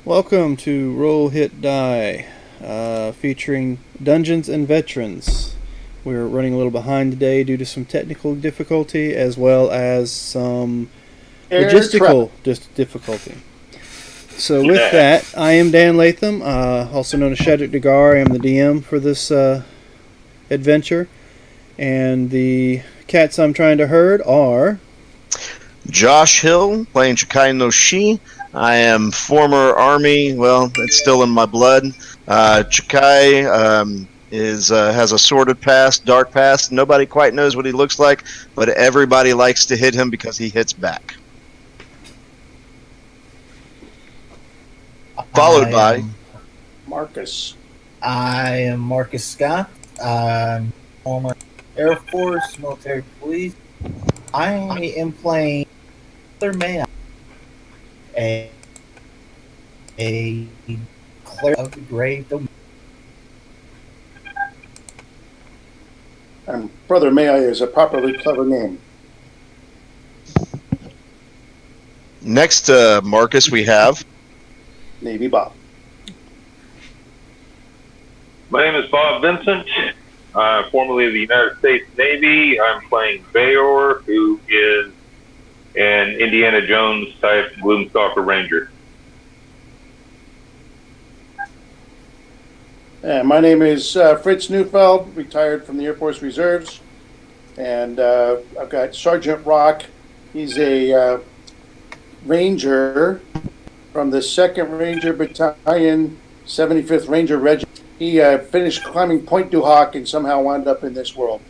Welcome to Roll Hit Die, featuring Dungeons and Veterans. We're running a little behind today due to some technical difficulty as well as some logistical difficulty. So with that, I am Dan Latham, also known as Shadrick Degar. I am the DM for this adventure. And the cats I'm trying to herd are... Josh Hill, playing Chikai no Shi. I am former Army. Well, it's still in my blood. Chikai has a sordid past, dark past. Nobody quite knows what he looks like, but everybody likes to hit him because he hits back. Followed by Marcus. I am Marcus Scott. I'm former Air Force, military police. I am playing Brother Man, a cleric of the grave domain. And Brother Maya is a properly clever name. Next to Marcus, we have Navy Bob. My name is Bob Vincent. Formerly of the United States Navy. I'm playing Bayor, who is an Indiana Jones type Gloomstalker Ranger. And my name is Fritz Neufeld, retired from the Air Force Reserves. And I've got Sergeant Rock. He's a Ranger from the 2nd Ranger Battalion, 75th Ranger Regiment. He finished climbing Point du Hoc and somehow wound up in this world.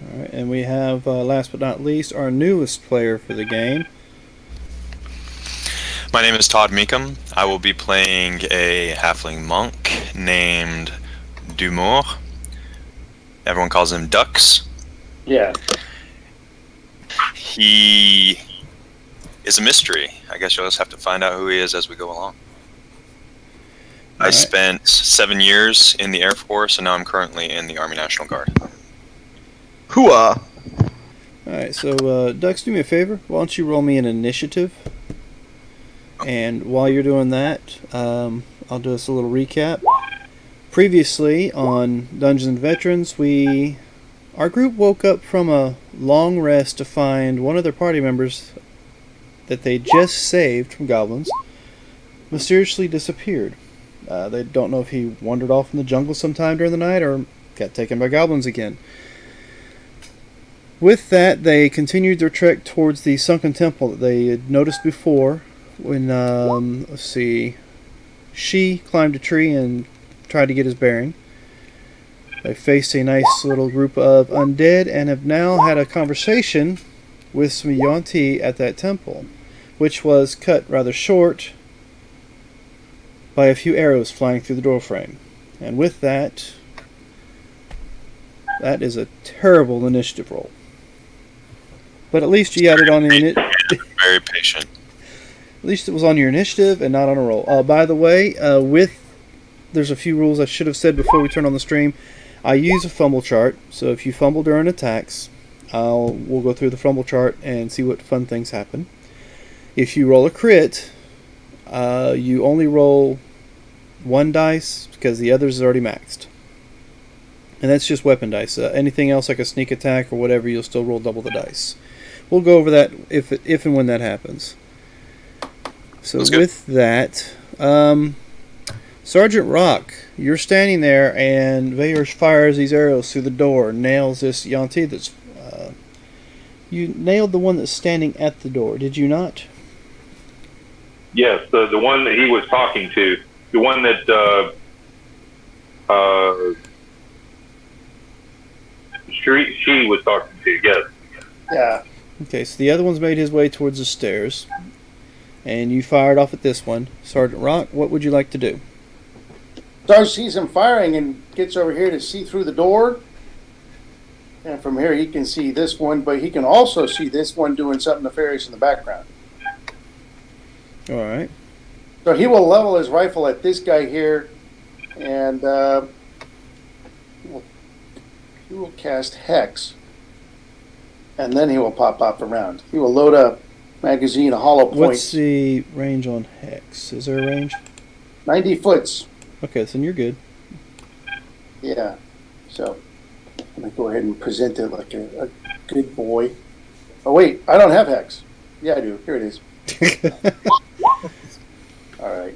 All right, and we have, last but not least, our newest player for the game. My name is Todd Meekum. I will be playing a halfling monk named Dumour. Everyone calls him Dux. Yeah. He is a mystery. I guess you'll just have to find out who he is as we go along. I spent 7 years in the Air Force, and now I'm currently in the Army National Guard. Hooah! Alright, so Dux, do me a favor. Why don't you roll me an initiative? And while you're doing that, I'll do us a little recap. Previously on Dungeons and Veterans, our group woke up from a long rest to find one of their party members that they just saved from goblins mysteriously disappeared. They don't know if he wandered off in the jungle sometime during the night or got taken by goblins again. With that, they continued their trek towards the sunken temple that they had noticed before when, let's see, She climbed a tree and tried to get his bearing. They faced a nice little group of undead and have now had a conversation with some yuan-ti at that temple, which was cut rather short by a few arrows flying through the doorframe. And with that, that is a terrible initiative roll. But at least you got it on the Very patient. At least it was on your initiative and not on a roll. By the way, there's a few rules I should have said before we turn on the stream. I use a fumble chart, so if you fumble during attacks, we'll go through the fumble chart and see what fun things happen. If you roll a crit, you only roll 1 dice because the others are already maxed. And that's just weapon dice. Anything else like a sneak attack or whatever, you'll still roll double the dice. We'll go over that if and when that happens. So with that, Sergeant Rock, you're standing there and Vayer fires these arrows through the door, nails this yuan-ti that's... you nailed the one that's standing at the door, did you not? Yes, the one that he was talking to. The one that she was talking to, yes. Yeah. Okay, so the other one's made his way towards the stairs. And you fired off at this one. Sergeant Rock, what would you like to do? Sarge sees him firing and gets over here to see through the door. And from here he can see this one, but he can also see this one doing something nefarious in the background. Alright. So he will level his rifle at this guy here, and he will cast Hex, and then he will pop off a round. He will load up magazine, a hollow point. What's the range on Hex? Is there a range? 90 foots. Okay, so then you're good. Yeah. So I'm going to go ahead and present it like a good boy. Oh, wait. I don't have Hex. Yeah, I do. Here it is. All right.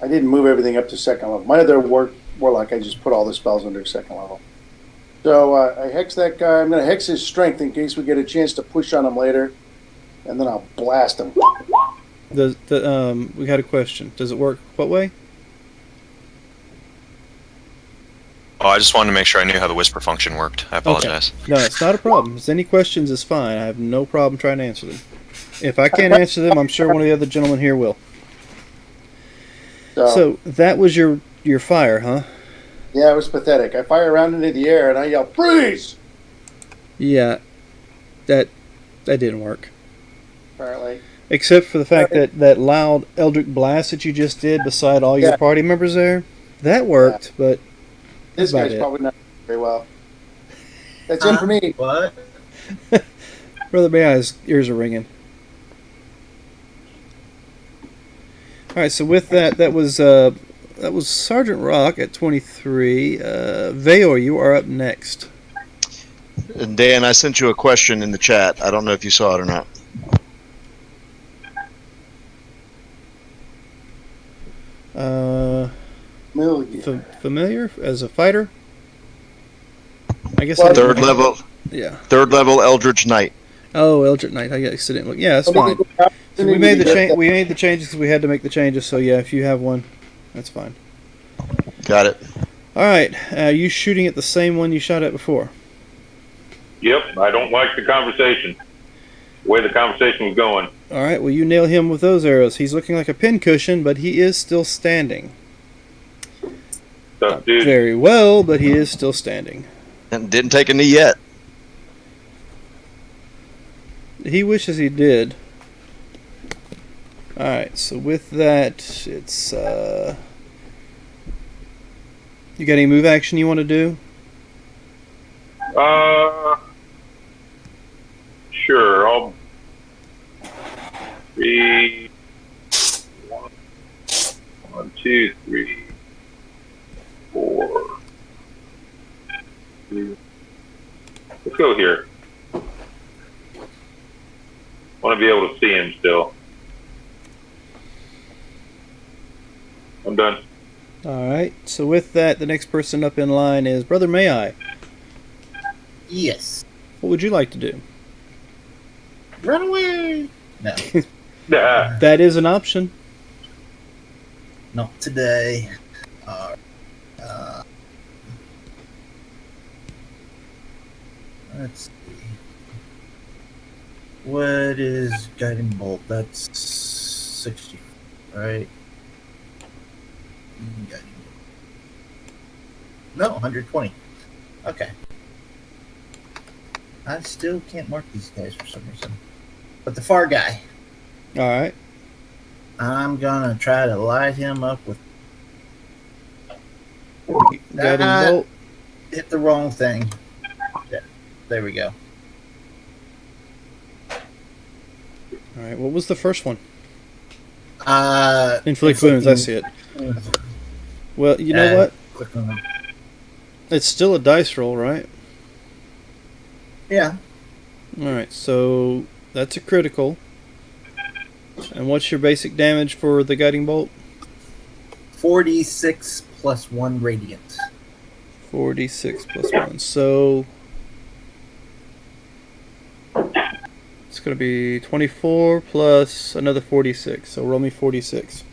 I didn't move everything up to second level. My other warlock, I just put all the spells under second level. So I hex that guy. I'm going to hex his strength in case we get a chance to push on him later. And then I'll blast him. We had a question. Does it work what way? Oh, I just wanted to make sure I knew how the whisper function worked. I apologize. Okay. No, it's not a problem. If any questions is fine. I have no problem trying to answer them. If I can't answer them, I'm sure one of the other gentlemen here will. So that was your fire, huh? Yeah, it was pathetic. I fire around into the air and I yell, "Freeze!" Yeah, that didn't work. Apparently. Except for the fact that loud Eldritch blast that you just did beside all your party members there, that worked. But this guy's probably not very well. That's it for me. What? Brother May's ears are ringing. All right, so with that was Sergeant Rock at 23. Veyor, you are up next. And Dan, I sent you a question in the chat. I don't know if you saw it or not. Familiar as a fighter? I guess third level. Yeah. Third level Eldritch Knight. Oh, Eldritch Knight. I accidentally. Yeah, that's fine. So we made the changes because we had to make the changes. So yeah, if you have one, that's fine. Got it. All right. You shooting at the same one you shot at before? Yep. I don't like the conversation. The way the conversation was going. All right. Well, you nail him with those arrows. He's looking like a pincushion, but he is still standing. Tough dude. Very well, but he is still standing. And didn't take a knee yet. He wishes he did. Alright, so with that, it's, you got any move action you want to do? Sure, I'll... 3... 1, 2, 3, 4... 2... Let's go here. Want to be able to see him still. I'm done. Alright, so with that, the next person up in line is Brother May I. Yes. What would you like to do? Run away! No. That is an option. Not today. Let's see. What is Guiding Bolt? That's 60, right? Guiding Bolt. No, 120. Okay. I still can't mark these guys for some reason. But the far guy. Alright. I'm gonna try to light him up with... Guiding bolt. Hit the wrong thing. Yeah, there we go. Alright, what was the first one? Inflict wounds, I see it. Well, you know what? Click on them. It's still a dice roll, right? Yeah. Alright, so that's a critical. And what's your basic damage for the guiding bolt? 46 plus 1 radiant. 46 plus 1. So it's going to be 24 plus another 46. So roll me 46.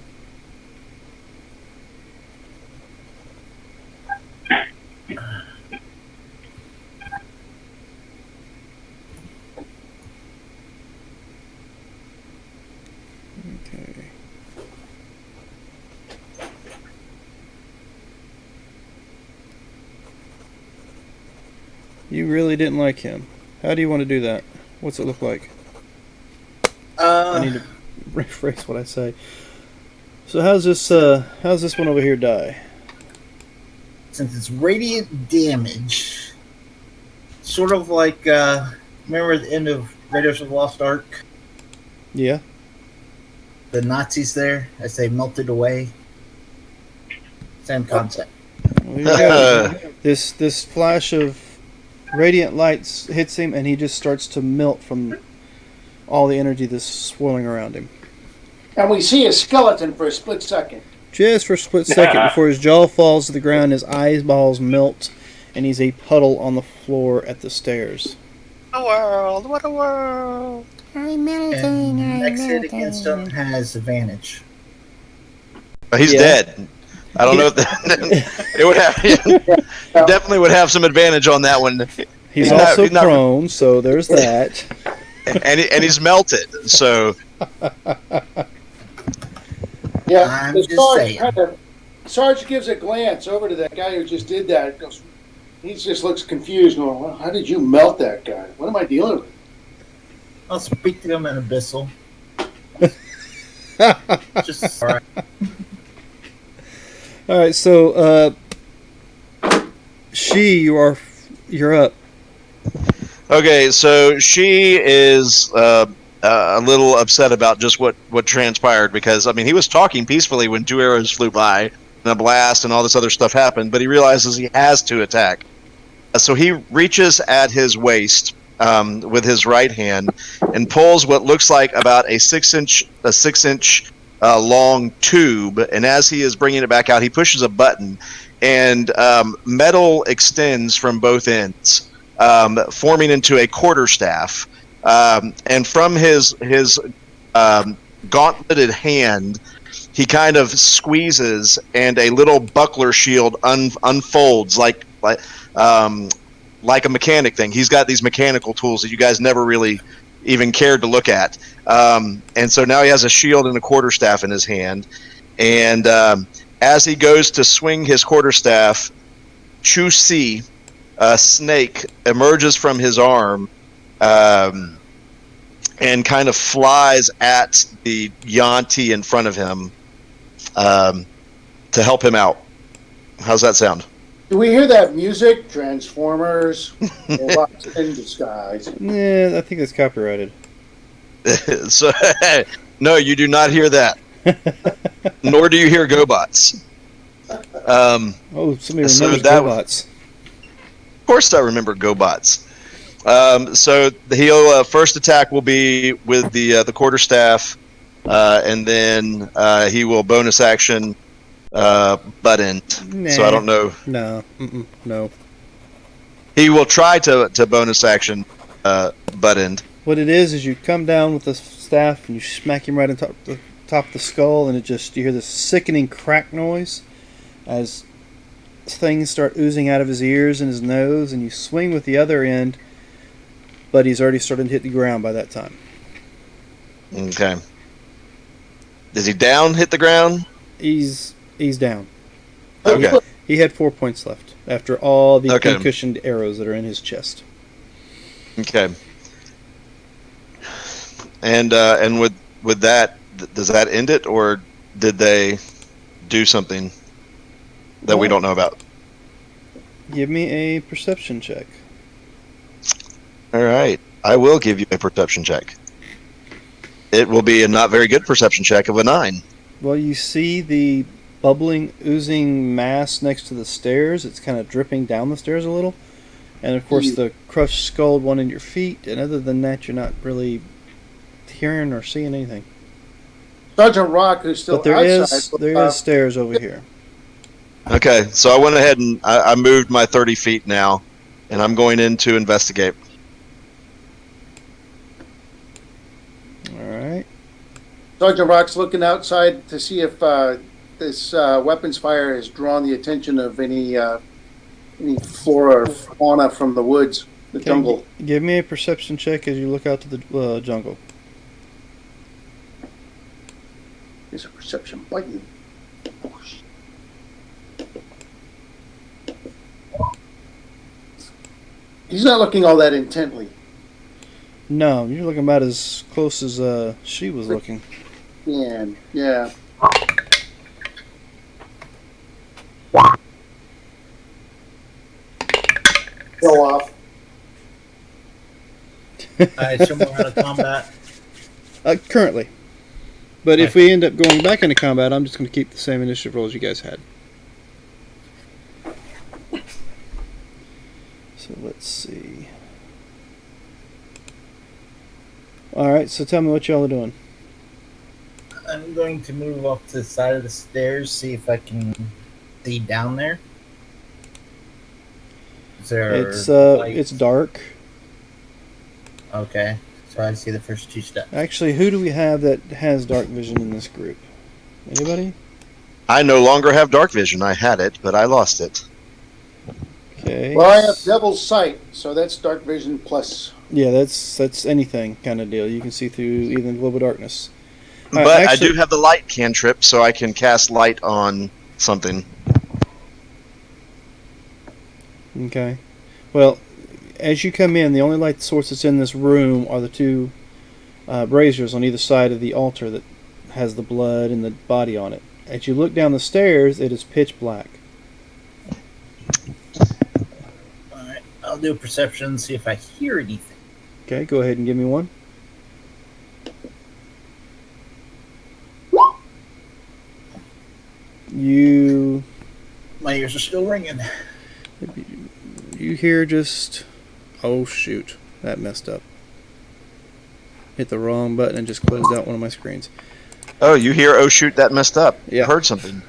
Okay. You really didn't like him. How do you want to do that? What's it look like? I need to rephrase what I say. So how's this one over here die? Since it's radiant damage, sort of like remember at the end of Raiders of the Lost Ark Yeah. The Nazis there as they melted away. Same concept. Well, here you go. This flash of radiant lights hits him, and he just starts to melt from all the energy that's swirling around him. And we see his skeleton for a split second. Just for a split second before his jaw falls to the ground, his eyeballs melt, and he's a puddle on the floor at the stairs. What a world! What a world! I'm melting. And next hit against him has advantage. He's dead. I don't know if it would have. Definitely would have some advantage on that one. He's also prone, so there's that. And he's melted. So Yeah, I'm the just saying. Sarge gives a glance over to that guy who just did that. Goes, he just looks confused. Going, well, how did you melt that guy? What am I dealing with? I'll speak to him in Abyssal. Just all right. All right, so you're up. okay, so she is a little upset about just what transpired because I mean he was talking peacefully when 2 arrows flew by and a blast and all this other stuff happened, but he realizes he has to attack. So he reaches at his waist with his right hand and pulls what looks like about a 6-inch long tube, and as he is bringing it back out, he pushes a button, and metal extends from both ends, forming into a quarterstaff. And from his gauntleted hand, he kind of squeezes, and a little buckler shield unfolds like a mechanic thing. He's got these mechanical tools that you guys never really even cared to look at. And so now he has a shield and a quarterstaff in his hand. And as he goes to swing his quarterstaff, Chu Si, a snake, emerges from his arm and kind of flies at the yuan-ti in front of him to help him out. How's that sound? Do we hear that music? Transformers, robots in disguise. Yeah, I think that's copyrighted. So, no, you do not hear that. Nor do you hear GoBots. Somebody so remembers that GoBots. Of course I remember GoBots. So he'll first attack will be with the quarterstaff, and then he will bonus action butt end. Nah. So I don't know. No. He will try to bonus action butt end. What it is you come down with the staff and you smack him right on top of the skull, and you hear this sickening crack noise as things start oozing out of his ears and his nose, and you swing with the other end, but he's already starting to hit the ground by that time. Okay. Is he down? Hit the ground? He's down. Okay. He had 4 points left after all the concussed arrows that are in his chest. Okay. And with that, does that end it, or did they do something that we don't know about? Give me a perception check. All right. I will give you a perception check. It will be a not very good perception check of a 9. Well, you see the bubbling, oozing mass next to the stairs. It's kind of dripping down the stairs a little. And, of course, the crushed skull one in your feet. And other than that, you're not really hearing or seeing anything. Sergeant Rock, who's still but there outside. There is stairs over here. Okay, so I went ahead and I moved my 30 feet now, and I'm going in to investigate. All right. Sergeant Rock's looking outside to see if this weapons fire has drawn the attention of any flora or fauna from the woods, the jungle. Give me a perception check as you look out to the jungle. There's a perception button. He's not looking all that intently. No, you're looking about as close as she was looking. Yeah. Go off. Alright, so we're out of combat. Currently. But if we end up going back into combat, I'm just going to keep the same initiative rolls you guys had. So let's see. Alright, so tell me what y'all are doing. I'm going to move off to the side of the stairs, see if I can see down there. Is there It's dark. Okay, so I see the first 2 steps. Actually, who do we have that has dark vision in this group? Anybody? I no longer have dark vision. I had it, but I lost it. Okay. Well, I have Devil's Sight, so that's dark vision plus. Yeah, that's anything kind of deal. You can see through even global darkness. But I do have the light cantrip, so I can cast light on something. Okay. Well, as you come in, the only light source that's in this room are the 2 braziers on either side of the altar that has the blood and the body on it. As you look down the stairs, it is pitch black. Alright, I'll do a perception, see if I hear anything. Okay, go ahead and give me one. My ears are still ringing. You hear just... Oh, shoot. That messed up. Hit the wrong button and just closed out one of my screens. Oh, you hear, oh shoot, that messed up. Yeah. I heard something.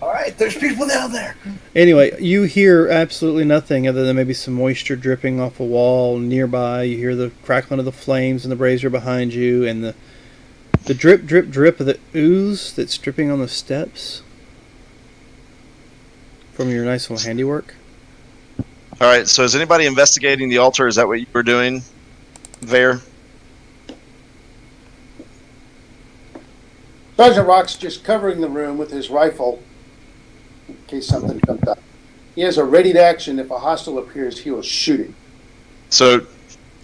Alright, there's people down there. Anyway, you hear absolutely nothing other than maybe some moisture dripping off a wall nearby. You hear the crackling of the flames in the brazier behind you and the drip, drip, drip of the ooze that's dripping on the steps from your nice little handiwork. All right, so is anybody investigating the altar? Is that what you were doing, Vare? Sergeant Rock's just covering the room with his rifle in case something comes up. He has a ready action. If a hostile appears, he will shoot him. So,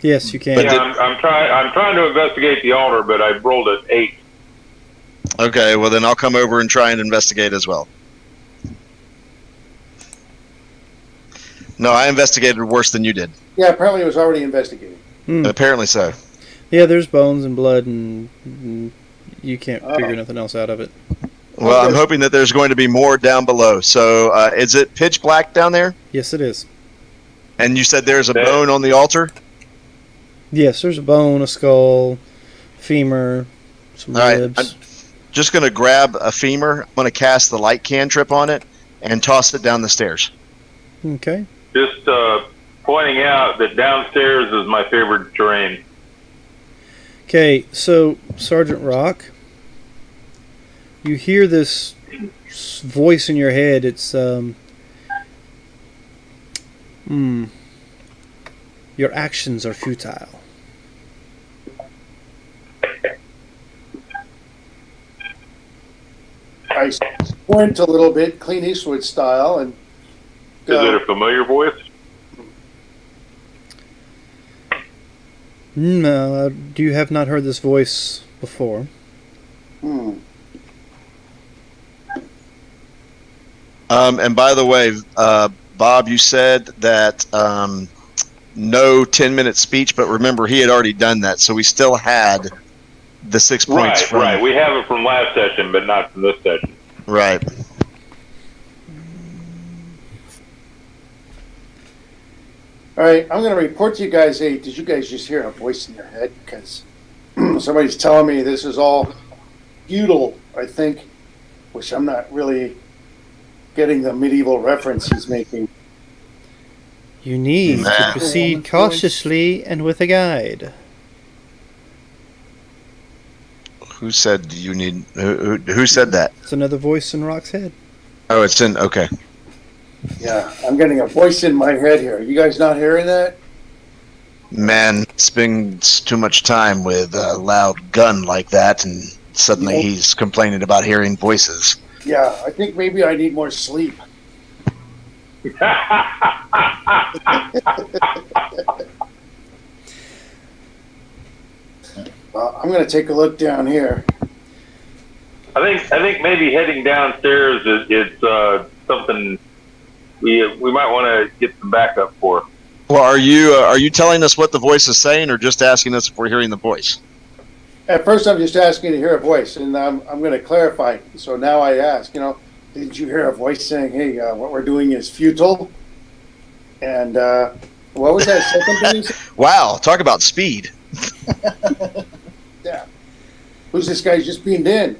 Yes, you can. Yeah, I'm trying to investigate the altar, but I rolled an 8. okay, well then I'll come over and try and investigate as well. No, I investigated worse than you did. Yeah, apparently it was already investigated. Apparently so. Yeah, there's bones and blood and you can't figure nothing else out of it. Well, Okay. I'm hoping that there's going to be more down below. So, is it pitch black down there? Yes, it is. And you said there's a bone on the altar? Yes, there's a bone, a skull, femur, some All right, ribs. I'm just going to grab a femur. I'm going to cast the light cantrip on it and toss it down the stairs. Okay. Just pointing out that downstairs is my favorite terrain. Okay, so Sergeant Rock, you hear this voice in your head. It's your actions are futile. I squint a little bit, Clint Eastwood style, and Is it a familiar voice? No, you have not heard this voice before. And by the way, Bob, you said that no 10-minute speech, but remember, he had already done that, so we still had the 6 points from... Right. We have it from last session, but not from this session. Right. all right, I'm going to report to you guys. Hey, did you guys just hear a voice in your head? Because somebody's telling me this is all feudal, I think, which I'm not really getting the medieval reference he's making. You need to proceed cautiously and with a guide. Who said you need... Who said that? It's another voice in Rock's head. Oh, it's in... Okay. Yeah, I'm getting a voice in my head here. You guys not hearing that? Man spends too much time with a loud gun like that, and suddenly he's complaining about hearing voices. Yeah, I think maybe I need more sleep. I'm going to take a look down here. I think maybe heading downstairs is something we might want to get some backup for. Well, are you telling us what the voice is saying, or just asking us if we're hearing the voice? At first, I'm just asking to hear a voice, and I'm going to clarify. So now I ask, did you hear a voice saying, "Hey, what we're doing is futile"? And what was that second thing you said? Wow, talk about speed. Yeah. Who's this guy just beamed in?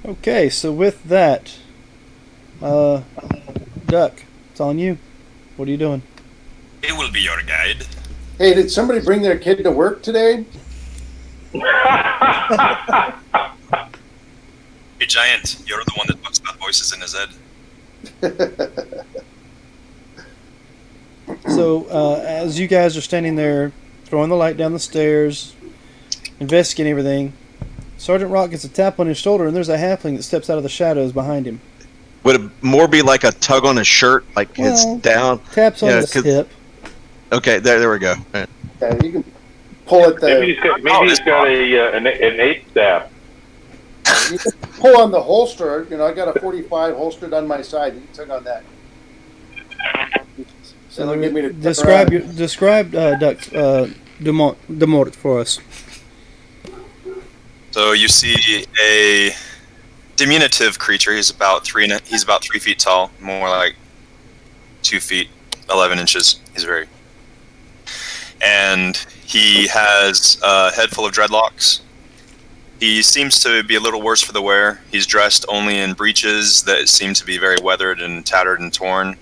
Okay, so with that, Duck, it's on you. What are you doing? It will be your guide. Hey, did somebody bring their kid to work today? Hey, Giant, you're the one that puts that voices in his head. So, as you guys are standing there, throwing the light down the stairs, investigating everything, Sergeant Rock gets a tap on his shoulder, and there's a halfling that steps out of the shadows behind him. Would it more be like a tug on his shirt, like it's down? Taps on his hip. Okay, there we go. Right. Yeah, you can pull it there. Maybe he's got an 8 staff. You can pull on the holster. I got a 45 holstered on my side. You can tug on that. So they'll get me to describe Duck's Demort for us. So you see a diminutive creature. He's about 3 feet tall, more like 2 feet 11 inches. And he has a head full of dreadlocks. He seems to be a little worse for the wear. He's dressed only in breeches that seem to be very weathered and tattered and torn.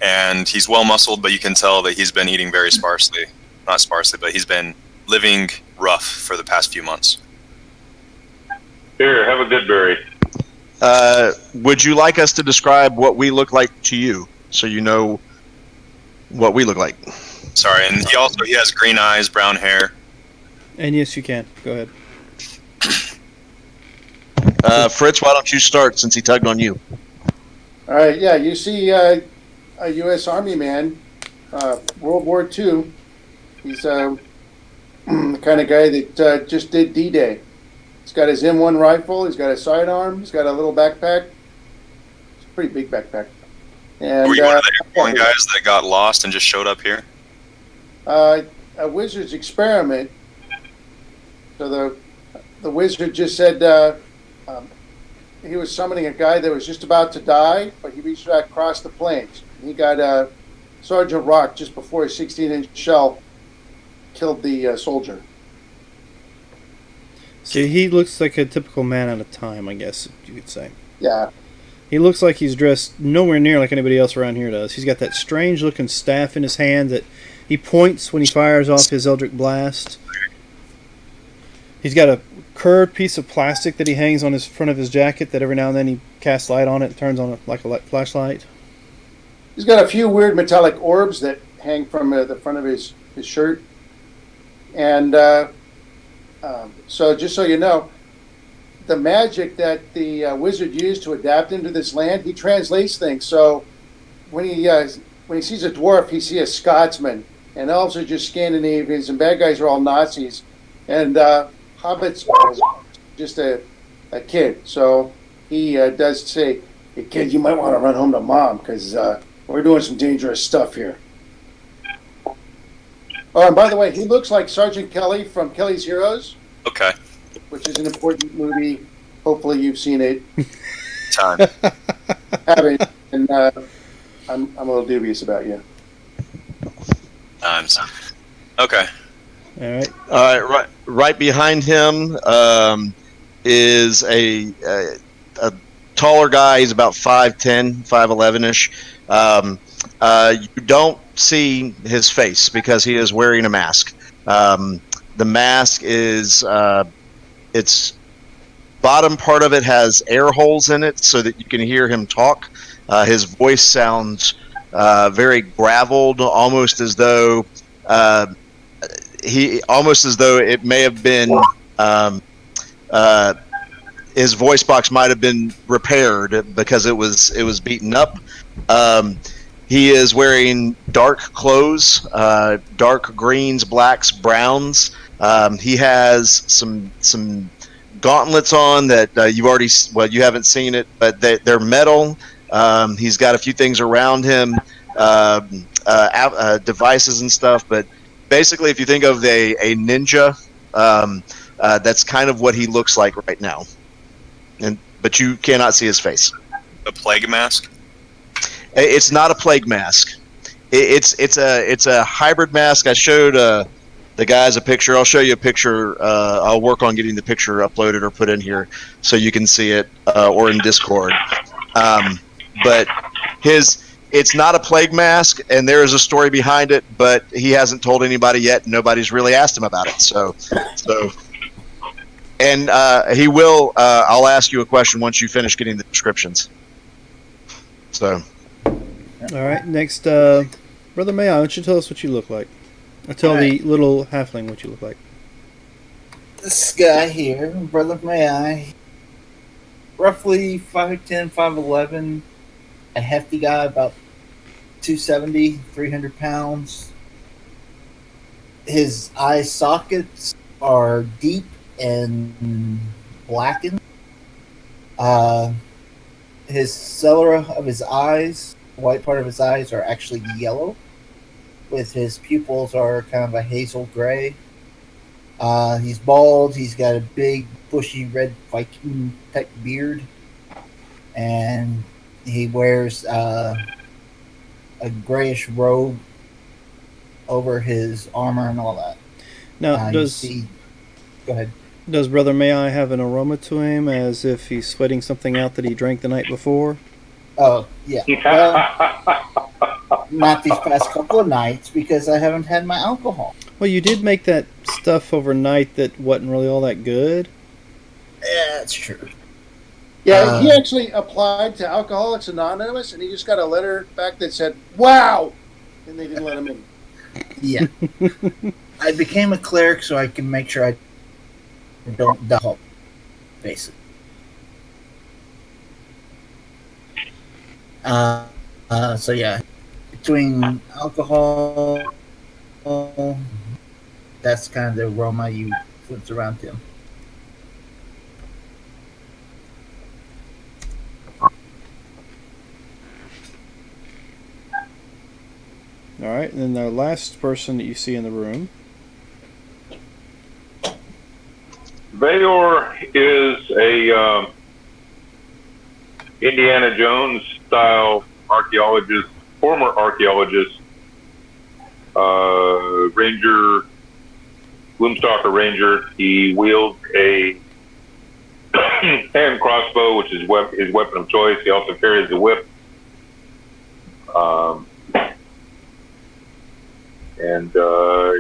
And he's well muscled, but you can tell that he's been eating very sparsely. Not sparsely, but he's been living rough for the past few months. Here, have a good berry. Would you like us to describe what we look like to you, so you know what we look like? Sorry, and he has green eyes, brown hair. And yes, you can. Go ahead. Fritz, why don't you start since he tugged on you? All right, yeah, you see a U.S. Army man, World War II. He's the kind of guy that just did D-Day. He's got his M1 rifle. He's got a sidearm. He's got a little backpack. It's a pretty big backpack. And, were you one of the airborne guys that got lost and just showed up here? A wizard's experiment. So the wizard just said he was summoning a guy that was just about to die, but he reached out across the plains. He got Sergeant Rock just before a 16-inch shell killed the soldier. See, he looks like a typical man out of time, I guess you could say. Yeah. He looks like he's dressed nowhere near like anybody else around here does. He's got that strange-looking staff in his hand that he points when he fires off his Eldritch Blast. He's got a curved piece of plastic that he hangs on his front of his jacket that every now and then he casts light on it and turns on like a flashlight. He's got a few weird metallic orbs that hang from the front of his shirt. And so just so you know, the magic that the wizard used to adapt into this land, he translates things. So when he sees a dwarf, he sees a Scotsman, and elves are just Scandinavians, and bad guys are all Nazis, and hobbits are just a kid. So he does say, "Hey kid, you might want to run home to mom because we're doing some dangerous stuff here." Oh, and by the way, he looks like Sergeant Kelly from Kelly's Heroes. Okay. Which is an important movie. Hopefully you've seen it. Time. Haven't, and I'm a little dubious about you. Times. Okay. All right. Right behind him is a taller guy. He's about 5'10", 5'11"-ish. You don't see his face because he is wearing a mask. The mask is its bottom part of it has air holes in it so that you can hear him talk. His voice sounds very graveled, almost as though it may have been his voice box might have been repaired because it was beaten up. He is wearing dark clothes, dark greens, blacks, browns. He has some gauntlets on that you haven't seen it, but they're metal. He's got a few things around him, devices and stuff, but basically, if you think of a ninja, that's kind of what he looks like right now. But you cannot see his face. A plague mask? It's not a plague mask. It's a hybrid mask. I showed the guys a picture. I'll show you a picture. I'll work on getting the picture uploaded or put in here so you can see it, or in Discord. But it's not a plague mask, and there is a story behind it, but he hasn't told anybody yet. Nobody's really asked him about it. And he will. I'll ask you a question once you finish getting the descriptions. So. All right. Next, Brother May, why don't you tell us what you look like? Or tell the little halfling what you look like. This guy here, Brother May, roughly 5'10", 5'11", a hefty guy, about 270, 300 pounds. His eye sockets are deep and blackened. His sclera of his eyes, the white part of his eyes, are actually yellow, with his pupils are kind of a hazel gray. He's bald. He's got a big, bushy, red Viking-type beard, and he wears a grayish robe over his armor and all that. Now, Go ahead. Does Brother May have an aroma to him, as if he's sweating something out that he drank the night before? Oh, yeah. Well, not these past couple of nights, because I haven't had my alcohol. Well, you did make that stuff overnight that wasn't really all that good. Yeah, that's true. Yeah, he actually applied to Alcoholics Anonymous, and he just got a letter back that said, "Wow," and they didn't let him in. Yeah. I became a cleric so I can make sure I don't die, basically. So yeah, between alcohol, that's kind of the aroma you flips around him. All right, and then the last person that you see in the room. Bayor is a Indiana Jones style archaeologist, former archaeologist, ranger, Gloomstalker ranger. He wields a hand crossbow, which is his weapon of choice. He also carries a whip. And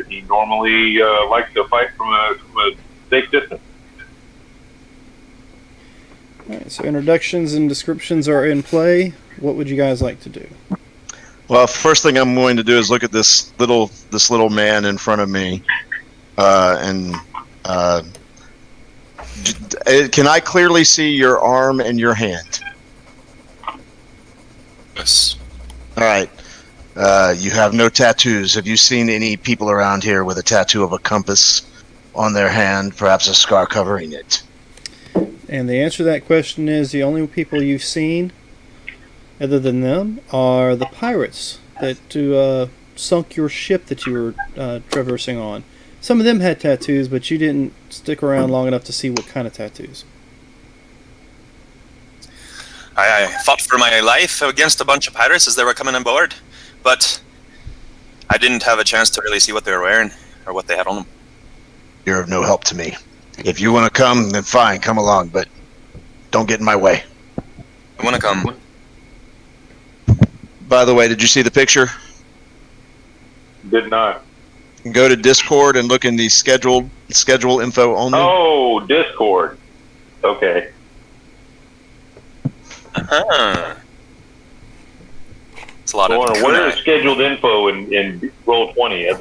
he normally likes to fight from a safe distance. All right, so introductions and descriptions are in play. What would you guys like to do? Well, first thing I'm going to do is look at this little man in front of me, can I clearly see your arm and your hand? Yes. All right. You have no tattoos. Have you seen any people around here with a tattoo of a compass on their hand, perhaps a scar covering it? And the answer to that question is the only people you've seen, other than them, are the pirates that sunk your ship that you were traversing on. Some of them had tattoos, but you didn't stick around long enough to see what kind of tattoos. I fought for my life against a bunch of pirates as they were coming on board, but I didn't have a chance to really see what they were wearing or what they had on them. You're of no help to me. If you want to come, then fine, come along, but don't get in my way. I want to come. By the way, did you see the picture? Did not. Go to Discord and look in the schedule info only. Oh, Discord. Okay. Uh-huh. It's a lot of Lauren, where is scheduled info in Roll20?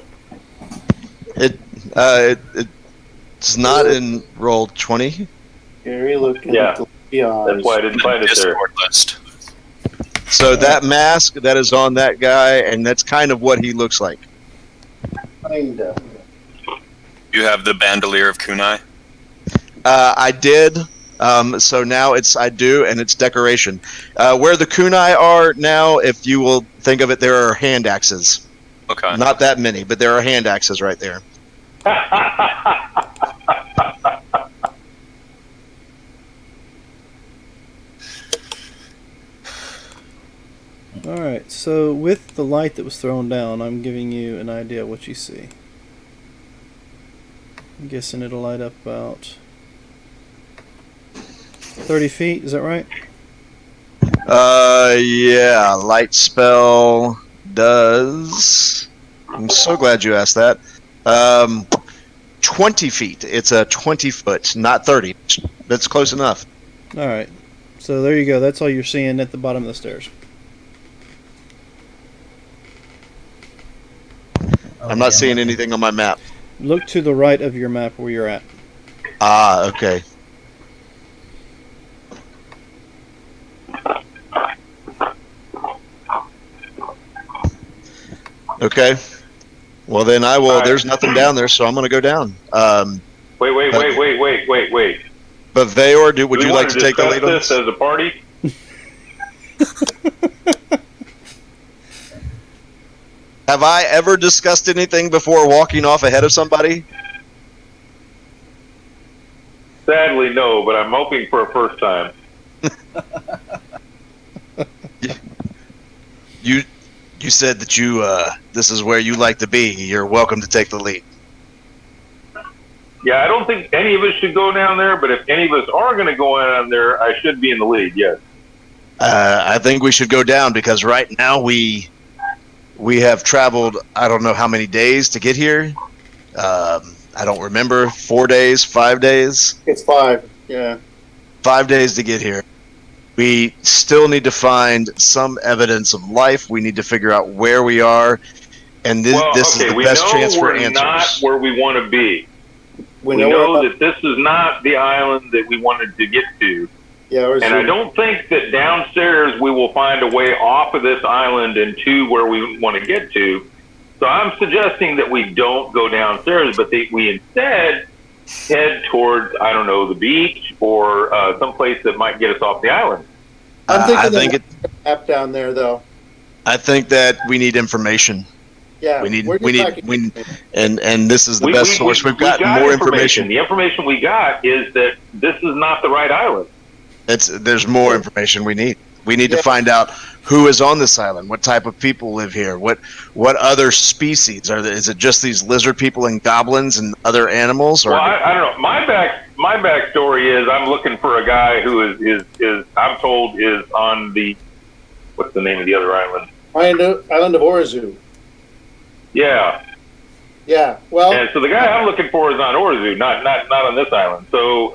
It's not in roll 20. Gary, look at Yeah. That's why I didn't find it there. Discord list. So that mask that is on that guy, and that's kind of what he looks like. Kinda. You have the bandolier of kunai. I did. So now I do, and it's decoration. Where the kunai are now, if you will think of it, there are hand axes. Okay. Not that many, but there are hand axes right there. All right. So with the light that was thrown down, I'm giving you an idea of what you see. I'm guessing it'll light up about 30 feet. Is that right? Yeah, light spell does. I'm so glad you asked that. 20 feet. It's a 20 foot, not 30. That's close enough. All right. So there you go. That's all you're seeing at the bottom of the stairs. I'm not seeing anything on my map. Look to the right of your map where you're at. Ah, okay. Okay. Well, then I will. Right. There's nothing down there, so I'm going to go down. Wait. But Veor, would Do we you want like to take the discuss lead on this this? as a party? Have I ever discussed anything before walking off ahead of somebody? Sadly, no, but I'm hoping for a first time. You said that this is where you like to be. You're welcome to take the lead. Yeah, I don't think any of us should go down there, but if any of us are going to go down there, I should be in the lead, yes. I think we should go down because right now we have traveled, I don't know how many days to get here. I don't remember, 4 days, 5 days? It's 5, yeah. 5 days to get here. We still need to find some evidence of life. We need to figure out where we are. And this is the best chance for answers. We know we're not where we want to be. We know that this is not the island that we wanted to get to. Yeah, and I don't think that downstairs we will find a way off of this island and to where we want to get to. So I'm suggesting that we don't go downstairs, but we instead head towards, I don't know, the beach or someplace that might get us off the island. I'm thinking map down there, though. I think that we need information. Yeah, we need, and this is the best source. We've got more information. The information we got is that this is not the right island. There's more information we need. We need to find out who is on this island, what type of people live here, what other species are there? Is it just these lizard people and goblins and other animals? Or well, I don't know. My backstory is I'm looking for a guy who is I'm told is on the what's the name of the other island? Island of Orizu. Yeah. Yeah. Well. And so the guy I'm looking for is on Orizu, not on this island. So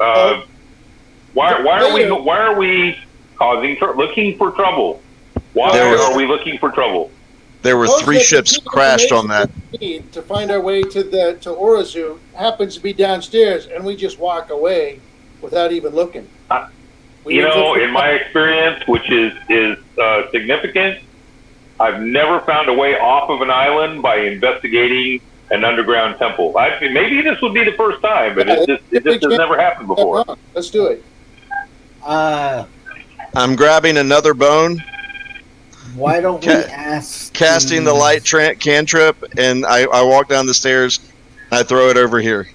why are we looking for trouble? Why are we looking for trouble? There were 3 ships crashed on that. To find our way to Orizu happens to be downstairs, and we just walk away without even looking. In my experience, which is significant, I've never found a way off of an island by investigating an underground temple. Maybe this would be the first time, but it just has never happened before. Let's do it. I'm grabbing another bone. Why don't we ask? Casting the light cantrip, and I walk down the stairs. I throw it over here.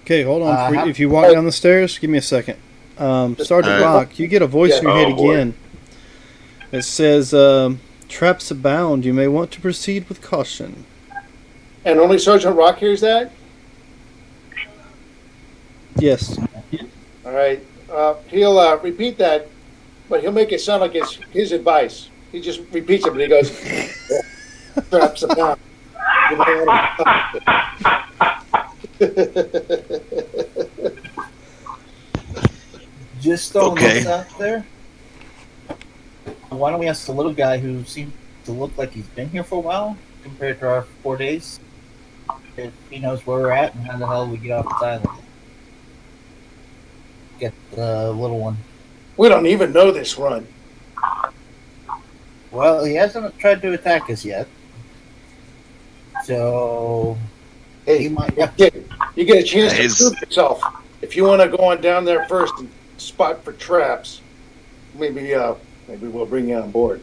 Okay, hold on. If you walk down the stairs, give me a second. Sergeant Rock, you get a voice in your head again. It says, traps abound. You may want to proceed with caution. And only Sergeant Rock hears that? Yes. All right. He'll repeat that, but he'll make it sound like it's his advice. He just repeats it, but he goes, traps abound. You may want to Just throwing this out there. Why don't we ask the little guy who seems to look like he's been here for a while compared to our 4 days? If he knows where we're at and how the hell we get off the island. Get the little one. We don't even know this run. Well, he hasn't tried to attack us yet. So, hey, he might. You get a chance to prove yourself. If you want to go on down there first and spot for traps, maybe we'll bring you on board.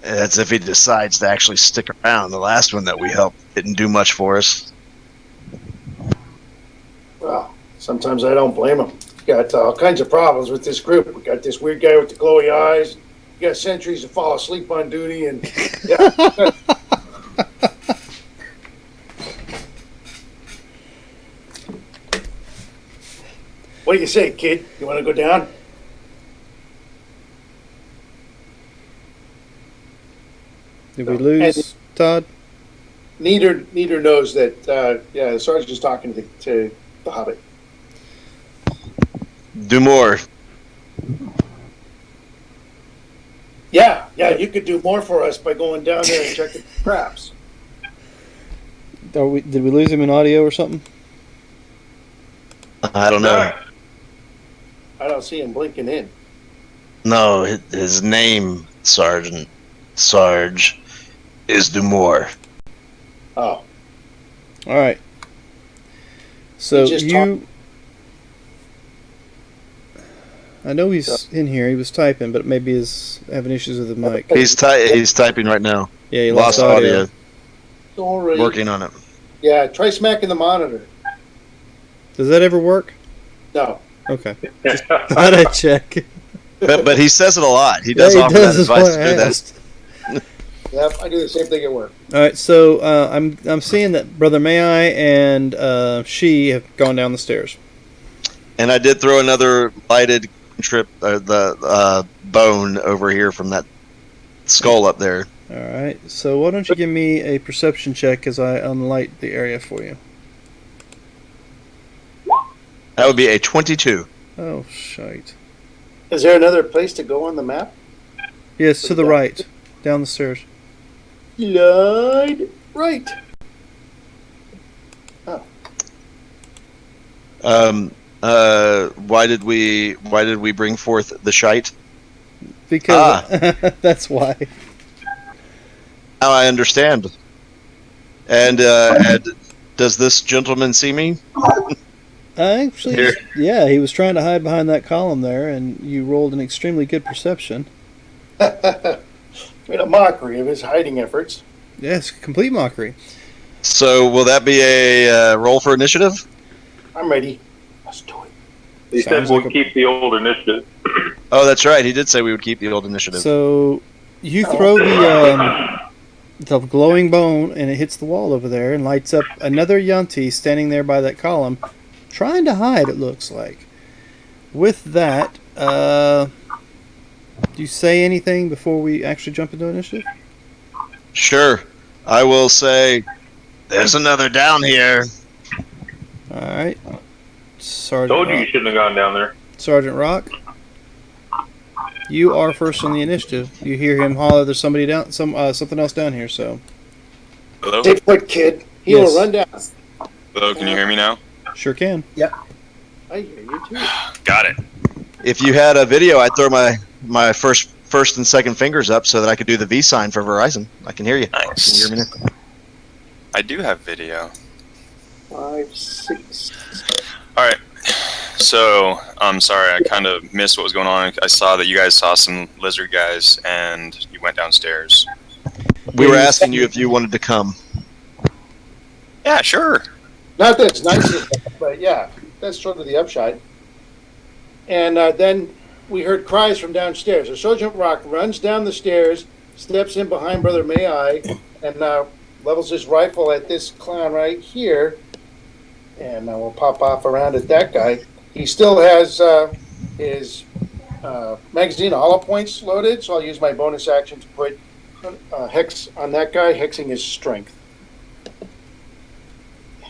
That's if he decides to actually stick around. The last one that we helped didn't do much for us. Well, sometimes I don't blame him. Got all kinds of problems with this group. We got this weird guy with the glowy eyes. We got sentries that fall asleep on duty, and yeah. What do you say, kid? You want to go down? Did we lose Todd? Neither knows that. The sergeant is talking to the Hobbit. Do more. Yeah, you could do more for us by going down there and checking the traps. Did we lose him in audio or something? I don't know. I don't see him blinking in. No, his name, Sarge, is Dumore. Oh. All right. So you... I know he's in here. He was typing, but maybe he's having issues with the mic. He's typing right now. Yeah, he Lost audio. Sorry. Working on it. Yeah, try smacking the monitor. Does that ever work? No. Okay. Just thought I'd check. But he says it a lot. He does Yeah, offer that advice to do that. Yep, I do the same thing at work. All right, so I'm seeing that Brother May I and she have gone down the stairs. And I did throw another lighted trip, the bone over here from that skull up there. All right, so why don't you give me a perception check as I unlight the area for you? That would be a 22. Oh, shite. Is there another place to go on the map? Yes, to the right, down the stairs. Slide right. Oh. Why did we bring forth the shite? Because that's why. Now I understand. And does this gentleman see me? Actually, Here. yeah, he was trying to hide behind that column there, and you rolled an extremely good perception. Made a mockery of his hiding efforts. Yes, complete mockery. So will that be a roll for initiative? I'm ready. Let's do it. He said we'll keep the old initiative. Oh, that's right. He did say we would keep the old initiative. So you throw the glowing bone, and it hits the wall over there and lights up another yuan-ti standing there by that column, trying to hide, it looks like. With that, do you say anything before we actually jump into initiative? Sure. I will say, there's another down here. All right. Sergeant Told you Rock. you shouldn't have gone down there. Sergeant Rock, you are first on the initiative. You hear him holler, there's somebody down, something else down here, so. Hello? Stay put, kid. He Yes. will run down. Hello, can you hear me now? Sure can. I hear you too. Got it. If you had a video, I'd throw my first and second fingers up so that I could do the V sign for Verizon. I can hear you. Nice. Can you hear me now? I do have video. 5, 6. All right. So, I'm sorry, I kind of missed what was going on. I saw that you guys saw some lizard guys, and you went downstairs. We were asking you if you wanted to come. Yeah, sure. Not that it's nice, but yeah, that's sort of the upshot. And then we heard cries from downstairs. So Sergeant Rock runs down the stairs, steps in behind Brother May I, and levels his rifle at this clown right here. And we'll pop off around at that guy. He still has his magazine hollow points loaded, so I'll use my bonus action to put hex on that guy, hexing his strength.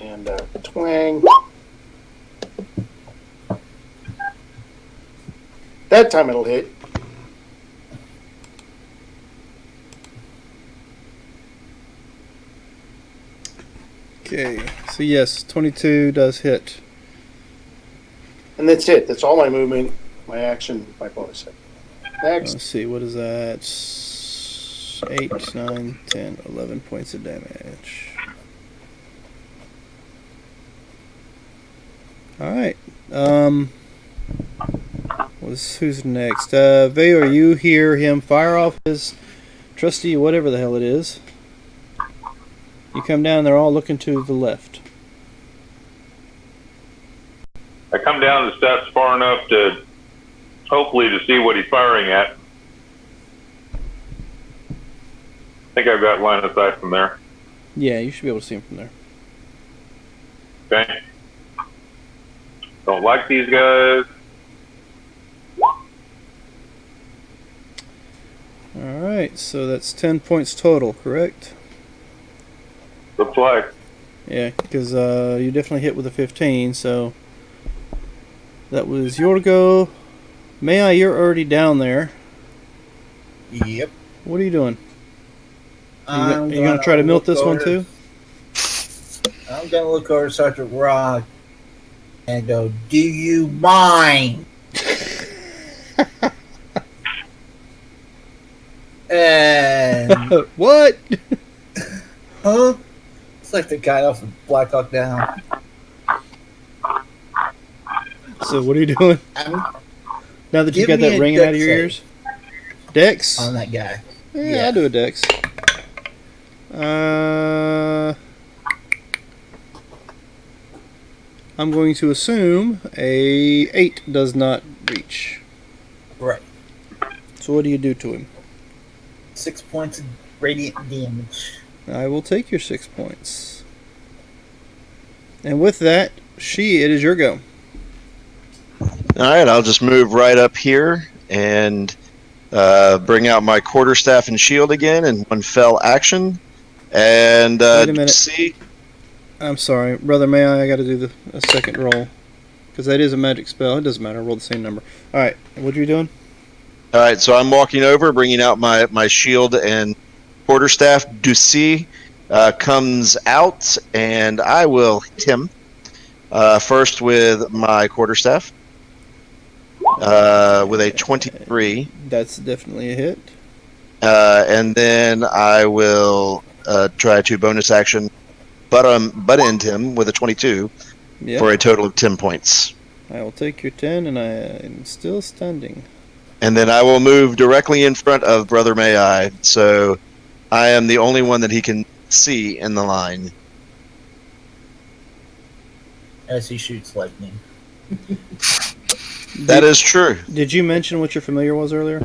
And twang. That time it'll hit. Okay, so yes, 22 does hit. And that's it. That's all my movement, my action, my bonus. Next. Let's see, what is that? 8, 9, 10, 11 points of damage. Alright. Who's next? Vayor, you hear him fire off his trusty whatever the hell it is. You come down, they're all looking to the left. I come down the steps far enough to hopefully to see what he's firing at. I think I've got line of sight from there. Yeah, you should be able to see him from there. Okay. Don't like these guys. Alright, so that's 10 points total, correct? Looks like. Yeah, because you definitely hit with a 15, so that was your go. May you're already down there. Yep. What are you doing? I'm Are you going to try to milk this one too? I'm going to look over Sergeant Rock and go, do you mind? And... What? Huh? It's like the guy off of Black Hawk Down. So what are you doing? Now that you got that ringing out of your ears? Dex? On that guy. Yeah, I'll do a Dex. I'm going to assume a 8 does not reach. Right. So what do you do to him? 6 points of radiant damage. I will take your 6 points. And with that, it is your go. Alright, I'll just move right up here and bring out my quarterstaff and shield again in one fell action. And Wait a minute. see. I'm sorry, brother. I got to do a second roll because that is a magic spell. It doesn't matter. I rolled the same number. All right. What are you doing? All right. So I'm walking over, bringing out my shield and quarterstaff. Ducey comes out, and I will hit him first with my quarterstaff with a 23. That's definitely a hit. And then I will try to bonus action butt end him with a 22 for a total of 10 points. I will take your 10, and I am still standing. And then I will move directly in front of Brother May I, so I am the only one that he can see in the line. As he shoots lightning. That is true. Did you mention what your familiar was earlier?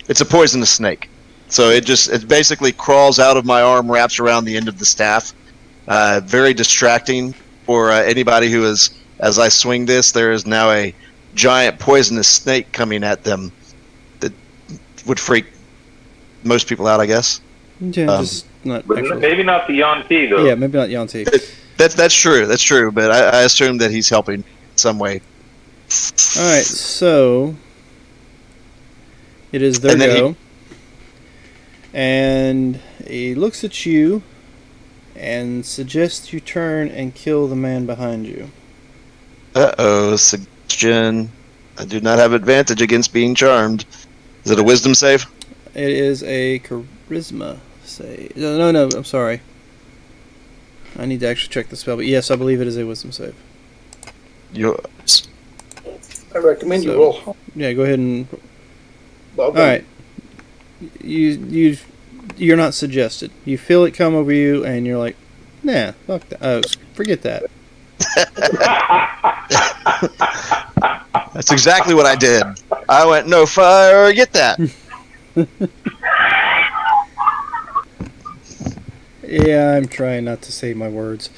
It's a poisonous snake. So it basically crawls out of my arm, wraps around the end of the staff. Very distracting for anybody who is, as I swing this, there is now a giant poisonous snake coming at them that would freak most people out, I guess. Yeah, just not actually. Maybe not the yuan-ti, though. Yeah, maybe not yuan-ti. That's true, but I assume that he's helping in some way. Alright, so it is their go. And he looks at you and suggests you turn and kill the man behind you. Uh-oh, suggestion. I do not have advantage against being charmed. Is it a wisdom save? It is a charisma save. No, I'm sorry. I need to actually check the spell, but yes, I believe it is a wisdom save. I recommend you roll. Yeah, go ahead and... Well done. Alright. You're not suggested. You feel it come over you, and you're like, nah, fuck that. Oh, forget that. That's exactly what I did. I went, no fire, get that. Yeah, I'm trying not to say my words.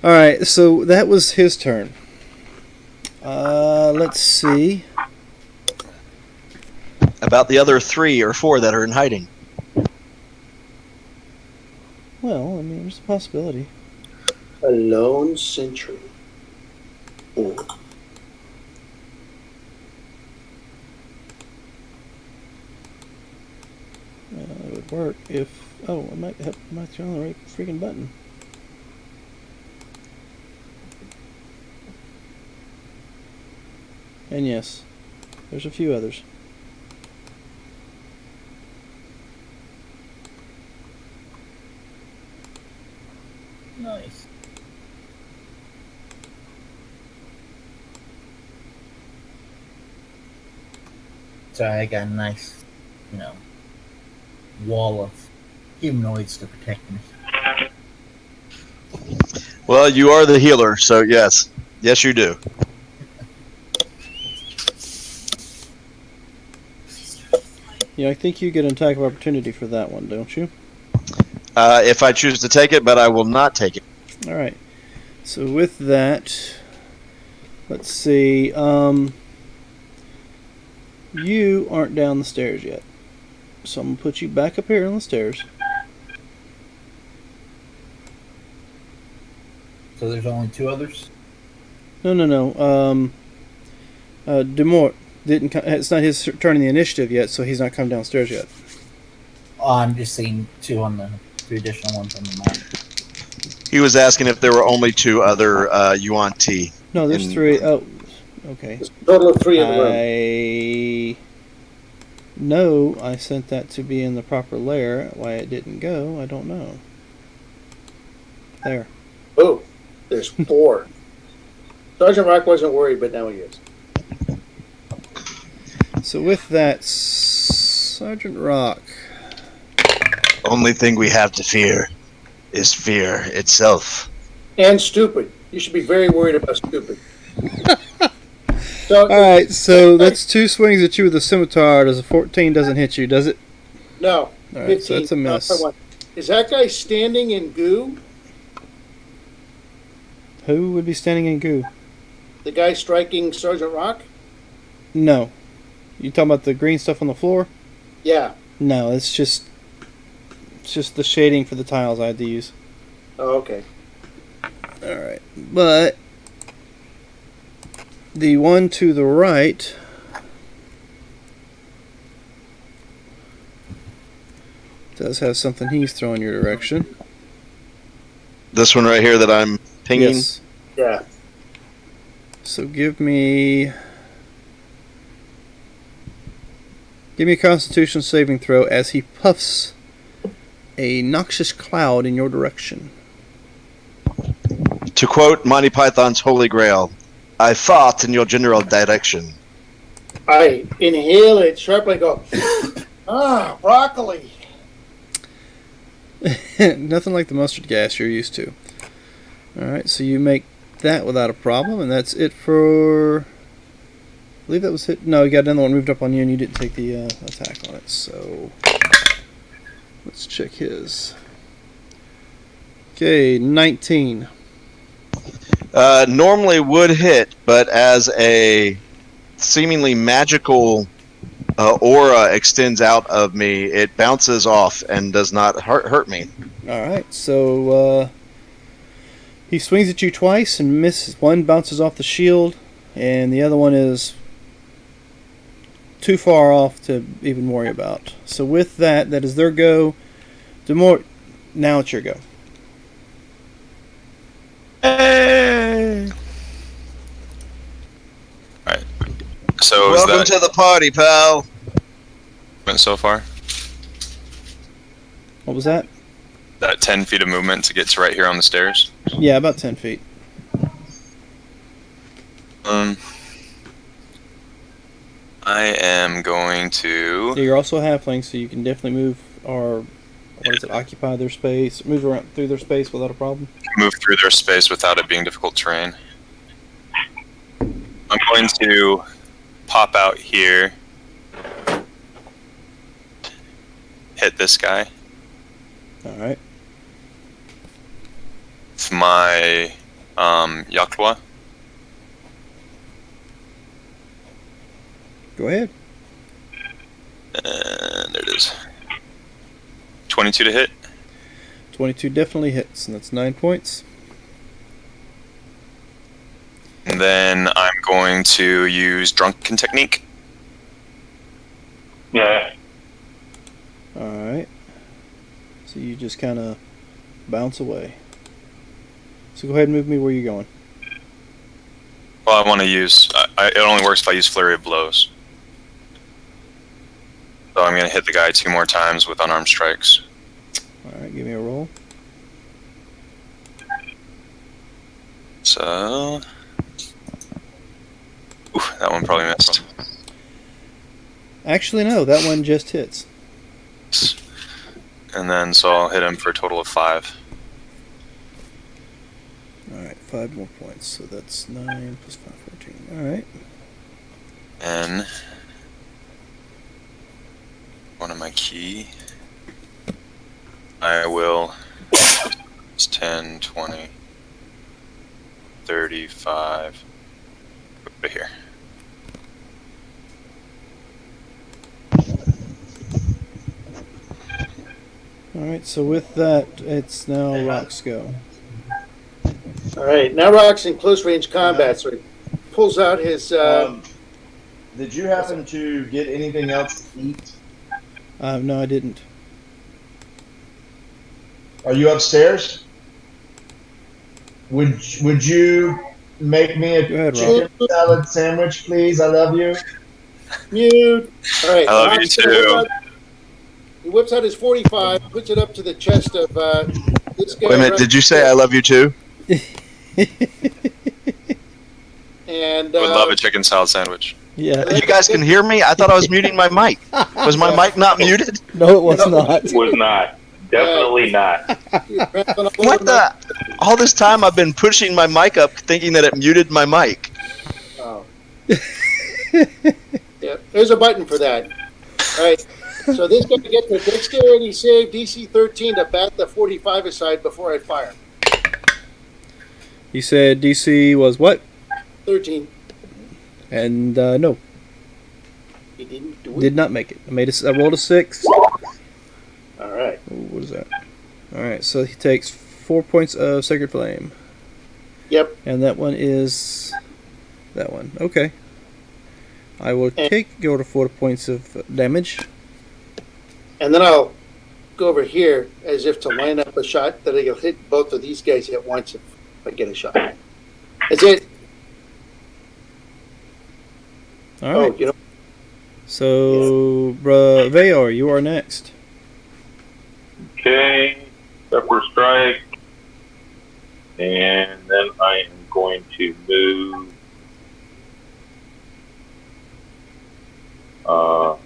Alright, so that was his turn. Let's see. About the other 3 or 4 that are in hiding. Well, I mean, there's a possibility. A lone sentry. That would work if... Oh, I might turn on the right freaking button. And yes, there's a few others. Nice. So I got a nice, wall of humanoids to protect me. Well, you are the healer, so yes. Yes, you do. Yeah, I think you get an attack of opportunity for that one, don't you? If I choose to take it, but I will not take it. All right. So with that, let's see. You aren't down the stairs yet, so I'm gonna put you back up here on the stairs. So there's only 2 others? No. Demort didn't. It's not his turn in the initiative yet, so he's not come downstairs yet. Oh, I'm just seeing 2 on the 3 additional ones on the map. He was asking if there were only 2 other yuan-ti. No, there's 3. Oh, okay. There's a total of 3 in the room. No, I sent that to be in the proper layer. Why it didn't go, I don't know. There. Oh, there's 4. Sergeant Rock wasn't worried, but now he is. So with that, Sergeant Rock. Only thing we have to fear is fear itself. And stupid. You should be very worried about stupid. So, All right, so that's 2 swings at you with a scimitar. Does a 14 doesn't hit you, does it? No. All right, so that's a miss. Is that guy standing in goo? Who would be standing in goo? The guy striking Sergeant Rock? No. You talking about the green stuff on the floor? Yeah. No, it's just the shading for the tiles I had to use. Oh, okay. All right, but the one to the right does have something he's throwing your direction. This one right here that I'm pinging? Yes. Yeah. So give me a Constitution saving throw as he puffs a noxious cloud in your direction. To quote Monty Python's Holy Grail, I fought in your general direction. I inhale it sharply and go, broccoli. Nothing like the mustard gas you're used to. Alright, so you make that without a problem, and that's it for... I believe that was hit. No, you got another one moved up on you, and you didn't take the attack on it, so... Let's check his. Okay, 19. Normally would hit, but as a seemingly magical aura extends out of me, it bounces off and does not hurt me. Alright, so he swings at you twice and misses. One bounces off the shield, and the other one is too far off to even worry about. So with that is their go. Demort, now it's your go. Hey! Alright. So Welcome to the party, pal. Went so far? What was that? That 10 feet of movement to get to right here on the stairs? Yeah, about 10 feet. I am going to... Yeah, you're also a halfling, so you can definitely move or occupy their space, move around through their space without a problem. Move through their space without it being difficult terrain. I'm going to pop out here, hit this guy Alright. with my Yakwa. Go ahead. And there it is. 22 to hit. 22 definitely hits, and that's 9 points. And then I'm going to use Drunken Technique. Yeah. Alright. So you just kind of bounce away. So go ahead and move me where you're going. Well, I want to use... it only works if I use Flurry of Blows. So I'm going to hit the guy 2 more times with unarmed strikes. Alright, give me a roll. So... Ooh, that one probably missed. Actually, no, that one just hits. And then, so I'll hit him for a total of 5. Alright, 5 more points. So that's 9 plus 5, 14. Alright. And one of my key. I will. It's 10, 20, 35. Over here. Alright, so with that, it's now Rock's go. All right, now Rock's in close range combat, so he pulls out his. Did you happen to get anything else to eat? No, I didn't. Are you upstairs? Would you make me a Go ahead, chicken salad sandwich, please? I love you. Mute. All right, I love you Rock's too. gonna whip out- He whips out his 45, puts it up to the chest of this guy. Wait a minute, did you say I love you too? And I would love a chicken salad sandwich. Yeah. You guys can hear me? I thought I was muting my mic. Was my mic not muted? No, it was not. Was not. Definitely not. What the? All this time I've been pushing my mic up thinking that it muted my mic. Oh. Yeah, there's a button for that. All right. So this guy gets a dexterity save, DC 13, to bat the 45 aside before I fire. You said DC was what? 13. And no, He didn't do it. did not make it. I rolled a 6. All right. Ooh, what is that? Alright, so he takes 4 points of Sacred Flame. Yep. And that one is that one. Okay. I will go to 4 points of damage. And then I'll go over here as if to line up a shot that I'll hit both of these guys at once if I get a shot. That's it. Alright. Oh, you know. So, Vayor, you are next. Okay, Pepper Strike. And then I am going to move 5,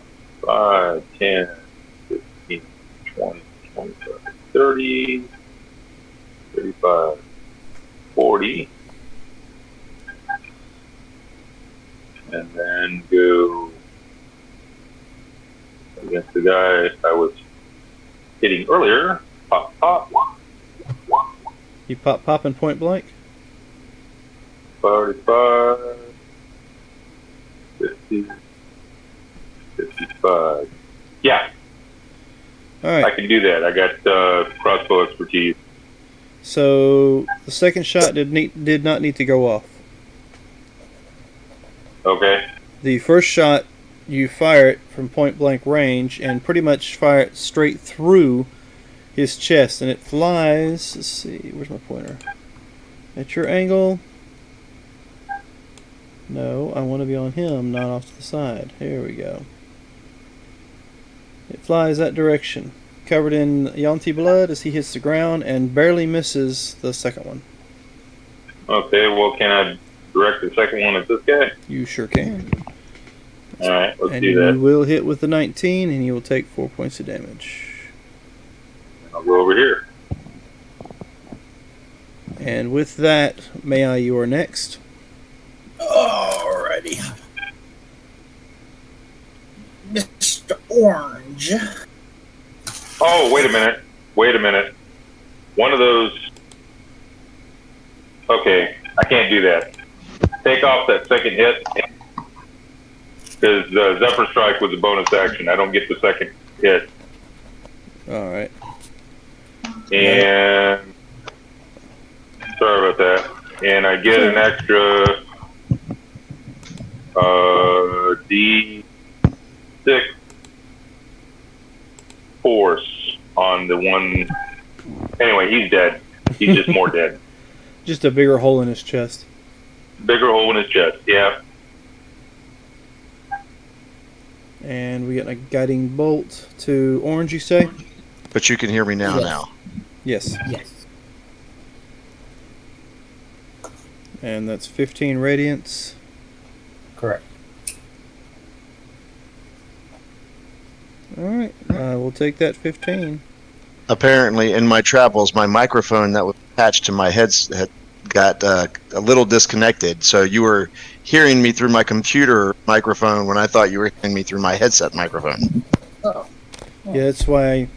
10, 15, 20, 25, 30, 35, 40. And then go against the guy I was hitting earlier. Pop, pop. You pop and point blank? 45, 50, 55. Yeah, I Alright. can do that. I got crossbow expertise. So, the second shot did not need to go off. Okay. The first shot, you fire it from point blank range and pretty much fire it straight through his chest, and it flies. Let's see, where's my pointer? At your angle. No, I want to be on him, not off to the side. Here we go. It flies that direction, covered in yuan-ti blood as he hits the ground, and barely misses the second one. Okay, well, can I direct the second one at this guy? You sure can. Alright, let's And do you that. will hit with the 19, and you will take 4 points of damage. I'll go over here. And with that, May you are next. Alrighty. Mr. Orange. Oh, wait a minute. Wait a minute. One of those... Okay, I can't do that. Take off that second hit. Because Zephyr Strike was a bonus action. I don't get the second hit. Alright. And... Sorry about that. And I get an extra... D6 force on the one... Anyway, he's dead. He's just more dead. Just a bigger hole in his chest. Bigger hole in his chest, yeah. And we get a guiding bolt to Orange, you say? But you can hear me now. Yes. Now. Yes. Yes. And that's 15 radiance. Correct. Alright, we'll take that 15. apparently in my travels, my microphone that was attached to my headset got a little disconnected. So you were hearing me through my computer microphone when I thought you were hearing me through my headset microphone. Oh, Yeah, that's why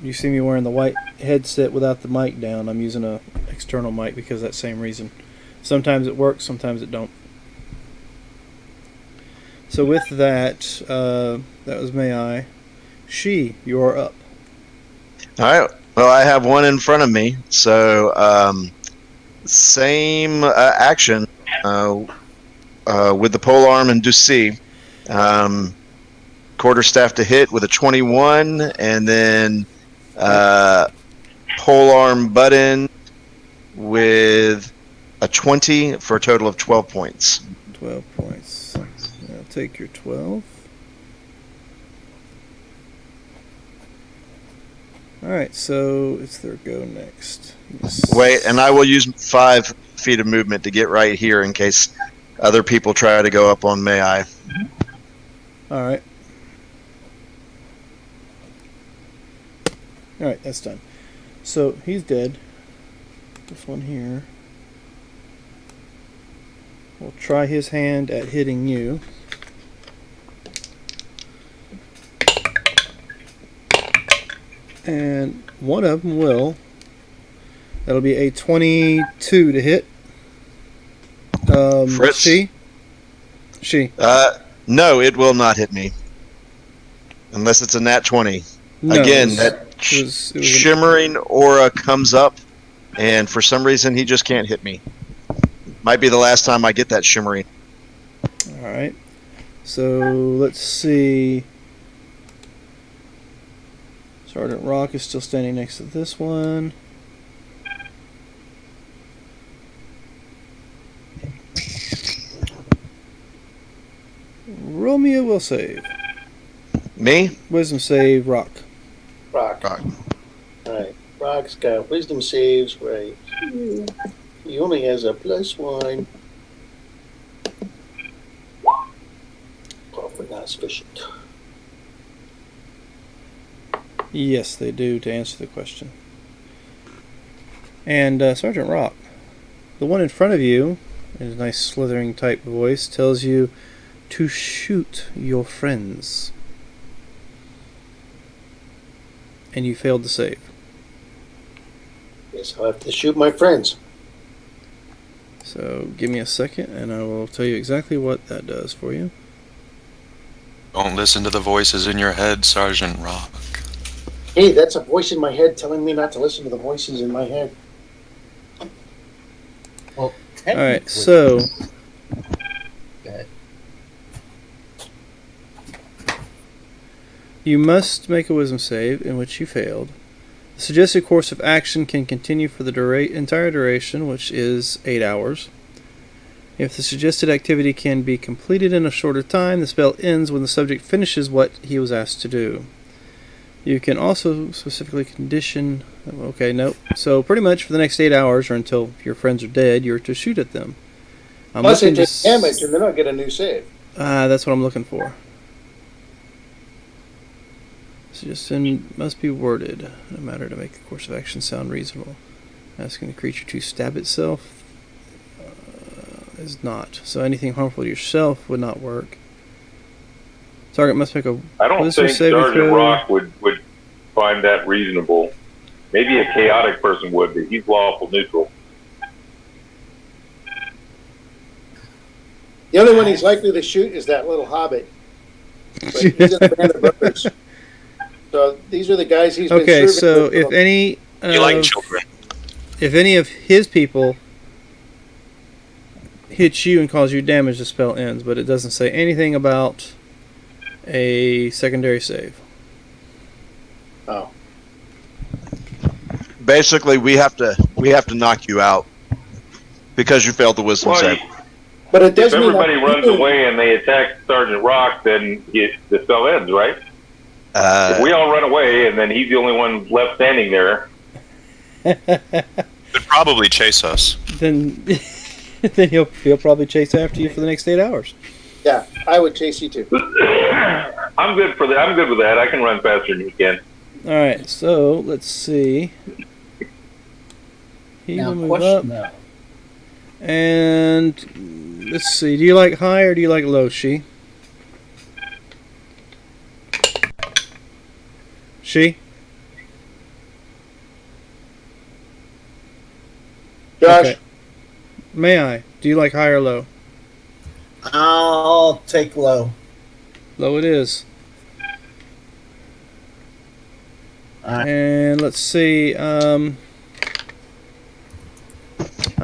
you see me wearing the white headset without the mic down. I'm using a external mic because of that same reason. Sometimes it works, sometimes it don't. So with that, that was May I. She, you are up. All right. Well, I have one in front of me. So same action with the polearm and Ducey. Quarterstaff to hit with a 21, and then polearm button with a 20 for a total of 12 points. 12 points. I'll take your 12. Alright, so it's their go next. Wait, and I will use 5 feet of movement to get right here in case other people try to go up on May I. Alright. Alright, that's done. So he's dead. This one here. We'll try his hand at hitting you. And one of them will. That'll be a 22 to hit. Fritz? She. No, it will not hit me. Unless it's a nat 20. No, Again, it that was shimmering aura comes up, and for some reason he just can't hit me. Might be the last time I get that shimmering. Alright. So let's see. Sergeant Rock is still standing next to this one. Roll me a will save. Me? Wisdom save, Rock. Rock. Alright. Rock's got wisdom saves right here. He only has a +1. Probably not sufficient. Yes, they do, to answer the question. And Sergeant Rock, the one in front of you, in a nice slithering type voice, tells you to shoot your friends. And you failed to save. Yes, I'll have to shoot my friends. So give me a second and I will tell you exactly what that does for you. Don't listen to the voices in your head, Sergeant Rock. Hey, that's a voice in my head telling me not to listen to the voices in my head. Well, Alright, so Okay. you must make a wisdom save in which you failed. The suggested course of action can continue for the entire duration, which is 8 hours. If the suggested activity can be completed in a shorter time, the spell ends when the subject finishes what he was asked to do. You can also specifically condition... Okay, nope. So pretty much for the next 8 hours, or until your friends are dead, you're to shoot at them. Plus they take damage and then I'll get a new save. That's what I'm looking for. Suggestion must be worded in a manner to make the course of action sound reasonable. Asking the creature to stab itself is not. So anything harmful to yourself would not work. Target must make a I don't wisdom think saving Sergeant throw. Rock would find that reasonable. Maybe a chaotic person would, but he's lawful neutral. The only one he's likely to shoot is that little hobbit. But he's in a band of brothers. So these are the guys he's been Okay, serving so with. if any You like children. if any of his people hits you and cause you damage, the spell ends, but it doesn't say anything about a secondary save. Oh. Basically, we have to knock you out because you failed the wisdom Well, save. But it if does mean everybody runs away and they attack Sergeant Rock, then the spell ends, right? If we all run away and then he's the only one left standing there. Could probably chase us. Then then he'll probably chase after you for the next 8 hours. Yeah, I would chase you too. I'm good with that. I can run faster than you can. All right, so let's see. He Now, will move question up. though. And let's see. Do you like high or do you like low, She? She? Josh, Okay. May I? Do you like high or low? I'll take low. Low it is. Alright. And let's see. How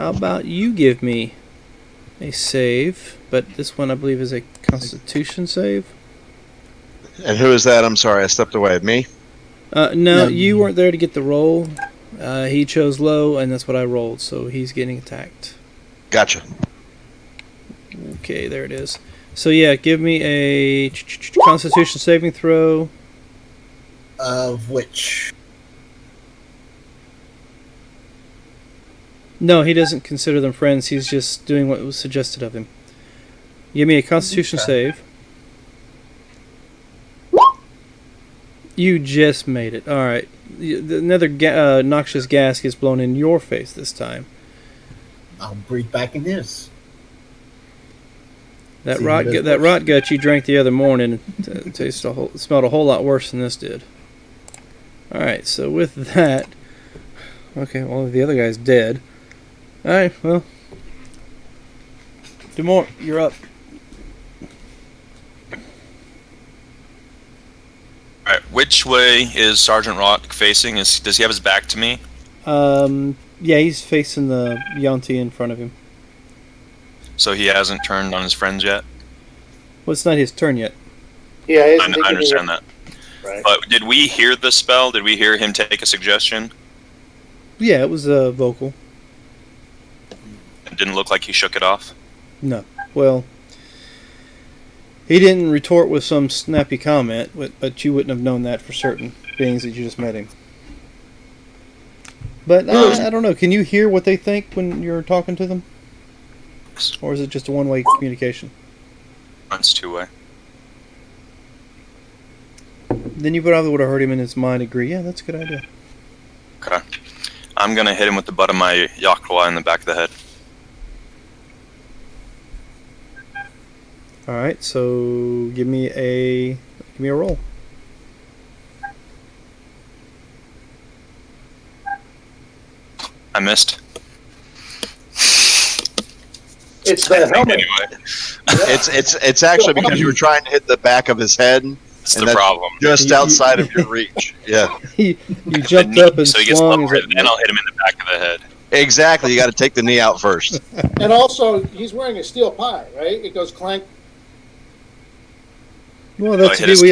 about you give me a save? But this one I believe is a Constitution save. And who is that? I'm sorry, I stepped away. Me? No, you weren't there to get the roll. He chose low, and that's what I rolled. So he's getting attacked. Gotcha. Okay, there it is. So yeah, give me a Constitution saving throw. Of which? No, he doesn't consider them friends. He's just doing what was suggested of him. Give me a Constitution save. You just made it. All right. Another noxious gas gets blown in your face this time. I'll breathe back in his. That See, rot he does that worse. rot gut you drank the other morning smelled a whole lot worse than this did. All right. So with that, okay. Well, the other guy's dead. All right. Well, Demore, you're up. All right, which way is Sergeant Rock facing? Does he have his back to me? Yeah, he's facing the yuan-ti in front of him. So he hasn't turned on his friends yet? Well, it's not his turn yet. yeah, I understand that. Right. But did we hear the spell? Did we hear him take a suggestion? Yeah, it was vocal. It didn't look like he shook it off? No. Well, he didn't retort with some snappy comment, but you wouldn't have known that for certain, being that you just met him. But I don't know. Can you hear what they think when you're talking to them? Or is it just a one-way communication? It's two-way. Then you probably would have heard him in his mind agree, yeah, that's a good idea. Okay. I'm going to hit him with the butt of my Yakwa in the back of the head. All right, so give me a roll. I missed. It's the helmet. Anyway, It's actually because you were trying to hit the back of his head, that's and the that's problem. just outside of your reach. Yeah, You jumped up and so he gets swung. lower, and then I'll hit him in the back of the head. exactly. You got to take the knee out first. And also, he's wearing a steel pie, right? It goes clank. Well, that's hit his-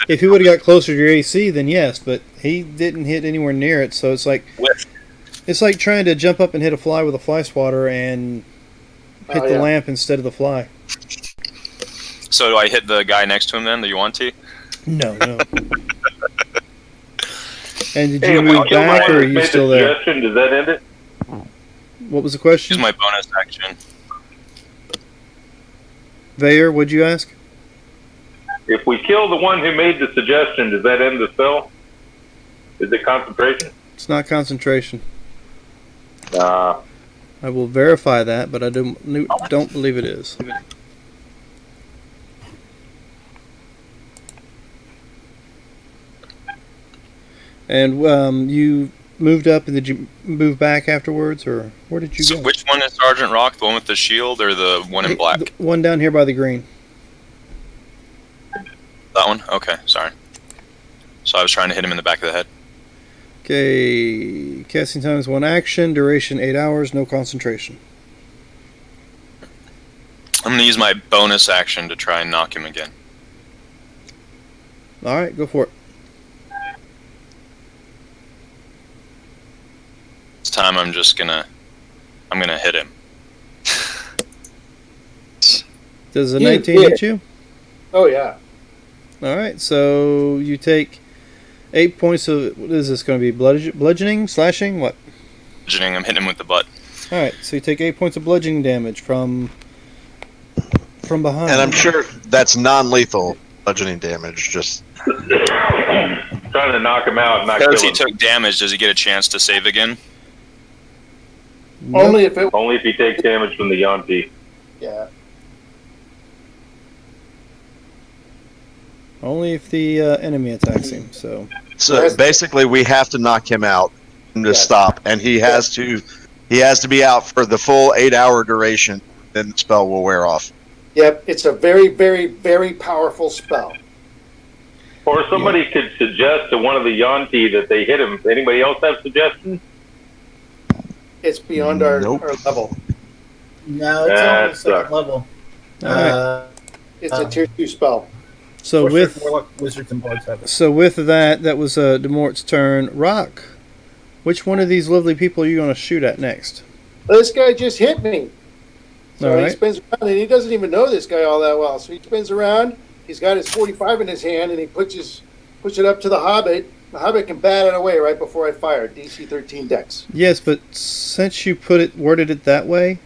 if he would have got closer to your AC, then yes, but he didn't hit anywhere near it. So it's like Whiff. it's like trying to jump up and hit a fly with a fly swatter and hit the yeah. lamp instead of the fly. So do I hit the guy next to him then, the yuan-ti? No. And did Hey, you if we move kill the back, one or are that you made still the there? suggestion, does that end it? What was the question? Use my bonus action. Vayer, what'd you ask? If we kill the one who made the suggestion, does that end the spell? Is it concentration? It's not concentration. Nah. I will verify that, but I don't believe it is. And you moved up, and did you move back afterwards, or where did you So go? which one is Sergeant Rock? The one with the shield or the one in black? The one down here by the green. That one? Okay, sorry. So I was trying to hit him in the back of the head. Okay, casting time is 1 action, duration 8 hours, no concentration. I'm going to use my bonus action to try and knock him again. All right, go for it. This time I'm gonna hit him. Does a You 19 did. hit you? Oh, yeah. All right, so you take 8 points of, what is this going to be, bludgeoning, slashing, what? Bludgeoning, I'm hitting him with the butt. All right, so you take 8 points of bludgeoning damage from behind. And I'm sure that's non-lethal bludgeoning damage. Just trying to knock him out and not Because kill he him. took damage, does he get a chance to save again? Nope. Only if it. Only if he takes damage from the yuan-ti. Yeah. Only if the enemy attacks him. So So basically, we have to knock him out to stop, and he has to be out for the full 8-hour duration. Then the spell will wear off. Yep. It's a very, very, very powerful spell. Or somebody could suggest to one of the yuan-ti that they hit him. Anybody else have suggestions? It's beyond our level. No, it's on the second level. It's a tier 2 spell. So with Wizards and Bards have it. So with that was Demort's turn. Rock, which one of these lovely people are you going to shoot at next? This guy just hit me. So All he right. spins around, and he doesn't even know this guy all that well. So he spins around. He's got his 45 in his hand, and he puts it up to the Hobbit. The Hobbit can bat it away right before I fire. DC 13 Dex. Yes, but since you worded it that way,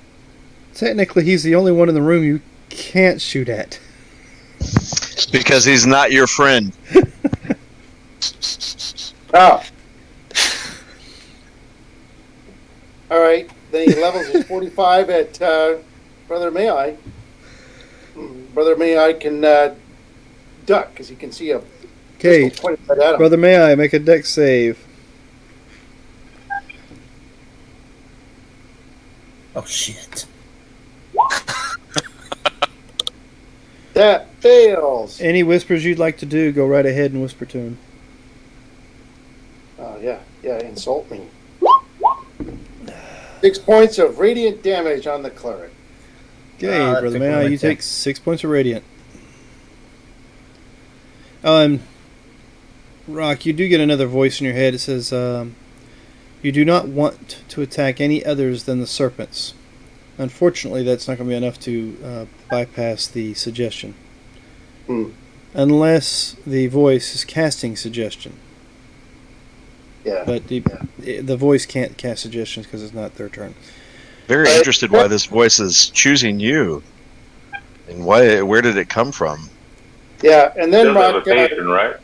technically he's the only one in the room you can't shoot at. Because he's not your friend. Oh. All right. Then he levels his 45 at Brother May I. Brother May I can duck because he can see a Okay, pistol pointed right at him. Brother May I make a dex save. Oh shit! That fails. Any whispers you'd like to do, go right ahead and whisper to him. Oh yeah, insult me. 6 points of radiant damage on the cleric. Okay, that Brother took May one I, of my you take attacks. 6 points of radiant. Rock, you do get another voice in your head. It says, you do not want to attack any others than the serpents. Unfortunately, that's not going to be enough to bypass the suggestion. Unless the voice is casting suggestion. Yeah. But the voice can't cast suggestions because it's not their turn. Very interested why this voice is choosing you, and where did it come from? Yeah, and then Does have a Rock, patron, right?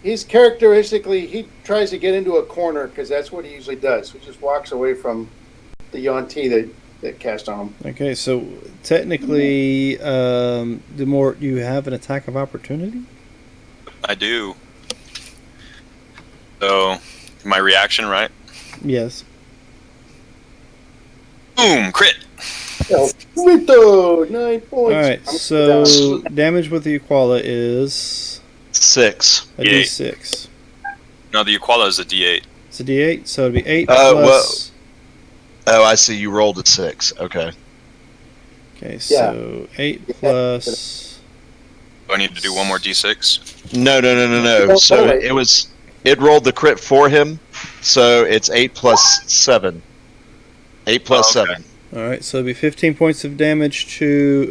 he's characteristically, he tries to get into a corner because that's what he usually does. He just walks away from the yuan-ti that cast on him. Okay, so technically, the more you have an attack of opportunity? I do. So, my reaction, right? Yes. Boom! Crit! Frito, 9 points. Alright, so damage with the Equala is 6. a D8. D6. No, the Equala is a D8. It's a D8, so it'd be 8 Oh, plus... Oh, I see. You rolled a 6. Okay. Okay, so 8 plus... Do I need to do one more D6? No. So it rolled the crit for him. So it's 8 plus 7. 8 plus Oh, okay. 7. Alright, so it'd be 15 points of damage to...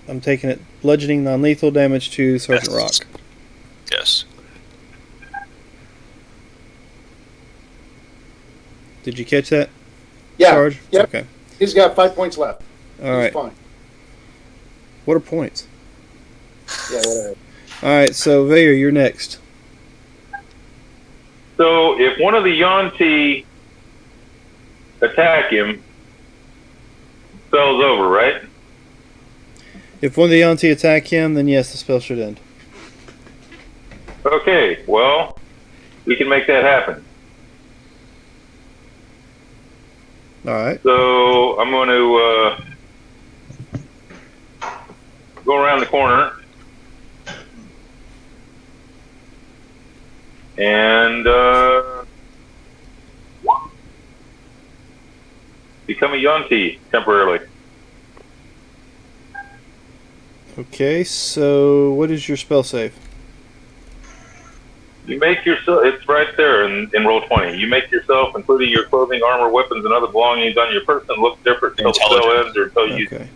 I'm taking it bludgeoning non-lethal damage to Sergeant Rock. Yes. Did you catch that, Yeah. Sarge? Yep. Okay. He's got 5 points left. Alright. He's fine. What are points? Yeah, whatever. Alright, so Vayer, you're next. So if one of the yuan-ti attack him, spell's over, right? If one of the yuan-ti attack him, then yes, the spell should end. Okay, well, we can make that happen. Alright. So I'm going to go around the corner and become a yuan-ti temporarily. Okay, so what is your spell save? You make yourself, it's right there in roll 20. You make yourself, including your clothing, armor, weapons, and other belongings on your person, look different until the spell Intelligence. ends or until you Okay.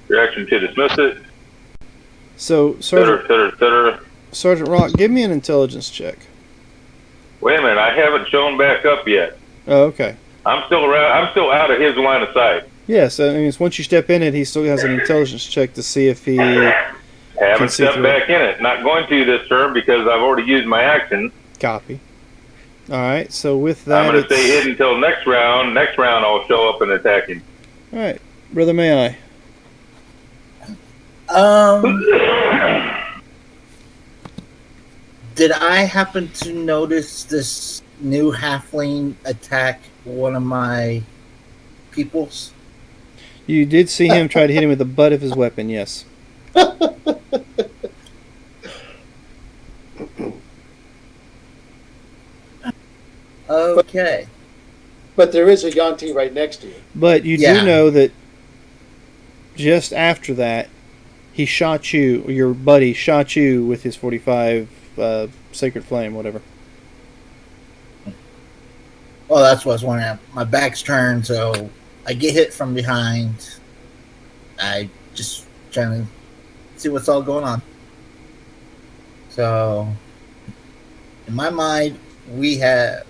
your action to dismiss it, So, et cetera, et Sergeant, cetera, et cetera. Sergeant Rock, give me an intelligence check. Wait a minute, I haven't shown back up yet. Oh, okay. I'm still around. I'm still out of his line of sight. Yes, I mean, once you step in it, he still has an intelligence check to see if he... Haven't see stepped through back in it. Not going to this turn because I've already used my action. Copy. All right. So with that, I'm going to stay hidden until next round. Next round, I'll show up and attack him. All right, brother. May I? Did I happen to notice this new halfling attack one of my peoples? You did see him try to hit him with the butt of his weapon. Yes. Okay. But there is a yuan-ti right next to you. But you do know that just after that, he shot you, or your buddy shot you with his 45 Sacred Flame, whatever. Well, that's what I was wondering. My back's turned, so I get hit from behind. I just trying to see what's all going on. So, in my mind, we have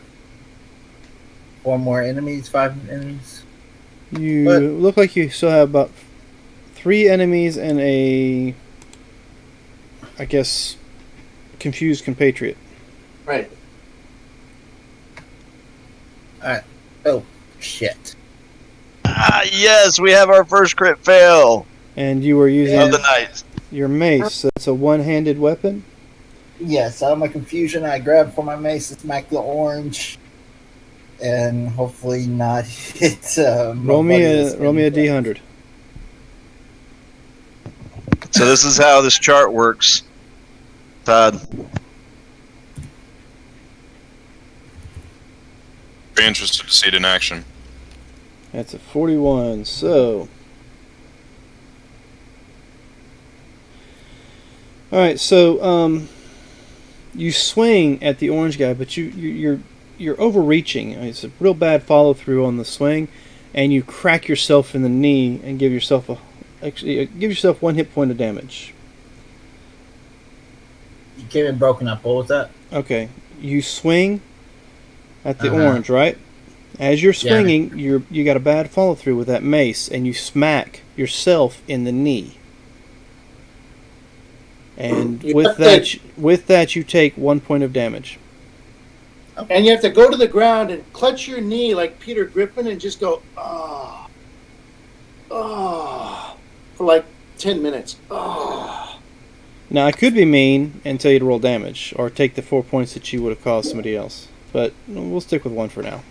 4 more enemies, 5 enemies. You look like you still have about 3 enemies and a, I guess, confused compatriot. Right. Alright. Oh, shit. Yes, we have our first crit fail And you were using of the night. your mace. So it's a one-handed weapon. Yes, out of my confusion, I grabbed for my mace and smack the orange. And hopefully not hit. Roll me a D100. So this is how this chart works, Todd. Be interested to see it in action. That's a 41. So, all right. So, you swing at the orange guy, but you're overreaching. It's a real bad follow through on the swing, and you crack yourself in the knee and give yourself give yourself 1 hit point of damage. You came in broken up. What was that? Okay, you swing at the orange, right? As you're swinging, you got a bad follow through with that mace, and you smack yourself in the knee. And with that, you take 1 point of damage. And you have to go to the ground and clutch your knee like Peter Griffin and just go, oh, for like 10 minutes. Oh. Now, I could be mean and tell you to roll damage, or take the 4 points that you would have caused somebody else. But we'll stick with 1 for now.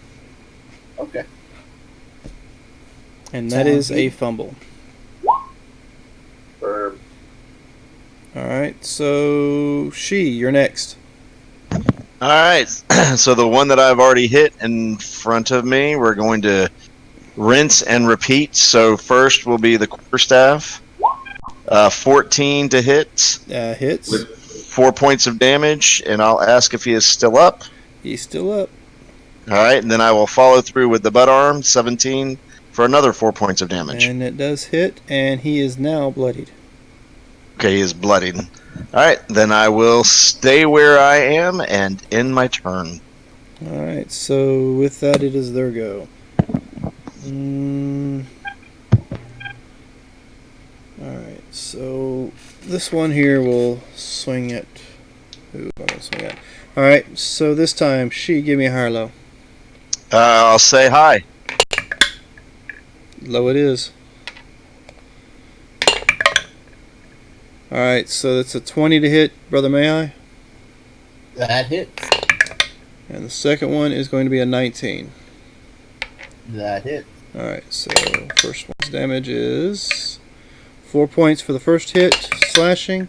Okay. And that is a fumble. Alright, so you're next. Alright, so the one that I've already hit in front of me, we're going to rinse and repeat. So first will be the quarterstaff. 14 to hit. Hits. With 4 points of damage, and I'll ask if he is still up. He's still up. Alright, and then I will follow through with the butt arm, 17, for another 4 points of damage. And it does hit, and he is now bloodied. Okay, he is bloodied. Alright, then I will stay where I am and end my turn. Alright, so with that, it is their go. Alright, so this one here will swing at... Who am I going to swing at? Alright, so this time, give me a high or low. I'll say hi. Low it is. Alright, so that's a 20 to hit, Brother May I? That hits. And the second one is going to be a 19. That hit. Alright, so first one's damage is 4 points for the first hit, slashing,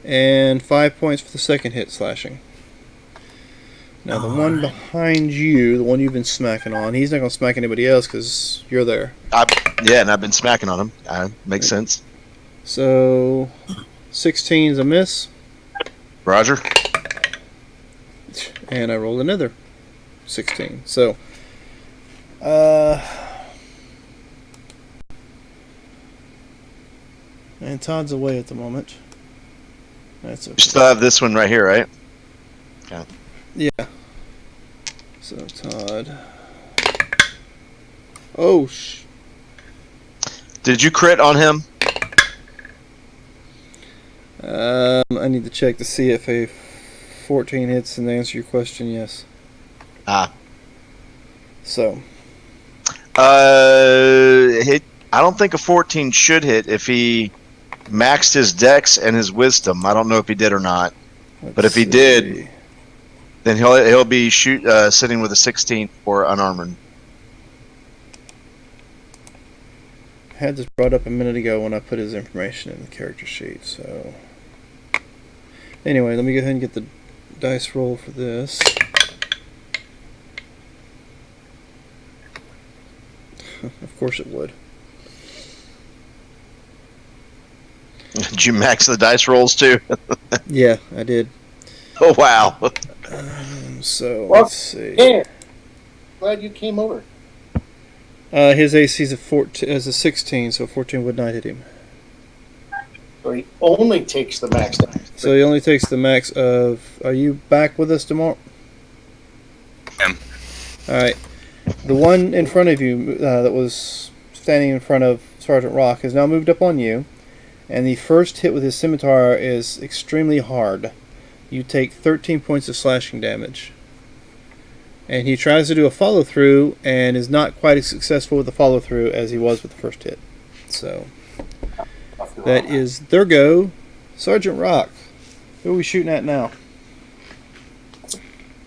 and 5 points for the second hit, slashing. Now the one behind you, the one you've been smacking on, he's not going to smack anybody else because you're there. And I've been smacking on him. Makes sense. So 16 is a miss. Roger. And I rolled another 16. So, and Todd's away at the moment. That's okay. You still have this one right here, right? Okay. Yeah. So Todd. Oh Did you crit on him? I need to check to see if a 14 hits, and to answer your question, yes. Ah. So. I don't think a 14 should hit if he maxed his dex and his wisdom. I don't know if he did or not. But if he did, then he'll be sitting with a 16 for unarmored. I had this brought up a minute ago when I put his information in the character sheet. So anyway, let me go ahead and get the dice roll for this. Of course it would. Did you max the dice rolls too? Yeah, I did. Oh wow! So Well, let's see. Yeah. Glad you came over. His AC is a 16, so 14 would not hit him. So he only takes the max damage. So he only takes the max of. Are you back with us tomorrow? Am. All right. The one in front of you that was standing in front of Sergeant Rock has now moved up on you, and the first hit with his scimitar is extremely hard. You take 13 points of slashing damage. And he tries to do a follow-through and is not quite as successful with the follow-through as he was with the first hit. So, that is their go. Sergeant Rock, who are we shooting at now?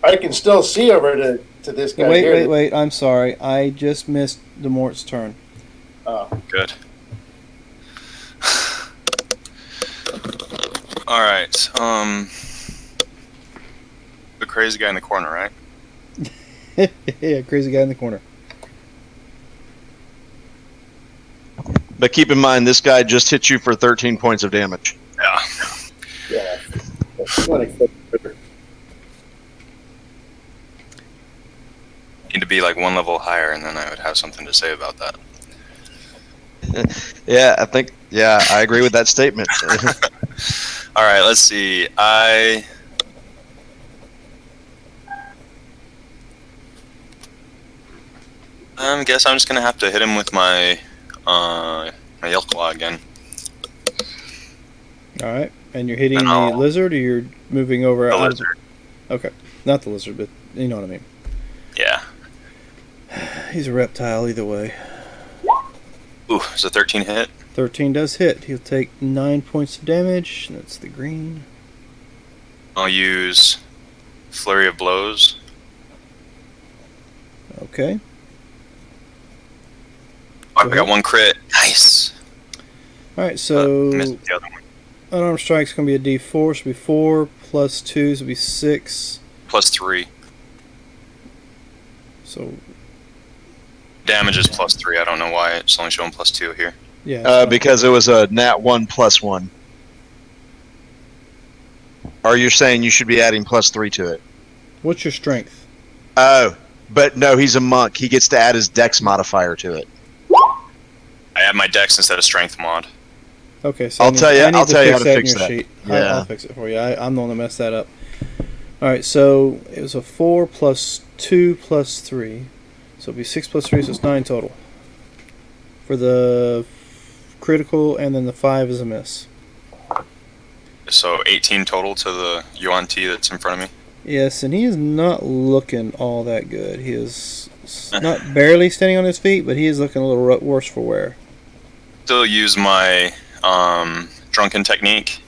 I can still see over to this guy here. Wait, I'm sorry. I just missed Demort's turn. Good. All right. The crazy guy in the corner, right? Yeah, crazy guy in the corner. But keep in mind, this guy just hit you for 13 points of damage. Yeah. Yeah. Need to be like one level higher, and then I would have something to say about that. Yeah, I agree with that statement. All right, let's see. I guess I'm just gonna have to hit him with my Yelp claw again. All right, and you're hitting the lizard, or you're moving over The out lizard. of okay, not the lizard, but you know what I mean. Yeah. He's a reptile either way. Ooh, it's a 13 hit. 13 does hit. He'll take 9 points of damage. That's the green. I'll use Flurry of Blows. Okay. Oh, I got one crit. Nice. All right, so Missed the other one. unarmed strike's going to be a D4, so it'll be 4 plus 2, so it'll be 6. Plus 3. So Damage is plus 3. I don't know why it's only showing plus 2 here. yeah. Because it was a nat 1 plus 1. Or you're saying you should be adding plus 3 to it. What's your strength? Oh, but no, he's a monk. He gets to add his dex modifier to it. I add my dex instead of strength mod. Okay, so I'll tell you how to that fix in your that. sheet. Yeah. I'll fix it for you. I'm the one that messed that up. All right, so it was a 4 plus 2 plus 3. So it'll be 6 plus 3, so it's 9 total. For the critical, and then the 5 is a miss. So 18 total to the yuan-ti that's in front of me. Yes, and he is not looking all that good. He is not barely standing on his feet, but he is looking a little worse for wear. Still use my drunken technique,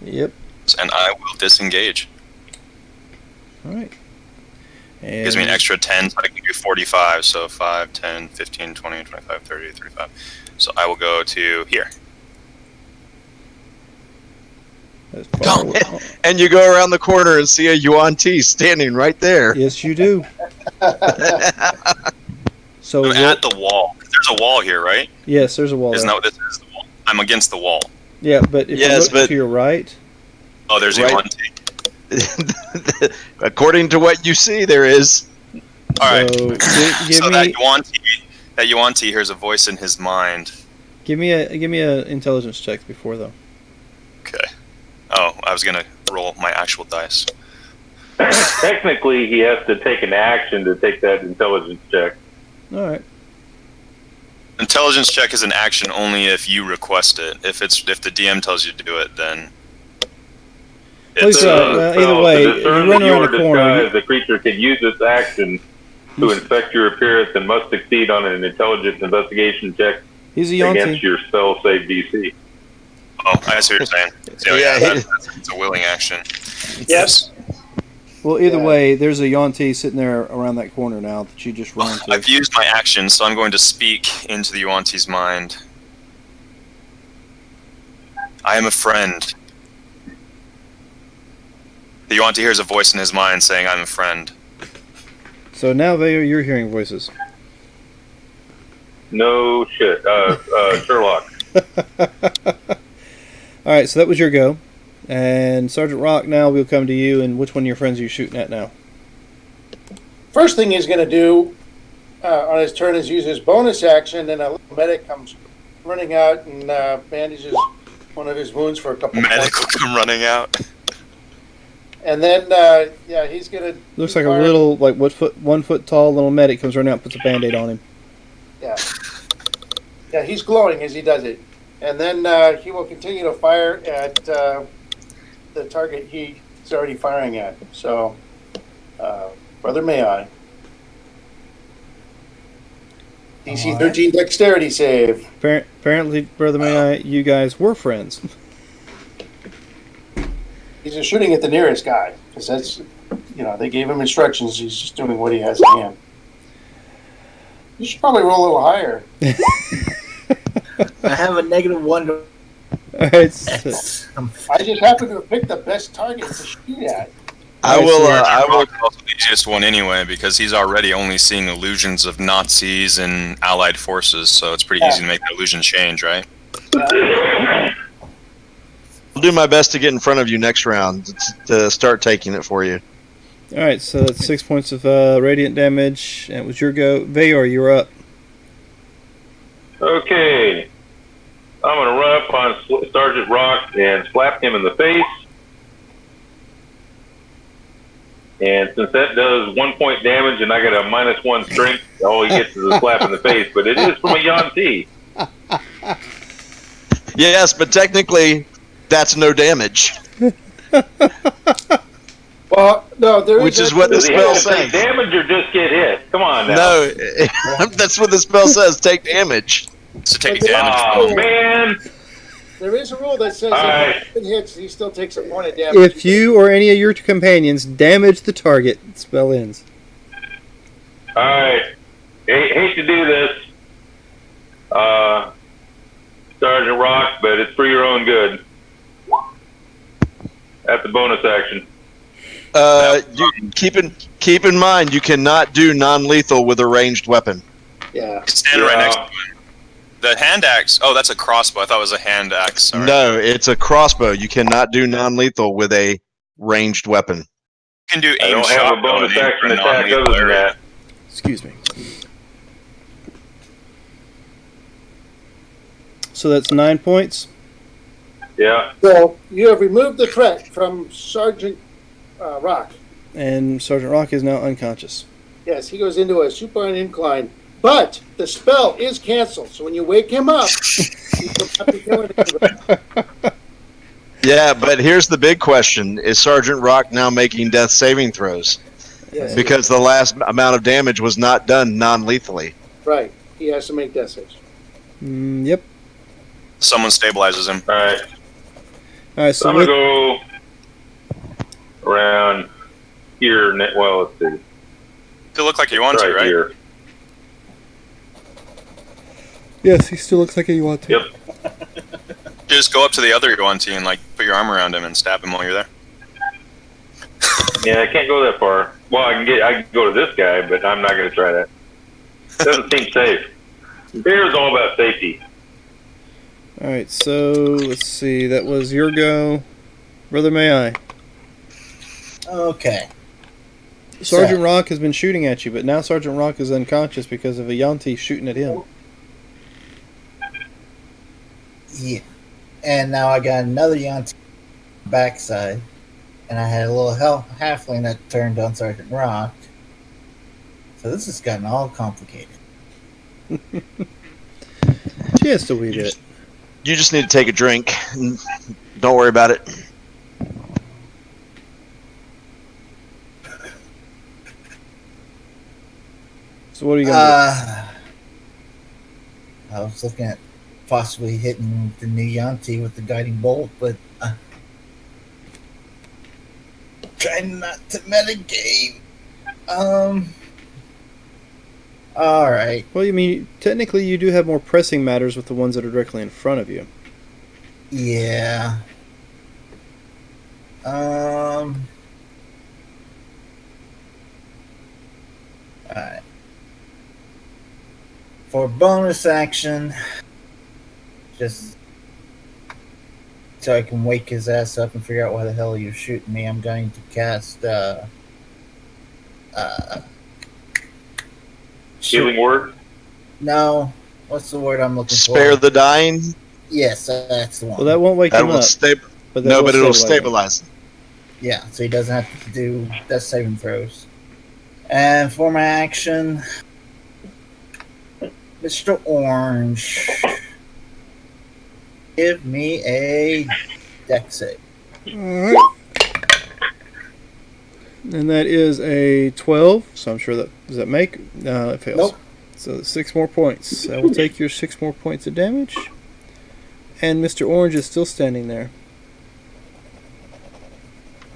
Yep. and I will disengage. All right. And Gives me an extra 10, so I can do 45. So 5, 10, 15, 20, 25, 30, 35. So I will go to here. that's far away. And you go around the corner and see a yuan-ti standing right there. Yes, you do. So I'm at the wall. There's a wall here, right? yes, there's a wall. Isn't there. that what this is? The wall. I'm against the wall. Yeah, but if Yes, you look but- to your right, Oh, there's a Right. yuan-ti. According to what you see, there is. All right. so give So me that yuan-ti hears a voice in his mind. give me a intelligence check before though. Okay. Oh, I was gonna roll my actual dice. Technically, he has to take an action to take that intelligence check. All right. Intelligence check is an action only if you request it. If the DM tells you to do it, then Please, It says on the either spell, way, to you discern run that you around are the corner. disguised, the creature can use its action to inspect your appearance and must succeed on an intelligence investigation check He's a against yuan-ti. your spell save DC. Oh, I see what you're saying. So, Yeah, it's a willing action. Yes. Well, either Yeah. way, there's a yuan-ti sitting there around that corner now that you just ran to. I've used my action, so I'm going to speak into the yuan-ti's mind. I am a friend. The yuan-ti hears a voice in his mind saying, I'm a friend. So now you're hearing voices. No shit. Sherlock. All right, so that was your go. And Sergeant Rock, now we'll come to you, and which one of your friends are you shooting at now? First thing he's going to do on his turn is use his bonus action, and a little medic comes running out and bandages one of his wounds for a couple Medic will points. come running out. And then, he's going to... Looks like a little, 1 foot tall little medic comes running out and puts a Band-Aid on him. Yeah. Yeah, he's glowing as he does it. And then he will continue to fire at the target he's already firing at. So, Brother May I. DC 13 dexterity save. Apparently, Brother May I, you guys were friends. He's just shooting at the nearest guy. Because that's, they gave him instructions. He's just doing what he has in hand. You should probably roll a little higher. I have a -1. All right, so, I just happen to have picked the best target to shoot at. I will. Also the easiest one anyway, because he's already only seeing illusions of Nazis and Allied forces, so it's pretty easy to make the illusion change, right? I'll do my best to get in front of you next round to start taking it for you. all right, so that's 6 points of radiant damage, and it was your go. Vayor, you're up. Okay. I'm going to run up on Sergeant Rock and slap him in the face. And since that does 1 point damage and I got a -1 strength, all he gets is a slap in the face. But it is from a yuan-ti. Yes, but technically, that's no damage. Well, no, there is... Which is what the Does he spell have to take says. damage or just get hit? Come on now. No, that's what the spell says. Take damage. So take damage. Oh, man. There is a rule that says Alright. if it hits, he still takes a point of damage. If you or any of your companions damage the target, spell ends. All right. Hate to do this, Sergeant Rock, but it's for your own good. That's the bonus action. You keep in mind you cannot do non-lethal with a ranged weapon. Yeah. He's standing right next to him. The hand axe. Oh, that's a crossbow. I thought it was a hand axe. Sorry. No, it's a crossbow. You cannot do non-lethal with a ranged weapon. You can do I aim don't shot. have a bonus though, action for attack non-lethal other than area. that. Excuse me. So that's 9 points. Yeah. So you have removed the threat from Sergeant Rock. And Sergeant Rock is now unconscious. Yes, he goes into a supine incline. But the spell is canceled, so when you wake him up, he will not be killing anybody. Yeah, but here's the big question. Is Sergeant Rock now making death saving throws? Yes, Because the last amount of damage was not done non-lethally. right. He has to make death saves. Yep. Someone stabilizes him. All right. All right, So so I'm going to go around here. Well, let's see. Still look like you want to, right? Here. yes, he still looks like a yuan-ti. Yep. Just go up to the other yuan-ti and put your arm around him and stab him while you're there. Yeah, I can't go that far. Well, I can go to this guy, but I'm not going to try that. Doesn't seem safe. Bear is all about safety. All right, so let's see. That was your go. Brother May I. Okay. Sergeant Rock has been shooting at you, but now Sergeant Rock is unconscious because of a yuan-ti shooting at him. Yeah. And now I got another yuan-ti backside. And I had a little halfling that turned on Sergeant Rock. So this has gotten all complicated. Just a wee bit. You just need to take a drink. Don't worry about it. So what are you gonna I was looking at possibly hitting the new yuan-ti with the guiding bolt, but trying not to metagame. All right. Well, you mean technically you do have more pressing matters with the ones that are directly in front of you. Yeah. All right. For bonus action, just so I can wake his ass up and figure out why the hell you're shooting me, I'm going to cast Healing word. No, what's the word I'm looking Spare for? the dying. Yes, that's the one. Well, that won't wake That him will up. but that will it'll stabilize him. stabilize. Yeah, so he doesn't have to do death saving throws. And for my action, Mr. Orange, give me a dex save. Alright. And that is a 12, so I'm sure that... Does that make? No, it fails. Nope. So 6 more points. I will take your 6 more points of damage. And Mr. Orange is still standing there.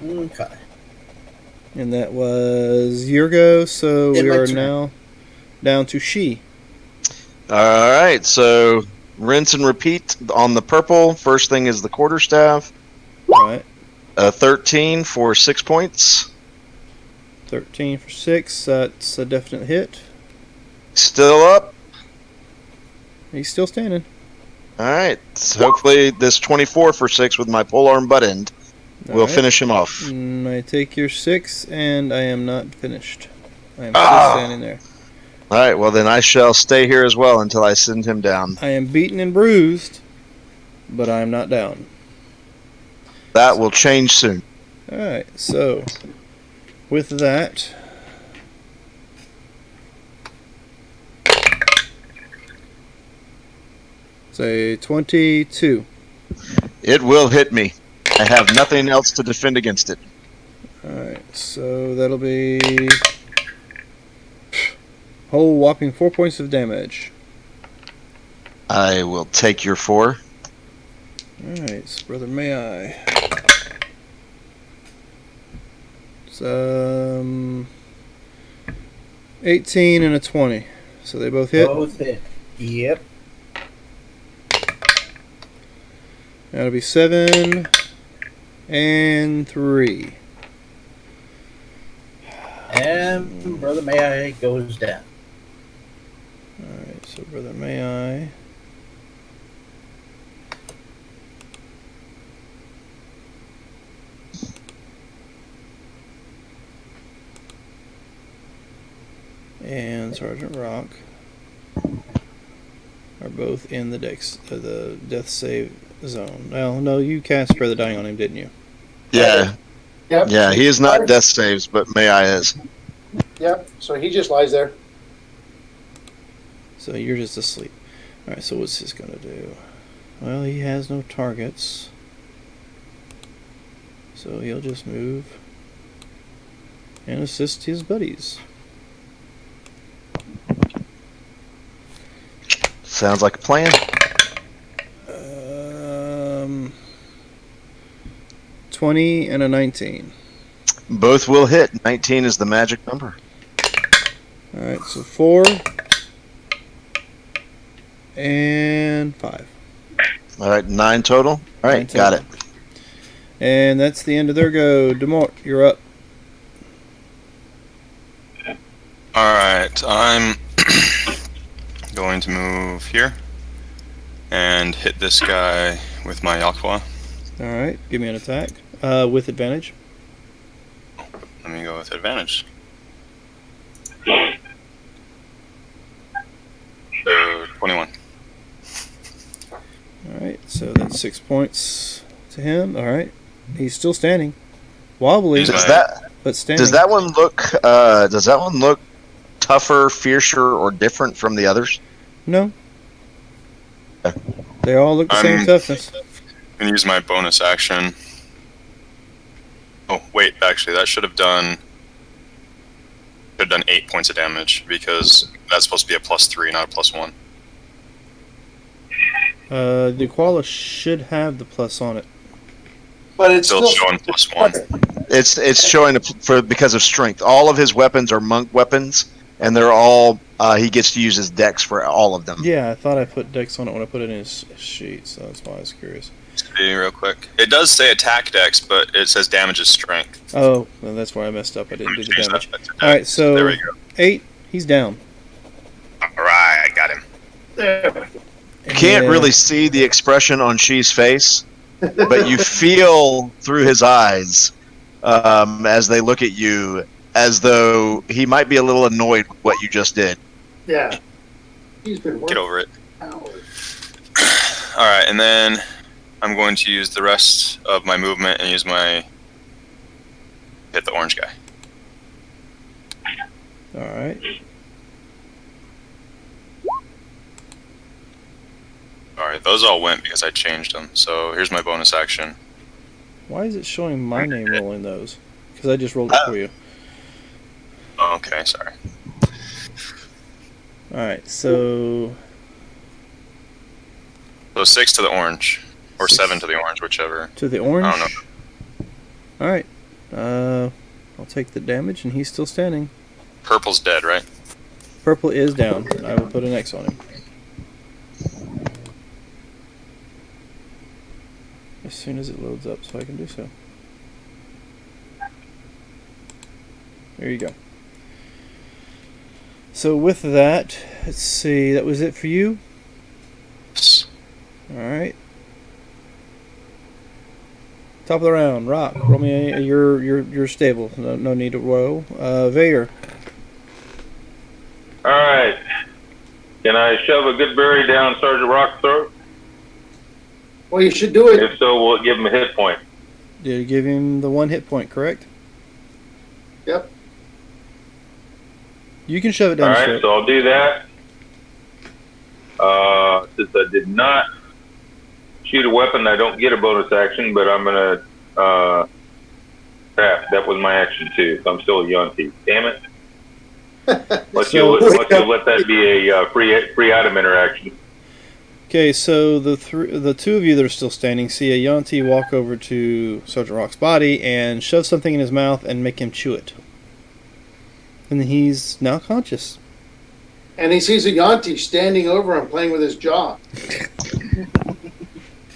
Okay. And that was your go, so In we my are turn. now down to she. All right, so rinse and repeat on the purple. First thing is the quarterstaff. Alright. 13 for 6 points. 13 for 6. That's a definite hit. Still up. He's still standing. All right. So hopefully this 24 for 6 with my polearm butt end will Alright. finish him off. I take your 6, and I am not finished. I am still standing there. All right. Well, then I shall stay here as well until I send him down. I am beaten and bruised, but I am not down. That will change soon. Alright, so with that, it's a 22. It will hit me. I have nothing else to defend against it. Alright, so that'll be whole whopping 4 points of damage. I will take your 4. Alright, so brother, may I? It's 18 and a 20. So they both hit. Both hit. Yep. That'll be 7 and 3. And Brother May I goes down. Alright, so brother, may I? And Sergeant Rock are both in the the death save zone. Well, no, you cast Spare the Dying on him, didn't you? Yeah. Yep. Yeah, he is not death saves, but May I is. Yep. So he just lies there. So you're just asleep. Alright, so what's this going to do? Well, he has no targets. So he'll just move and assist his buddies. Sounds like a plan. 20 and a 19. Both will hit. 19 is the magic number. Alright, so 4 and 5. All right, 9 total. All right, 9 got it. total. And that's the end of their go. Demort, you're up. Alright, I'm going to move here and hit this guy with my Yakwa. Alright, give me an attack. With advantage. Let me go with advantage. So, 21. Alright, so that's 6 points to him. Alright. He's still standing. Wobbly, He's Does right. that but standing. does that one look tougher, fiercer, or different from the others? No. Okay. They all look the same toughness. I'm going to use my bonus action. Oh, wait, actually, that should have done have done 8 points of damage because that's supposed to be a +3, not a +1. The koala should have the plus on it. But it's Still still showing +1. It's showing because of strength. All of his weapons are monk weapons, and they're all he gets to use his dex for all of them. Yeah, I thought I put dex on it when I put it in his sheet, so that's why I was curious. See real quick. It does say attack dex, but it says damage is strength. Oh, well, that's where I messed up. I didn't do the Change damage. that to All right, dex. so There we go. 8, he's down. All right, I got him. You can't really see the expression on Shee's face, but you feel through his eyes as they look at you as though he might be a little annoyed with what you just did. Yeah. He's been working Get over it. hours. All right, and then I'm going to use the rest of my movement and use my hit the orange guy. All right. All right, those all went because I changed them. So here's my bonus action. Why is it showing my name rolling those? Because I just rolled it for you. Oh, okay, sorry. All right, so So 6 to the orange, or 6 7 to the orange, whichever. to the orange. I don't know. All right. I'll take the damage, and he's still standing. Purple's dead, right? Purple is down. I will put an X on him. As soon as it loads up, so I can do so. There you go. So with that, let's see. That was it for you. All right. Top of the round, Rock. Roll me your stable. No need to roll. Vader. All right. Can I shove a good berry down Sergeant Rock's throat? Well, you should do it. If so, we'll give him a hit point. Did you give him the 1 hit point, correct? Yep. You can shove it All down his right, throat. so I'll do that. Since I did not shoot a weapon, I don't get a bonus action, but I'm going to... crap, that was my action too, so I'm still a yuan-ti. Damn it. Unless you'll let that be a free item interaction. Okay, so the two of you that are still standing see a yuan-ti walk over to Sergeant Rock's body and shove something in his mouth and make him chew it. And he's now conscious. And he sees a yuan-ti standing over him playing with his jaw.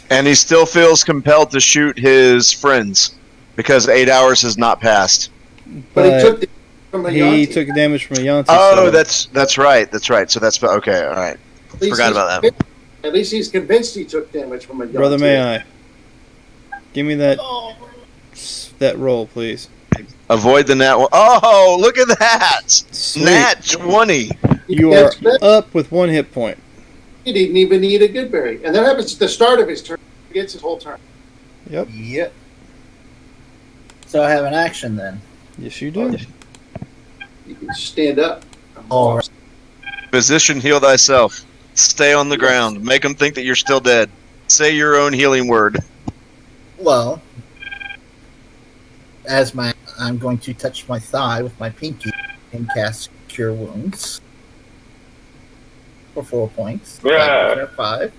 And he still feels compelled to shoot his friends because 8 hours has not passed. But he took the from a yuan-ti. He took damage from a yuan-ti. Oh, so that's right. That's right. So that's okay. All right. At least Forgot he's about that. convinced- At least he's convinced he took damage from a yuan-ti. Brother, may I? Give me that roll, please. Avoid the nat one. Oh, look at that! Sweet. Nat 20. You are up with 1 hit point. He didn't even eat a good berry. And that happens at the start of his turn. He gets his whole turn. Yep. Yep. So I have an action then. Yes, you do. You can stand up. All right. Physician, heal thyself. Stay on the ground. Make them think that you're still dead. Say your own healing word. Well, I'm going to touch my thigh with my pinky and cast Cure Wounds for 4 points. Yeah. Or 5.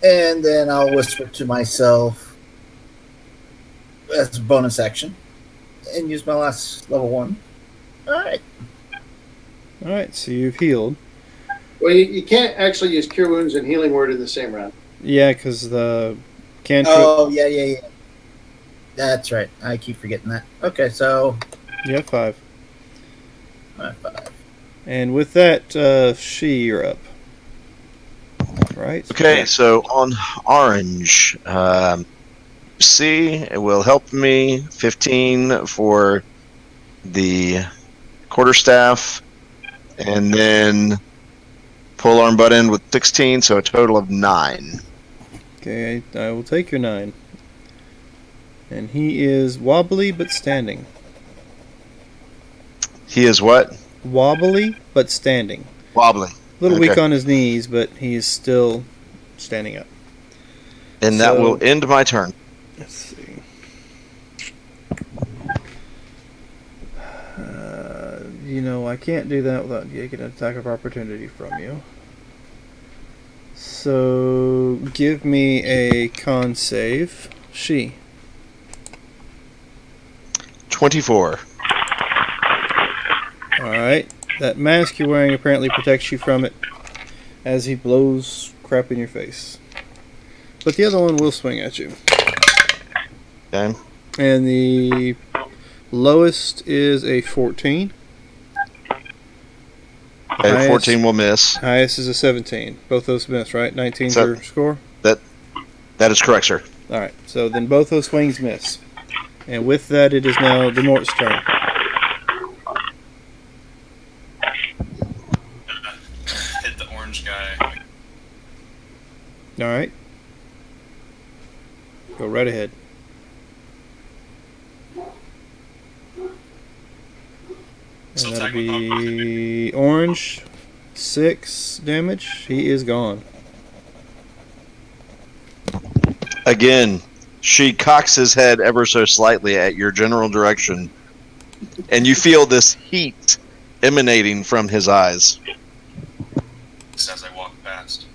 And then I'll whisper to myself as a bonus action and use my last level 1. All right. All right, so you've healed. Well, you can't actually use Cure Wounds and Healing Word in the same round. Yeah, because the cantrip. Oh, yeah. That's right. I keep forgetting that. Okay, so You have 5. 5. And with that, you're up. Right? Okay, so on orange, C, it will help me. 15 for the quarterstaff. And then pull arm button with 16, so a total of 9. Okay, I will take your 9. And he is wobbly but standing. He is what? Wobbly but standing. Wobbly. A little weak Okay. on his knees, but he is still standing up. And that So- will end my turn. Let's see. you know I can't do that without taking an attack of opportunity from you. So give me a con save. She. 24. Alright. That mask you're wearing apparently protects you from it as he blows crap in your face. But the other one will swing at you. Okay. And the lowest is a 14. Okay, 14 will miss. Highest is a 17. Both those miss, right? 19's your score? That is correct, sir. Alright, so then both those swings miss. And with that, it is now the Mort's turn. Hit the orange guy. Alright. Go right ahead. So And that'll attack with be orange. 6 damage. He is gone. Again, she cocks his head ever so slightly at your general direction, and you feel this heat emanating from his eyes. Just as I walk past.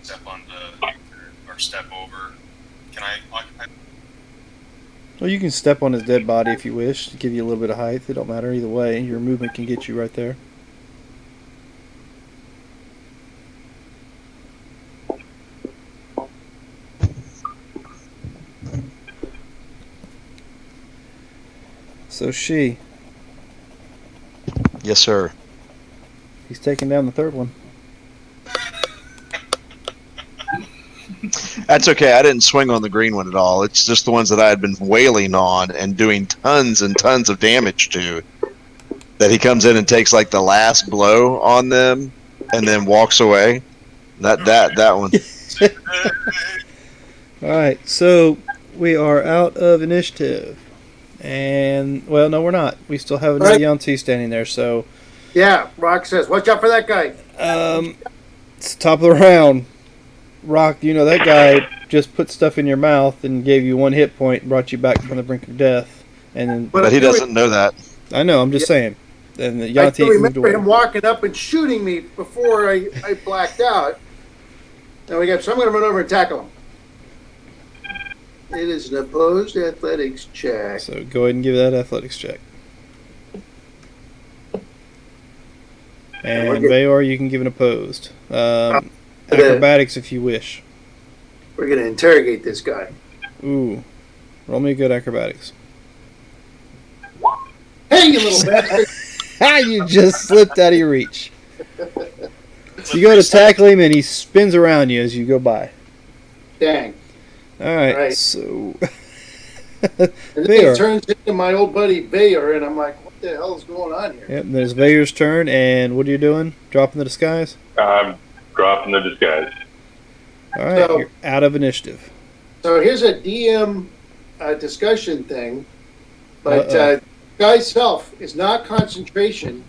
Step on or step over. Can I occupy? Well, you can step on his dead body if you wish to give you a little bit of height. It don't matter either way. Your movement can get you right there. So she. Yes, sir. He's taking down the third one. That's okay. I didn't swing on the green one at all. It's just the ones that I had been wailing on and doing tons and tons of damage to. That he comes in and takes like the last blow on them, and then walks away. That one. All right, so we are out of initiative, and well, no, we're not. We still have another yuan-ti standing there. So Yeah, Rock says, watch out for that guy. it's the top of the round. Rock, you know that guy just put stuff in your mouth and gave you 1 hit point and brought you back from the brink of death. And then, But he doesn't know that. I know, I'm just saying. And the I yuan-ti still moved remember away. him walking up and shooting me before I blacked out. So I'm going to run over and tackle him. It is an opposed athletics check. So go ahead and give that athletics check. And Bayor, you can give an opposed. Acrobatics if you wish. We're going to interrogate this guy. Ooh. Roll me a good acrobatics. Hey, you little bastard! You just slipped out of your reach. You go to tackle him and he spins around you as you go by. Dang. Alright, so... And then Bayor. he turns into my old buddy Bayor, and I'm like, what the hell is going on here? Yep, there's Vayor's turn, and what are you doing? Dropping the disguise? I'm dropping the disguise. Alright, So- you're out of initiative. So here's a DM discussion thing, but Uh-oh. guy's self is not concentration,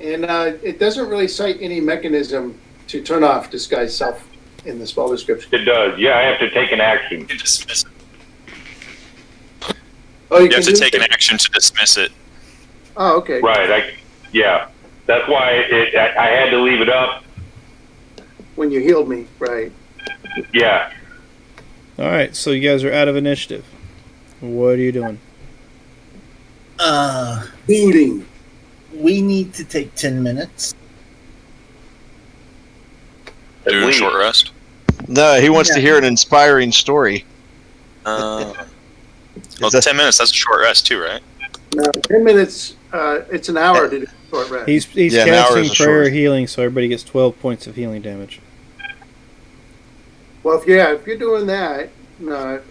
and it doesn't really cite any mechanism to turn off disguise self in the spell description. It does. Yeah, I have to take an action. You can dismiss it. Oh, You have to do take an that? action to dismiss it. Oh, okay. Right. Yeah. That's why I had to leave it up. When you healed me, right? Yeah. Alright, so you guys are out of initiative. What are you doing? Looting. We need to take 10 minutes. At Doing a least. short rest. No, he wants to hear an inspiring story. Well, that- 10 minutes, that's a short rest too, right? No, 10 minutes. It's an hour to do a short rest. He's Yeah, an hour casting is a prayer short. healing, so everybody gets 12 points of healing damage. Well, if you're doing that,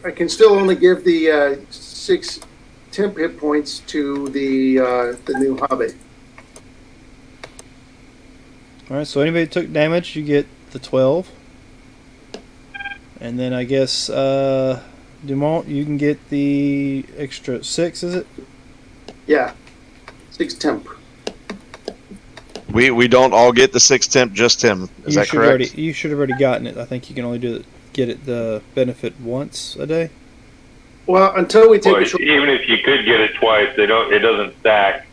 I can still only give the 6 temp hit points to the new hobbit. Alright, so anybody that took damage, you get the 12. And then I guess, Dumont, you can get the extra 6, is it? Yeah, 6 temp. We don't all get the 6 temp, just him. Is that correct? You should have already gotten it. I think you can only do it get it the benefit once a day? Well, until we take Well, a short even if you could get it twice, it doesn't stack.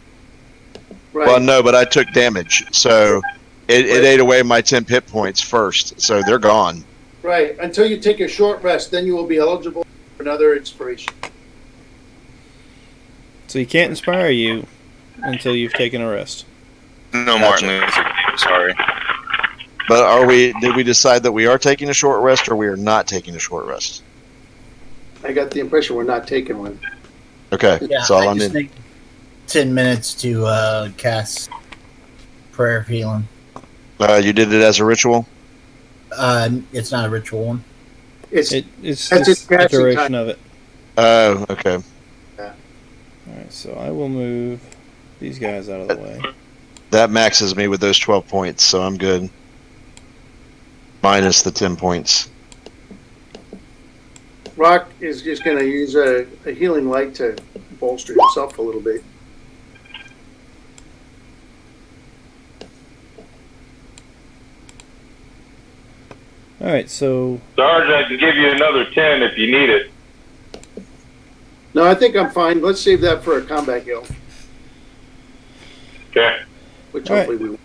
right. Well, no, but I took damage, so it ate away my 10 hit points first, so they're gone. Right. Until you take a short rest, then you will be eligible for another inspiration. So he can't inspire you until you've taken a rest. No, Martin Luther King, sorry. But did we decide that we are taking a short rest or we are not taking a short rest? I got the impression we're not taking one. Okay, Yeah, that's all I I'm just in. need 10 minutes to cast Prayer of Healing. You did it as a ritual? It's not a ritual one. It's It's That's just its the casting duration time. of it. Oh, okay. Alright, so I will move these guys out of the way. That maxes me with those 12 points, so I'm good. Minus the 10 points. Rock is just going to use a healing light to bolster himself a little bit. Alright, so Sarge, I can give you another 10 if you need it. No, I think I'm fine. Let's save that for a combat heal, Okay. which All right. hopefully we will.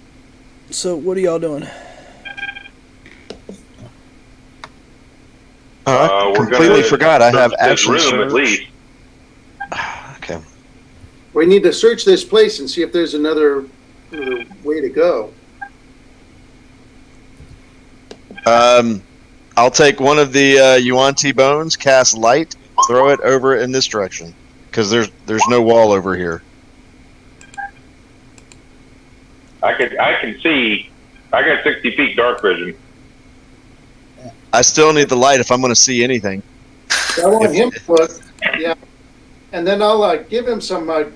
so what are y'all doing? I We're completely gonna forgot I have search this action room at surge. least. Okay. We need to search this place and see if there's another way to go. I'll take one of the yuan-ti bones, cast light, throw it over in this direction, because there's no wall over here. I can see. I got 60 feet dark vision. I still need the light if I'm going to see anything. I want him to look, yeah. And then I'll give him some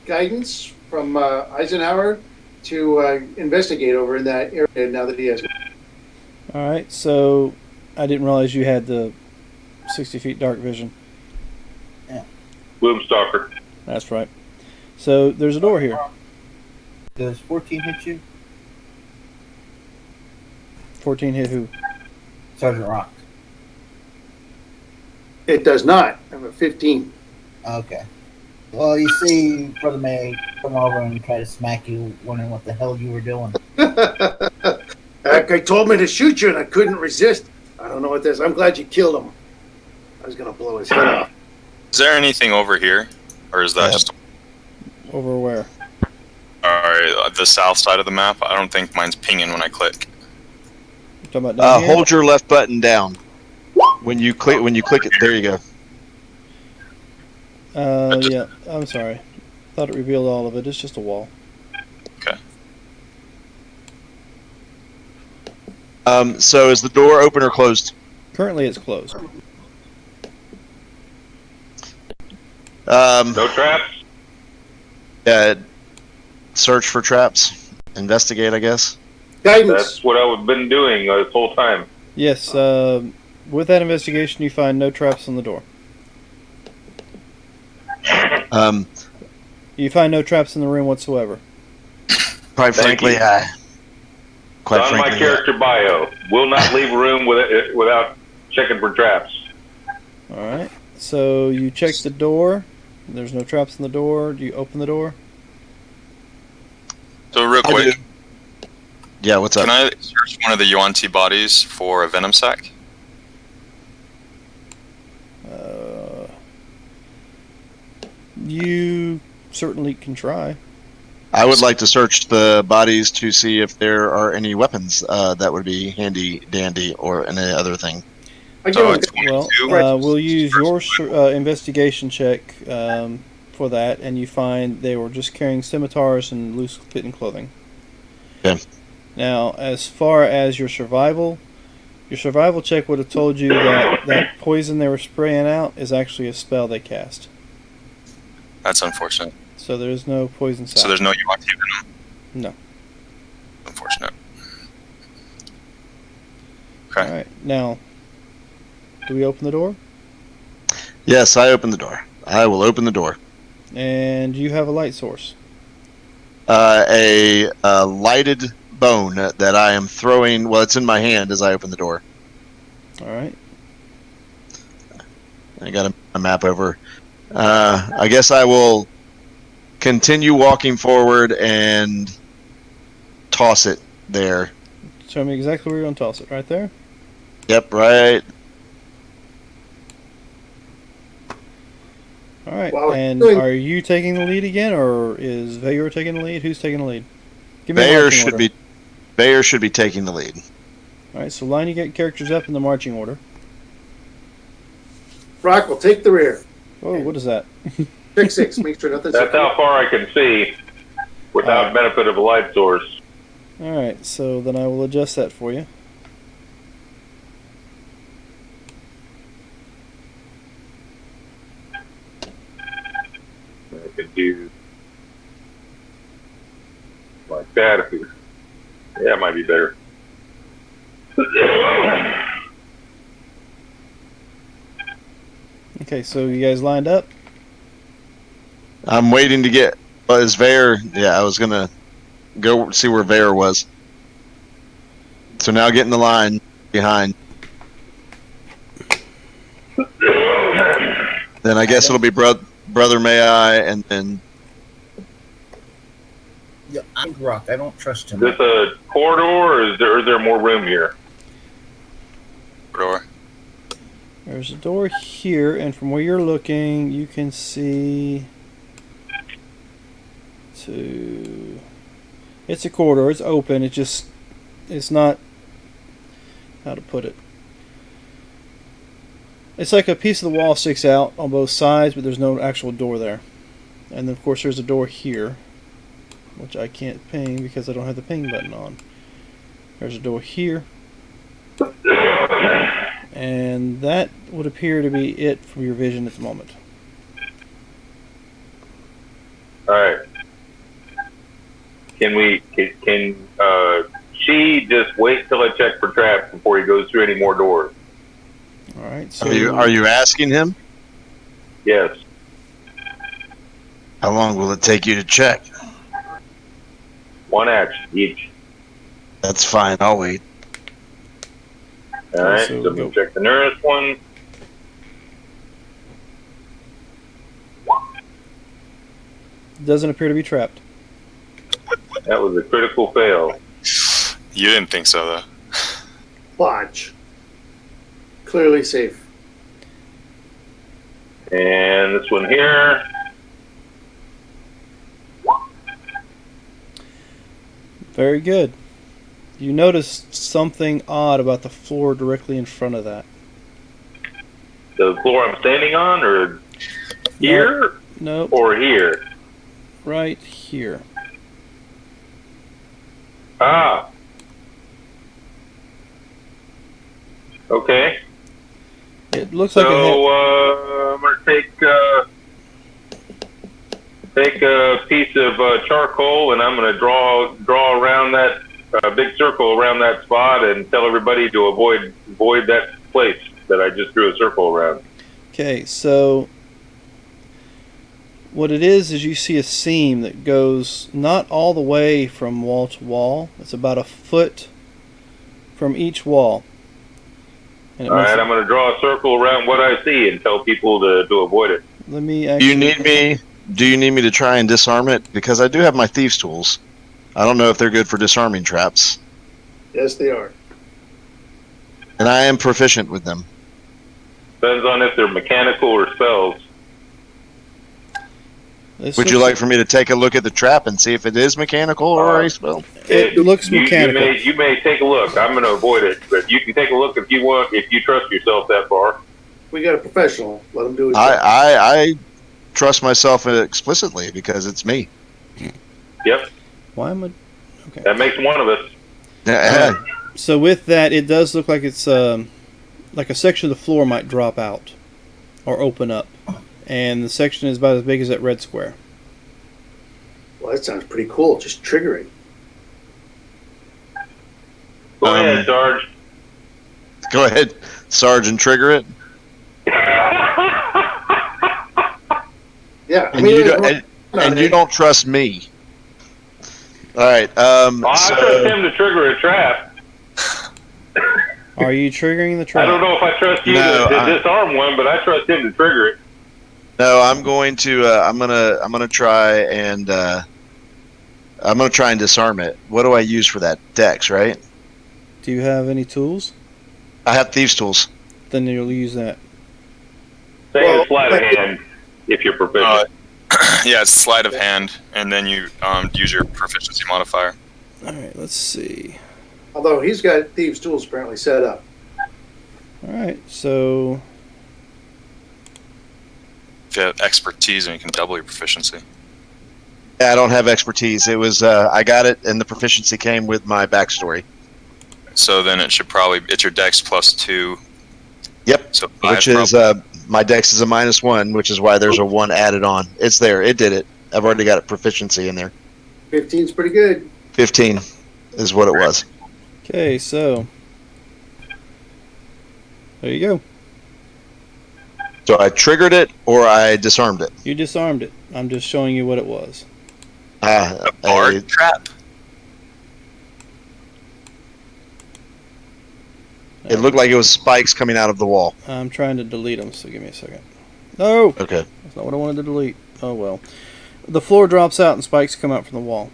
guidance from Eisenhower to investigate over in that area now that he has. Alright, so I didn't realize you had the 60 feet dark vision. Gloomstalker. That's right. So there's a door here. Does 14 hit you? 14 hit who? Sergeant Rock. It does not. I have a 15. Okay. Well, you see Brother May come over and try to smack you, wondering what the hell you were doing. That guy told me to shoot you and I couldn't resist. I don't know what this. I'm glad you killed him. I was going to blow his head off. Is there anything over here? Or is that Yeah. just Over where? the south side of the map? I don't think mine's pinging when I click. You talking about down here? Hold your left button down. When you click it, there you go. Yeah, I'm sorry. Thought it revealed all of it. It's just a wall. So is the door open or closed? Currently it's closed. No traps. Search for traps. Investigate, I guess. Guidance. That's what I've been doing this whole time. Yes, with that investigation you find no traps on the door. You find no traps in the room whatsoever. Quite Thank frankly, you. quite It's on my frankly, character bio. Will not leave a room without checking for traps. Alright, so you check the door. There's no traps in the door. Do you open the door? So real I quick, do. Yeah, what's up? can I search one of the yuan-ti bodies for a venom sac? You certainly can try. I would like to search the bodies to see if there are any weapons that would be handy dandy or any other thing. I give So him it's Well, 22. we'll use your investigation check for that, and you find they were just carrying scimitars and loose fitting clothing. Okay. Now, as far as your survival check would have told you that that poison they were spraying out is actually a spell they cast. That's unfortunate. So there's no poison sac. So there's no yuan-ti venom? No. Unfortunate. Okay. All right. Now, do we open the door? Yes, I open the door. I will open the door. And you have a light source. A lighted bone that I am throwing. Well, it's in my hand as I open the door. All right. I got a map over. I guess I will continue walking forward and toss it there. Show me exactly where you're going to toss it. Right there? Yep, right. All right. Wow. And are you taking the lead again, or is Vayor taking the lead? Who's taking the lead? Give me a Bayer marching should order. Bayer should be taking the lead. All right, so line your characters up in the marching order. Rock will take the rear. Oh, what is that? Check 6. Make sure nothing's. That's how far I can see without benefit of a light source. All right, so then I will adjust that for you. I can do like that if you. Yeah, it might be better. Okay, so you guys lined up? I'm waiting to get. Is Vayer? Yeah, I was gonna go see where Vayer was. So now get in the line behind. Then I guess it'll be Brother May I, and then. Yeah, I'm Rock. I don't trust him. Is this a corridor, or is there more room here? Door. There's a door here, and from where you're looking, you can see to. It's a corridor. It's open. It's not. How to put it? It's like a piece of the wall sticks out on both sides, but there's no actual door there. And then, of course, there's a door here, which I can't ping because I don't have the ping button on. There's a door here. And that would appear to be it from your vision at the moment. All right. Can she just wait till I check for traps before he goes through any more doors? All right. So Are you asking him? Yes. How long will it take you to check? One action each. That's fine. I'll wait. All right. So So go. we'll check the nearest one. doesn't appear to be trapped. That was a critical fail. You didn't think so, though. Lodge. Clearly safe. And this one here. Very good. You notice something odd about the floor directly in front of that. The floor I'm standing on, or here, Nope. or here? Right here. Ah. Okay. It looks like So I'm gonna take a piece of charcoal, and I'm gonna draw around that big circle around that spot, and tell everybody to avoid that place that I just drew a circle around. Okay, so what it is you see a seam that goes not all the way from wall to wall. It's about a foot from each wall. And it All makes right, it- I'm going to draw a circle around what I see and tell people to avoid it. Let me Do actually. you need me to try and disarm it? Because I do have my thieves' tools. I don't know if they're good for disarming traps. Yes, they are. And I am proficient with them. Depends on if they're mechanical or spells. This Would you looks- like for me to take a look at the trap and see if it is mechanical or a spell? It looks mechanical. You may take a look. I'm going to avoid it, but you can take a look if you want. If you trust yourself that far. We got a professional. Let him do his job. I trust myself explicitly because it's me. Yep, Why am I? Okay. that makes one of us. So with that, it does look like it's like a section of the floor might drop out or open up, and the section is about as big as that red square. Well, that sounds pretty cool. Just trigger it. Go ahead, Sarge. Go ahead, Sarge, and trigger it. Yeah. And you don't trust me. All right. Well, I trust him to trigger a trap. Are you triggering the I trap? don't know if I trust you No, to disarm one, but I trust him to trigger it. No, I'm going to. I'm gonna try and. I'm gonna try and disarm it. What do I use for that? Dex, right? Do you have any tools? I have thieves' tools. Then you'll use that. Same Well, as sleight of hand if you're proficient. Yeah, it's sleight of hand, and then you use your proficiency modifier. All right, let's see. Although he's got thieves' tools apparently set up. All right, so If you have expertise, and you can double your proficiency. Yeah, I don't have expertise. It was I got it, and the proficiency came with my backstory. So then it should probably it's your dex plus 2. Yep. So 5 Which is my dex is a -1, which is why there's a 1 added on. It's there. It did it. I've already got a proficiency in there. 15's pretty good. 15 is what it was. okay, so there you go. So I triggered it or I disarmed it. You disarmed it. I'm just showing you what it was. a bard trap. It looked like it was spikes coming out of the wall. I'm trying to delete them, so give me a second. No, Okay. that's not what I wanted to delete. Oh well. The floor drops out and spikes come out from the wall.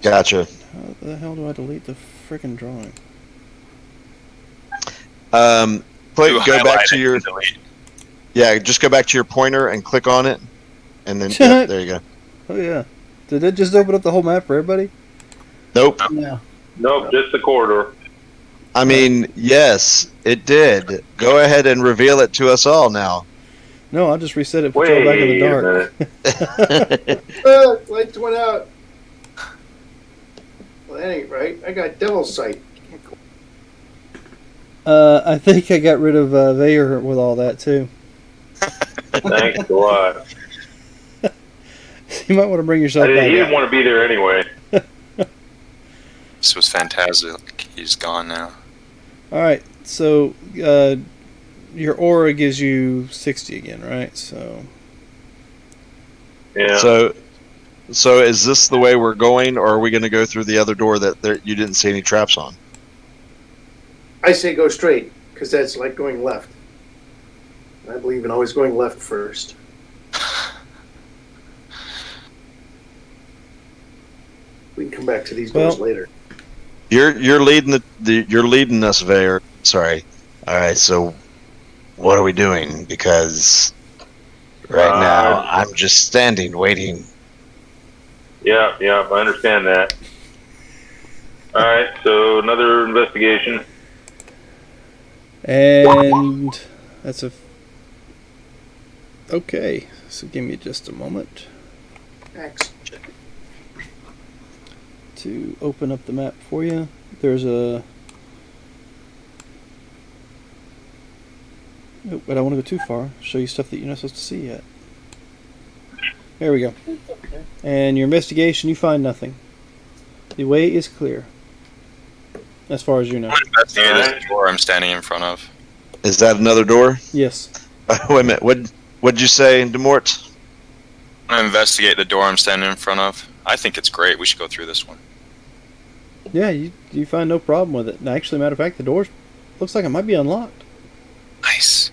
Gotcha. How the hell do I delete the freaking drawing? Go back to Highlight it your and delete. just go back to your pointer and click on it, and then yep, there you go. Oh yeah. Did it just open up the whole map for everybody? Nope. No. Nope, just the corridor. I mean, yes, it did. Go ahead and reveal it to us all now. No, I'll just reset it. Put y'all back in the dark. Lights went out. Well, that ain't right. I got devil's sight. I think I got rid of Vayer with all that too. Thanks a lot. You might want to bring yourself He back. didn't want to be there anyway. This was fantastic. He's gone now. All right, so your aura gives you 60 again, right? So Yeah. So is this the way we're going, or are we going to go through the other door that you didn't see any traps on? I say go straight, because that's like going left. I believe in always going left first. We can come back to these doors later. You're leading you're leading us, Vayer. Sorry. All right. So what are we doing? Because now I'm just standing waiting. Yeah, I understand that. All right, so another investigation. and that's a okay. So give me just a moment Excellent. to open up the map for you. There's a oh, but I don't want to go too far. Show you stuff that you're not supposed to see yet. There we go. And your investigation, you find nothing. The way is clear, as far as you know. I'm going to investigate this door I'm standing in front of. Is that another door? Yes. Wait a minute. What'd you say, Demort? I'm going to investigate the door I'm standing in front of. I think it's great. We should go through this one. Yeah, you find no problem with it. And actually, matter of fact, the door looks like it might be unlocked. Nice.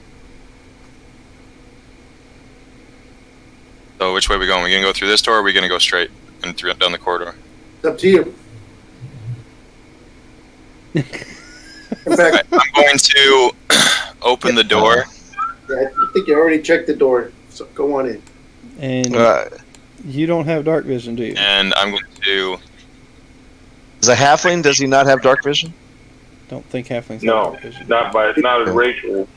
So which way are we going? Are we going to go through this door, or are we going to go straight and down the corridor? It's up to you. In fact, I'm going to open the door. I think you already checked the door, so go on in. And you don't have dark vision, do you? And I'm going to... Is a halfling? Does he not have dark vision? Don't think halflings have No, dark vision. not as racial.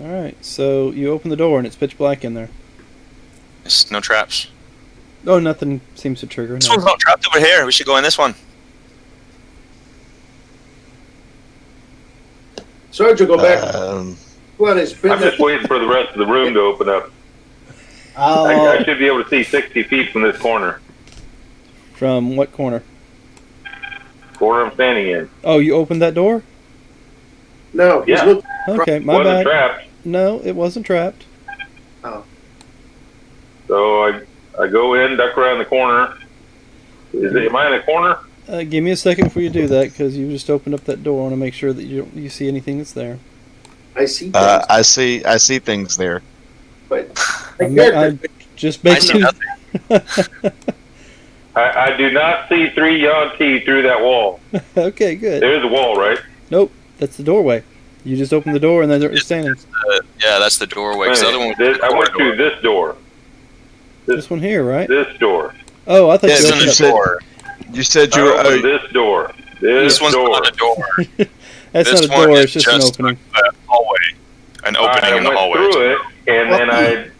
All right, so you open the door and it's pitch black in there. There's no traps. Oh, nothing seems to trigger. This No. one's not trapped over here. We should go in this one. Sarge will go back. Well, it's been I'm just waiting for the rest of the room to open up. I should be able to see 60 feet from this corner. From what corner? Corner I'm standing in. Oh, you opened that door? No, he's Yeah. looking. Okay, my Wasn't bad. trapped. No, it wasn't trapped. So I go in, duck around the corner. Am I in a corner? Give me a second before you do that, because you just opened up that door. I want to make sure that you see anything that's there. I see things, I see things there. but I'm just I see making. nothing. I do not see 3 yuan-ti through that wall. Okay, good. There's a wall, right? Nope, that's the doorway. You just opened the door and then they're standing. Yeah, that's the doorway. 'Cause the other one was I the went corridor. through this door. This one here, right? This door. Oh, I thought Yeah, you This opened is up. the door. You said you I were. opened this door. This one's door. not a door. That's This not a one door. is It's just an opening. a hallway. An opening in the I went hallway. through it,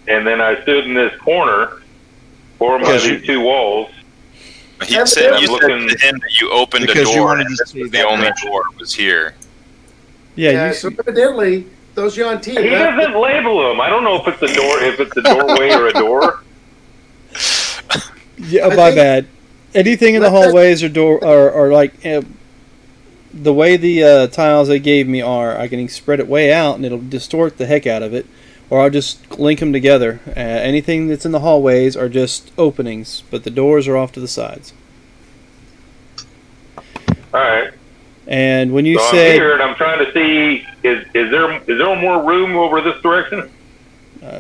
and then I stood in this corner, formed by Because these 2 walls. He said you looking- said to him that you opened a Because you door, wanted and to this see was the that only direction. door was here. Yeah, so evidently those yuan-ti. He doesn't label them. I don't know if it's a door, if it's a doorway or a door. yeah. I My think- bad. Anything in the Let- hallways or door or like the way the tiles they gave me are, I can spread it way out and it'll distort the heck out of it, or I'll just link them together. Anything that's in the hallways are just openings, but the doors are off to the sides. All right. And when you So I'm said, here, and I'm trying to see, is there more room over this direction?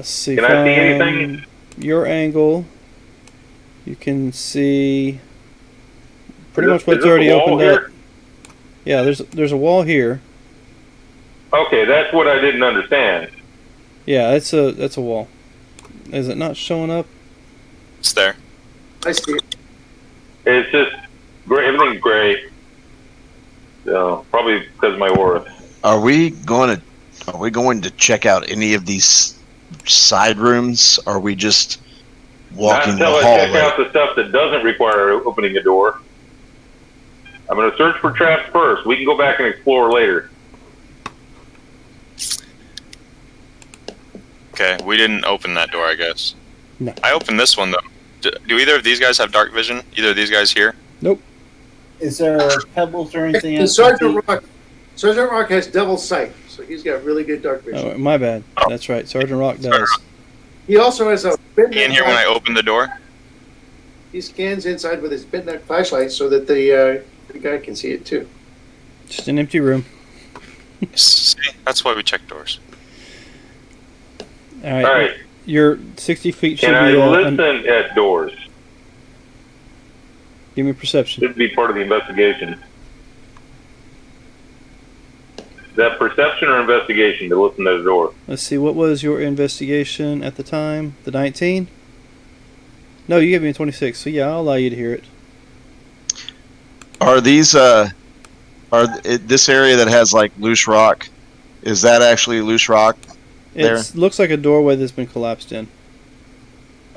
see Can I see from anything? your angle, you can see pretty Is much this- what's is this already a wall opened here? up. Yeah, there's a wall here. Okay, that's what I didn't understand. Yeah, that's a wall. Is it not showing up? It's there. I see it. It's just gray. Everything's gray. So probably because of my aura. Are we going to check out any of these side rooms? Or are we just walking Not the until I check hallway? out the stuff that doesn't require opening a door. I'm going to search for traps first. We can go back and explore later. Okay, we didn't open that door, I guess. No. I opened this one though. Do either of these guys have dark vision? Either of these guys here? Is there pebbles or anything And else? Sergeant Rock has double sight, so he's got really good dark vision. Oh, my bad. That's right. Sergeant Rock does. He also has a In here when I opened the door? He scans inside with his midnight flashlight so that the guy can see it too. Just an empty room. See, that's why we check doors. All right. All right. Your 60 feet should Can I be. listen at doors? Give me perception. Should be part of the investigation. Is that perception or investigation to listen to the door? Let's see. What was your investigation at the time? The 19? No, you gave me a 26. So yeah, I'll allow you to hear it. Are these this area that has like loose rock? Is that actually loose rock? It looks like a doorway that's been collapsed in.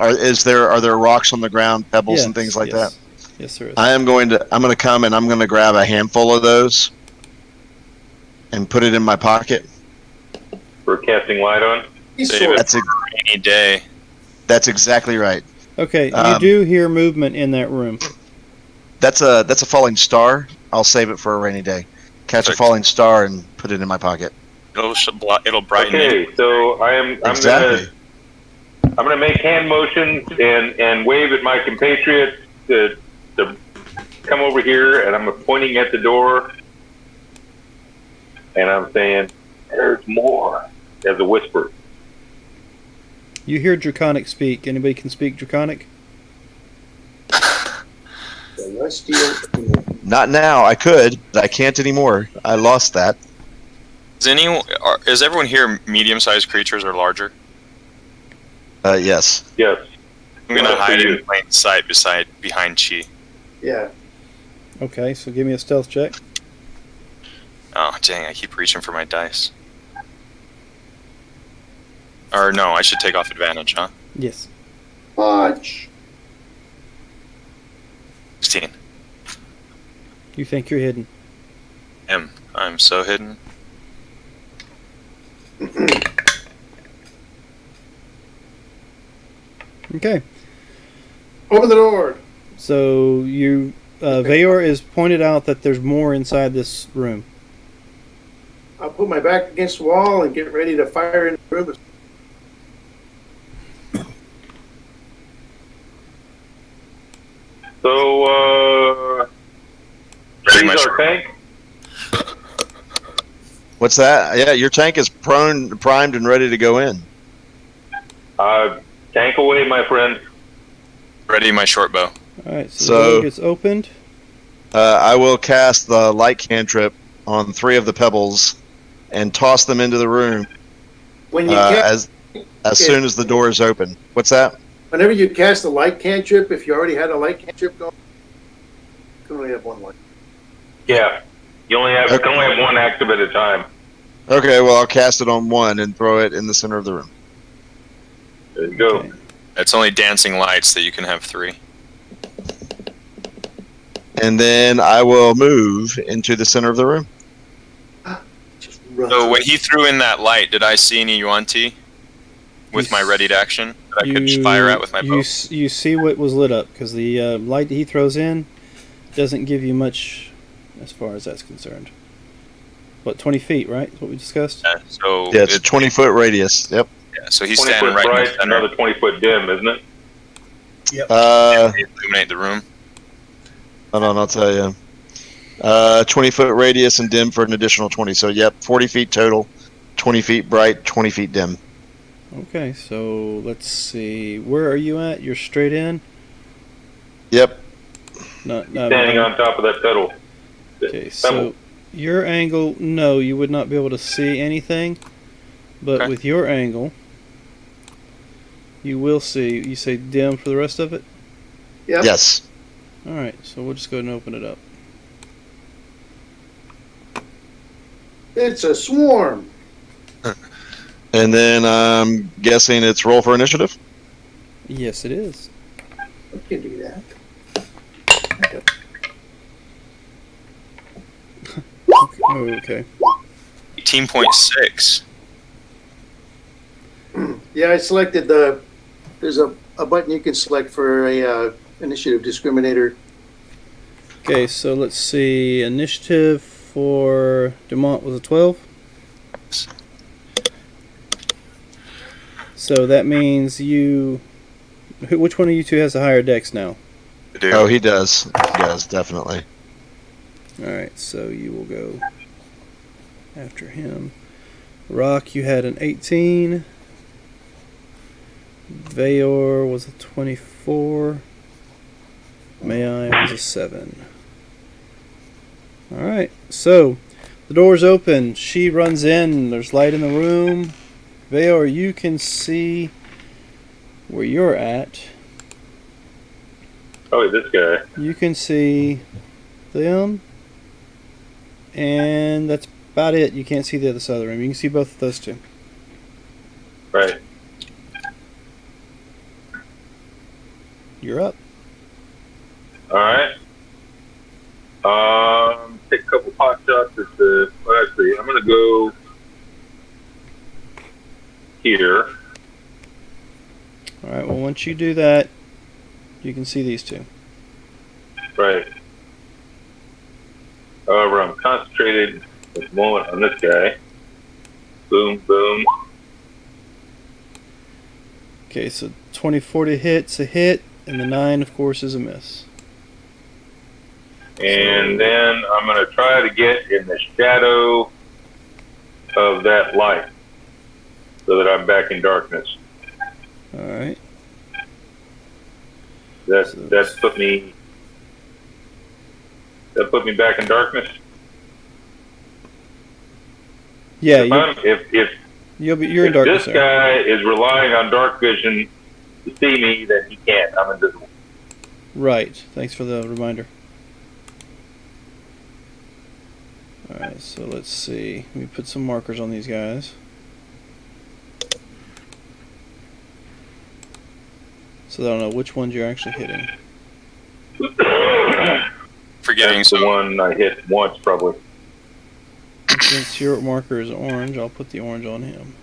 Are there rocks on the ground, pebbles Yes, and things like yes. that? Yes, there is. I'm going to come and I'm going to grab a handful of those and put it in my pocket. For casting light on? He's Save sort it of, for a rainy day. That's exactly right. Okay, you Um, do hear movement in that room. That's a falling star. I'll save it for a rainy day. Catch a Perfect. falling star and put it in my pocket. It'll brighten it. Okay, so I'm Exactly. gonna make hand motions and wave at my compatriots to come over here, and I'm pointing at the door, and I'm saying, "There's more," as a whisper. You hear Draconic speak. Anybody can speak Draconic? celestial. Not now. I could, but I can't anymore. I lost that. Is everyone here medium-sized creatures or larger? Yes. Yes. I'm gonna Yeah, hide for you. in plain sight behind Chi. Yeah. Okay, so give me a stealth check. Oh dang! I keep reaching for my dice. Or no, I should take off advantage, huh? Yes. Watch. 16. You think you're hidden. I'm so hidden. Okay. Open the door. So you, Vayor is pointed out that there's more inside this room. I'll put my back against the wall and get ready to fire in the room. So Ready, my He's short. our tank. What's that? Yeah, your tank is primed and ready to go in. Tank away, my friend. Ready, my short bow. All right, so, So- the door gets opened. I will cast the light cantrip on 3 of the pebbles and toss them into the room When you cast, as soon as the door is open. What's that? whenever you cast a light cantrip, if you already had a light cantrip going, you can only have one light. Yeah. You can only have one active at a time. Okay, well, I'll cast it on 1 and throw it in the center of the room. There you go. Okay. It's only dancing lights that you can have 3. And then I will move into the center of the room. Just run. So when he threw in that light, did I see any yuan-ti with my readied action that I could fire at with my bow? You see what was lit up, because the light that he throws in doesn't give you much as far as that's concerned. What, 20 feet, right? That's what we discussed? Yeah, so Yeah, it's a 20-foot radius. Yep. yeah, so he's 20 standing foot right in bright, the center. another 20 foot dim, isn't it? Illuminate the room. Hold on, I'll tell you. 20-foot radius and dim for an additional 20. So, yep, 40 feet total. 20 feet bright, 20 feet dim. Okay, so let's see. Where are you at? You're straight in? Yep. Standing on top of that pedal. Okay, so your angle, no, you would not be able to see anything. But Okay. with your angle, you will see. You say dim for the rest of it? Yep. Yes. Alright, so we'll just go ahead and open it up. It's a swarm. And then I'm guessing it's roll for initiative? Yes, it is. We can do that. Okay. 18.6. Yeah, I selected there's a button you can select for a initiative discriminator. Okay, so let's see. Initiative for Dumont was a 12. So that means which one of you two has the higher dex now? Dude. Oh, he does. He does, definitely. Alright, so you will go after him. Rock, you had an 18. Vayor was a 24. Mai was a 7. Alright, so the door's open. She runs in. There's light in the room. Vayor, you can see where you're at. Oh, this guy. You can see them. And that's about it. You can't see the other side of the room. You can see both of those two. Right. You're up. All right. Take a couple pot shots at the. Well, actually, I'm gonna go here. Alright, well, once you do that, you can see these two. Right. However, I'm concentrated at the moment on this guy. Boom, boom. Okay, so 24 to hit's a hit, and the 9, of course, is a miss. And then I'm going to try to get in the shadow of that light so that I'm back in darkness. Alright. That put me back in darkness. Yeah, If you're in darkness. this guy is relying on dark vision to see me, then he can't. I'm invisible. Right. Thanks for the reminder. Alright, so let's see. Let me put some markers on these guys. So I don't know which ones you're actually hitting. Forgetting That's the so one I hit once, probably. Since your marker is orange, I'll put the orange on him.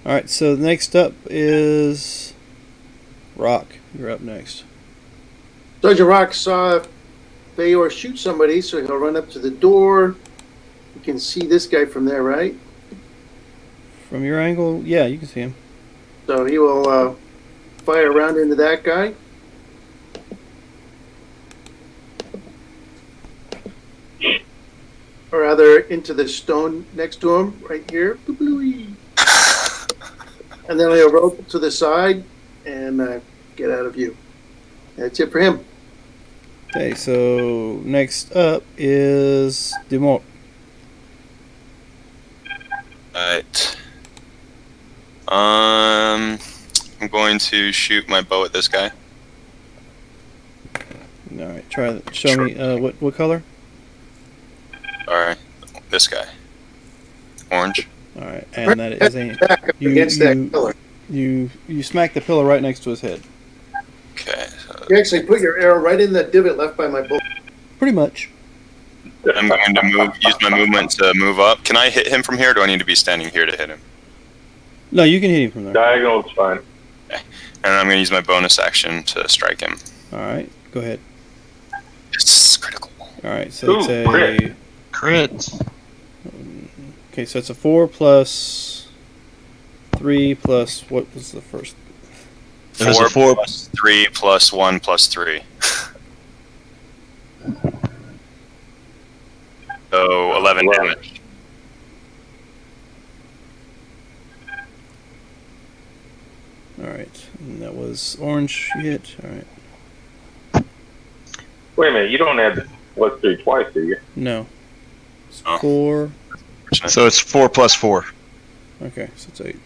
Alright, so next up is Rock. You're up next. Sergeant Rock saw Bayor shoot somebody, so he'll run up to the door. You can see this guy from there, right? From your angle, yeah, you can see him. So he will fire around into that guy. or rather into the stone next to him, right here. And then he'll roll to the side and get out of view. That's it for him. Okay, so next up is Dumont. Alright. I'm going to shoot my bow at this guy. All right, show me what color? Alright, this guy. Orange. All right, and that is Against that pillar. you smack the pillar right next to his head. Okay. You actually put your arrow right in the divot left by my bullet. Pretty much. I'm going to use my movement to move up. Can I hit him from here, or do I need to be standing here to hit him? No, you can hit him from there. Diagonal is fine. Okay. And I'm going to use my bonus action to strike him. All right, go ahead. It's critical. All right, so it's a Crit. Okay, so it's a 4 plus 3 plus what was the first? It was a 4 plus 3 plus 1 plus 3. So 11 damage. All right, and that was orange hit. All right. Wait a minute, you don't add the plus 3 twice, do you? No. It's Oh. 4. So it's 4 plus 4. Okay, so it's 8.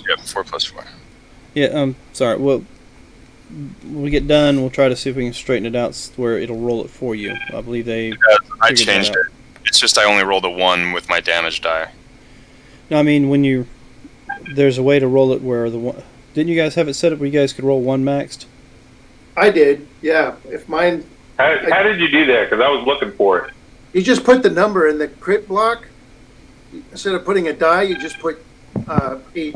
Yep, 4 plus 4. Yeah, sorry. Well, when we get done, we'll try to see if we can straighten it out where it'll roll it for you. I believe they. I figured that changed out. it. It's just I only rolled a 1 with my damage die. No, I mean there's a way to roll it where the one. Didn't you guys have it set up where you guys could roll 1 maxed? I did, yeah. If mine, How did you do that? Because I was looking for it. you just put the number in the crit block. Instead of putting a die, you just put 8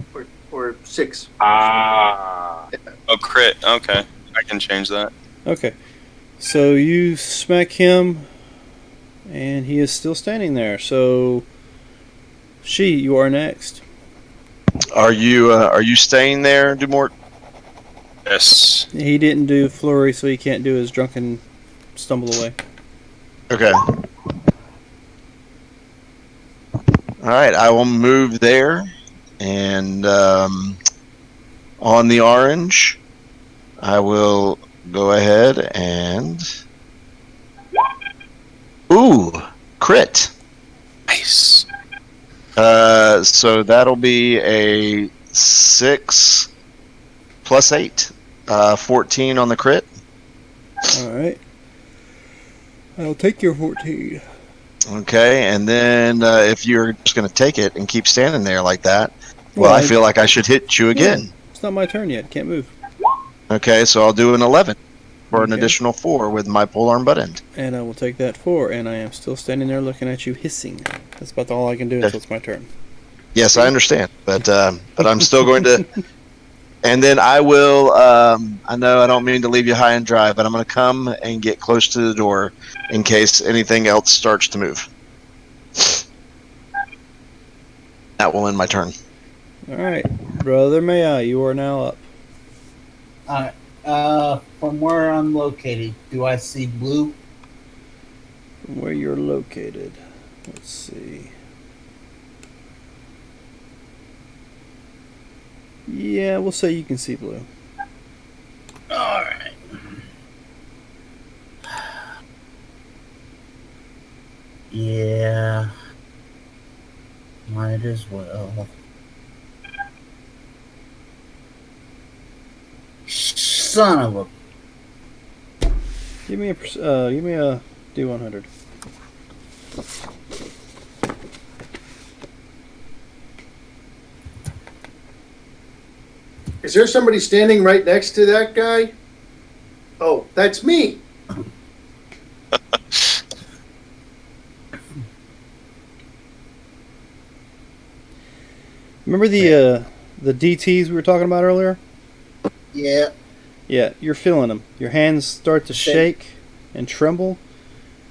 or 6. Ah. Oh, crit. Okay. I can change that. Okay. So you smack him, and he is still standing there. So, you are next. Are you staying there, Dumort? Yes. He didn't do flurry, so he can't do his drunken stumble away. Okay. All right, I will move there, and on the orange, I will go ahead and crit. Nice. So that'll be a 6 plus 8, 14 on the crit. All right. I'll take your 14. Okay, and then if you're just going to take it and keep standing there like that, well, I feel like I should hit you again. It's not my turn yet. Can't move. Okay, so I'll do an 11 for an Okay. additional 4 with my polearm butt end. And I will take that 4, and I am still standing there looking at you hissing. That's about all I can do until it's my turn. Yes, I understand, but I'm still going to. And then I will. I know I don't mean to leave you high and dry, but I'm going to come and get close to the door in case anything else starts to move. That will end my turn. All right, Brother May you are now up. Alright. From where I'm located, do I see blue? From where you're located. Let's see. Yeah, we'll say you can see blue. Alright. Yeah. Might as well. Son of a. Give me a D100. Is there somebody standing right next to that guy? Oh, that's me. Remember the DTs we were talking about earlier? Yeah. Yeah, you're feeling them. Your hands start to shake and tremble,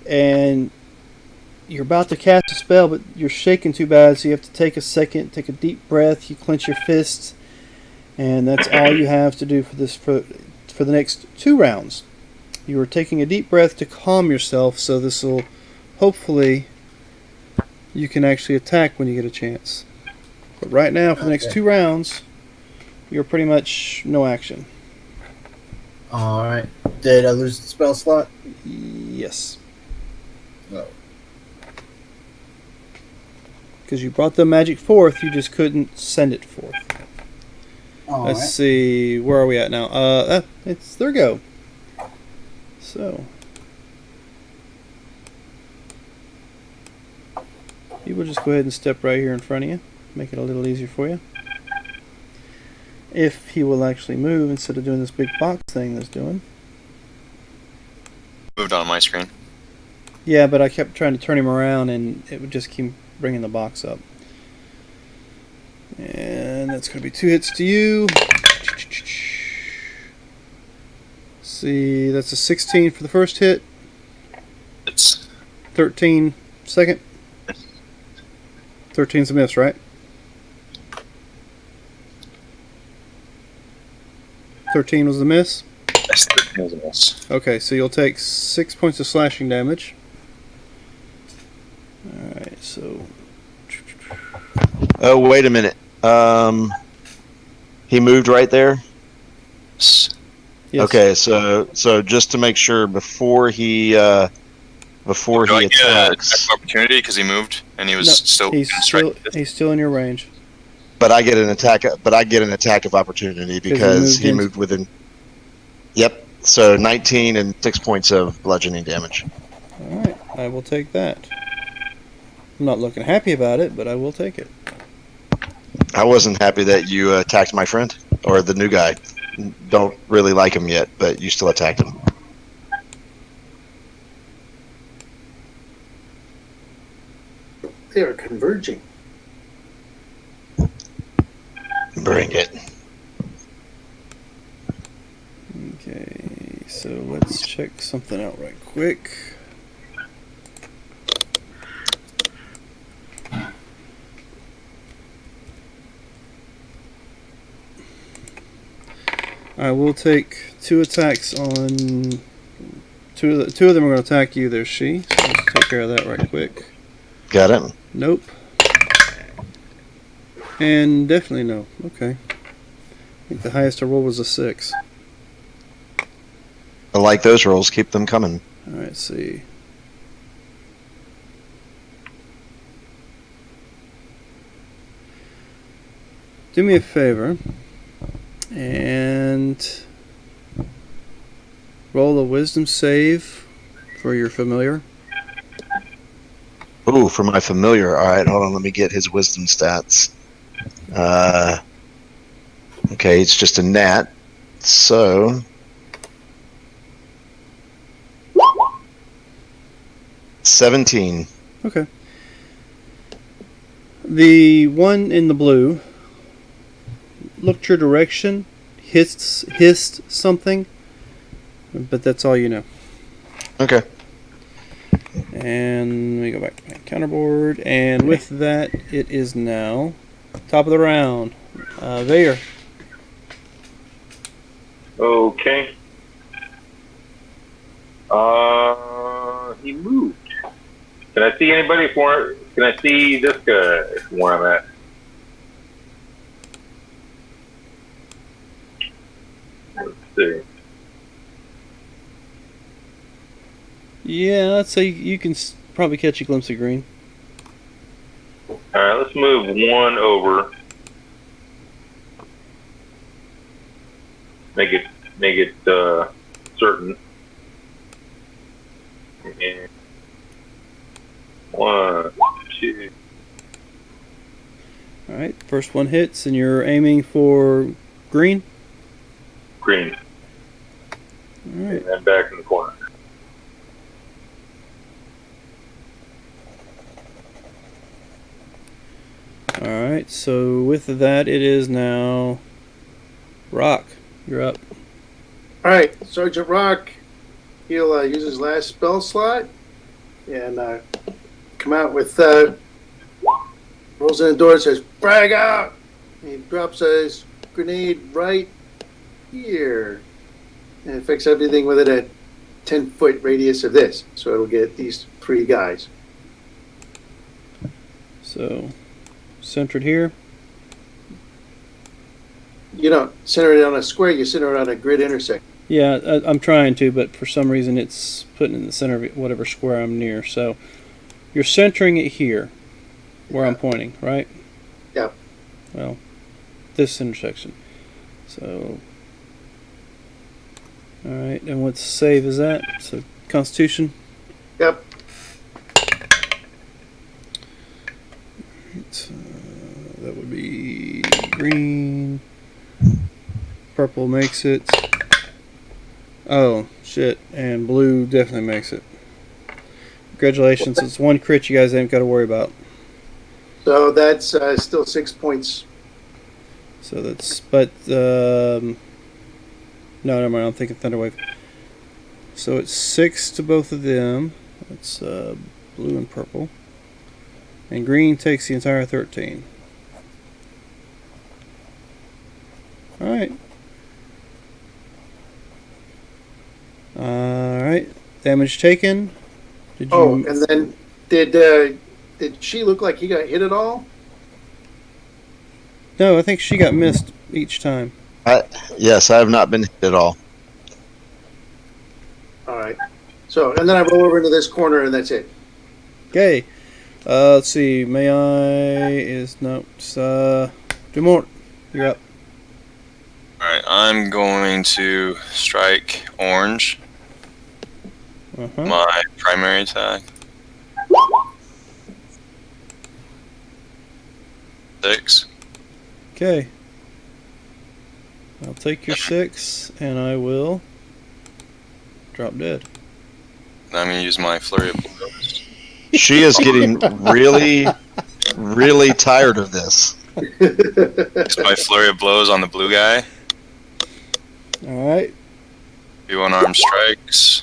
and you're about to cast a spell, but you're shaking too bad, so you have to take a second, take a deep breath. You clench your fists, and that's all you have to do for this for the next 2 rounds. You are taking a deep breath to calm yourself, so this will hopefully you can actually attack when you get a chance. But right now, for the next 2 rounds, you're pretty much no action. All right. Did I lose the spell slot? Yes. No. Because you brought the magic forth, you just couldn't send it forth. All Let's right. see, where are we at now? It's their go. So, he will just go ahead and step right here in front of you, make it a little easier for you. If he will actually move instead of doing this big box thing that's doing. Moved on my screen. Yeah, but I kept trying to turn him around and it would just keep bringing the box up. And that's going to be 2 hits to you. See, that's a 16 for the first hit. It's 13 second. 13's a miss, right? 13 was the miss. yes, 13 was a miss. Okay, so you'll take 6 points of slashing damage. Alright, so Oh, wait a minute. He moved right there. Yes. yes. Okay, so just to make sure, before he Do I get attacks, an opportunity because he moved and he was No, still in strike? he's still in your range. but I get an attack of opportunity because he moved within. Yep. So 19 and 6 points of bludgeoning damage. Alright, I will take that. I'm not looking happy about it, but I will take it. I wasn't happy that you attacked my friend or the new guy. Don't really like him yet, but you still attacked him. They are converging. Bring it. Okay, so let's check something out right quick. I will take 2 attacks on two of them are going to attack you. There's she. So let's take care of that right quick. Got it. Nope. And definitely no. Okay. I think the highest I rolled was a 6. I like those rolls. Keep them coming. All right. See. Do me a favor and roll a wisdom save for your familiar. Ooh, for my familiar. All right, hold on. Let me get his wisdom stats. Okay, it's just a gnat. So 17. Okay. The one in the blue looked your direction, hissed something, but that's all you know. Okay. And let me go back to my counterboard, and with that, it is now top of the round. Vayer. Okay. He moved. Can I see anybody for? Can I see this guy from where I'm at? Let's see. Yeah, let's say you can probably catch a glimpse of green. All right, let's move one over. Make it certain. And 1, 2. All right, first one hits, and you're aiming for green. Green. All right. And then back in the corner. All right. So with that, it is now Rock. You're up. All right, Sergeant Rock, he'll use his last spell slot and come out with, rolls in the door and says, "Frag out!" And he drops his grenade right here and affects everything within a 10-foot radius of this. So it'll get at least 3 guys. So, centered here. You don't center it on a square, you center it on a grid intersection. Yeah, I'm trying to, but for some reason it's putting in the center of whatever square I'm near. So, you're centering it here, where I'm pointing, right? Yeah. Well, this intersection. So, all right, and what save is that? So, Constitution. Yep. So, that would be green. Purple makes it. Oh, shit. And blue definitely makes it. Congratulations. It's 1 crit you guys ain't got to worry about. So that's still 6 points. So that's, but, no, never mind. I'm thinking Thunderwave. So it's 6 to both of them. That's blue and purple. And green takes the entire 13. Alright. Alright. Damage taken. Did you... Oh, and then did she look like he got hit at all? No, I think she got missed each time. Yes, I have not been hit at all. All right. So, and then I roll over into this corner, and that's it. Okay. Let's see. May I is no. Do more. You're up. Alright, I'm going to strike orange. My primary attack. 6. Okay. I'll take your 6, and I will drop dead. I'm going to use my flurry of blows. She is getting really, really tired of this. Use my flurry of blows on the blue guy. Alright. Do 1 arm strikes.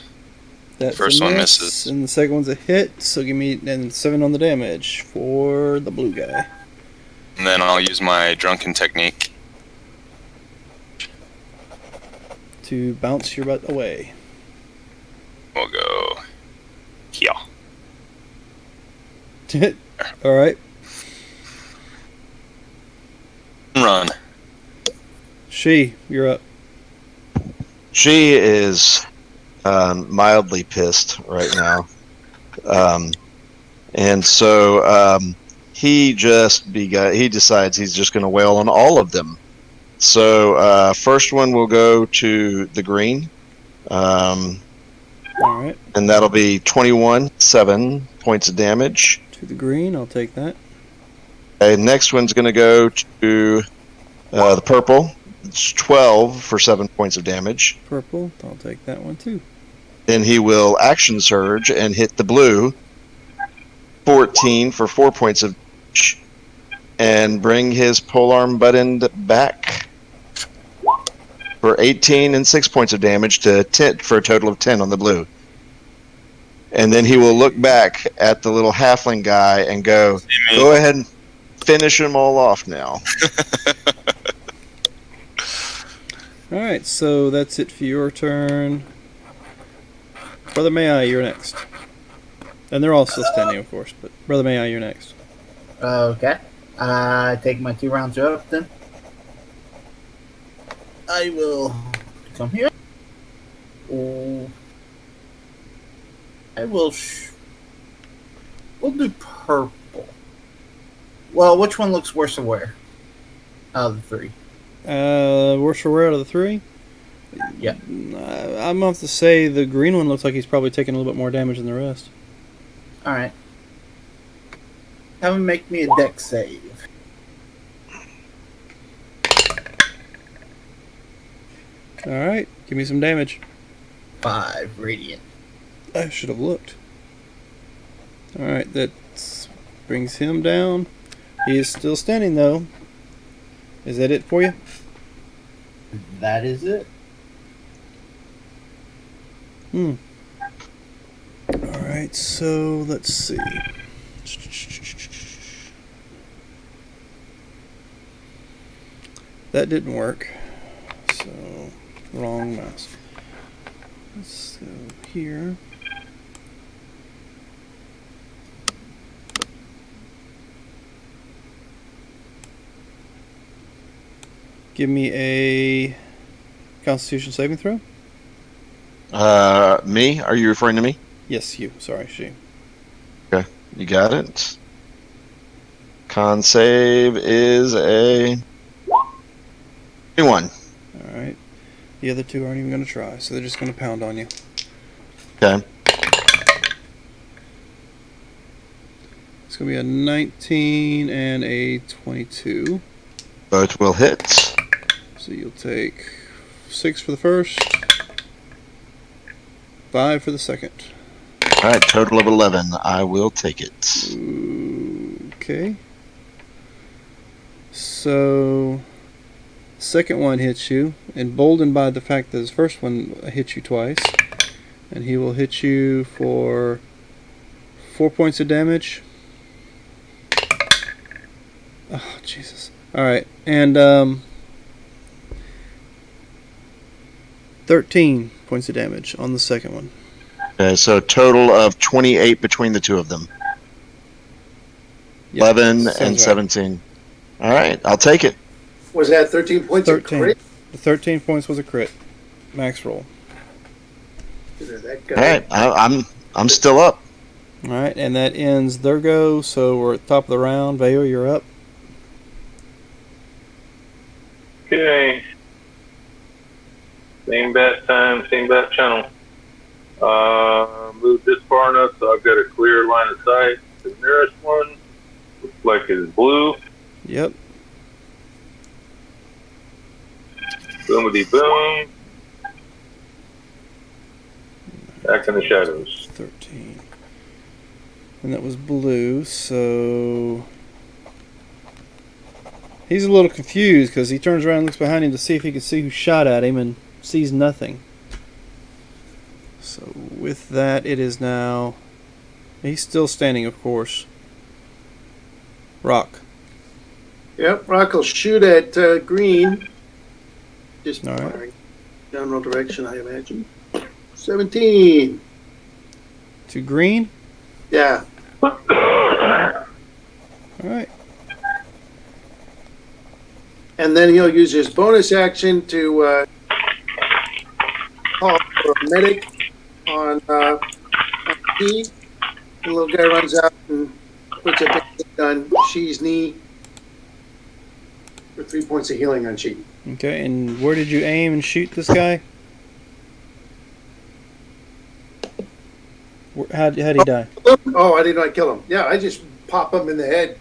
That's First a one miss, misses. and the second one's a hit, so give me then 7 on the damage for the blue guy. And then I'll use my drunken technique. To bounce your butt away. We'll go here. Alright. Run. You're up. She is mildly pissed right now. And so he decides he's just going to wail on all of them. So first one will go to the green. Alright. And that'll be 7 points of damage. To the green, I'll take that. Okay, next one's going to go to the purple. It's 12 for 7 points of damage. Purple, I'll take that one too. Then he will action surge and hit the blue. 14 for 4 points of damage. And bring his polearm button back for 18 and 6 points of damage to 10 for a total of 10 on the blue. And then he will look back at the little halfling guy and go ahead and finish them all off now. Alright, so that's it for your turn. Brother May-I, you're next. And they're all still standing, of course, but Brother May-I, you're next. Okay. I take my 2 rounds up then. I will come here. I will. We'll do purple. Well, which one looks worse to wear? Out of the 3. Worst for wear out of the 3? Yeah. I'm going to have to say the green one looks like he's probably taking a little bit more damage than the rest. Alright. Have him make me a dex save. Alright, give me some damage. 5 radiant. I should have looked. Alright, that brings him down. He is still standing, though. Is that it for you? That is it. Alright, so let's see. That didn't work. So, wrong mouse. Let's go here. Give me a Constitution saving throw. Me? Are you referring to me? Yes, you. Sorry, she. Okay, you got it. Con save is a 21. All right. The other two aren't even going to try, so they're just going to pound on you. Okay. It's going to be a 19 and a 22. Both will hit. So you'll take 6 for the first, 5 for the second. All right, total of 11. I will take it. Okay. So, second one hits you, emboldened by the fact that his first one hit you twice. And he will hit you for 4 points of damage. Oh, Jesus. Alright, and 13 points of damage on the second one. Okay, so total of 28 between the two of them. Yep, 11 sounds and right. 17. All right, I'll take it. Was that 13 points 13. of crit? The 13 points was a crit. Max roll. That All guy. right, I'm still up. Alright, and that ends their go, so we're at the top of the round. Veo, you're up. Okay. Same bat time, same bat channel. Move this far enough so I've got a clear line of sight. The nearest one looks like it's blue. Yep. Boomity boom. Back in the shadows. 13. And that was blue, so he's a little confused because he turns around and looks behind him to see if he can see who shot at him and sees nothing. So with that, it is now... He's still standing, of course. Rock. Yep, Rock will shoot at green. Just All right. firing general direction, I imagine. 17. To green. Yeah. Alright. And then he'll use his bonus action to call for a medic on T. The little guy runs out and puts a big on She's knee for 3 points of healing on She. Okay, and where did you aim and shoot this guy? How'd he die? Oh, I did not kill him. Yeah, I just pop him in the head.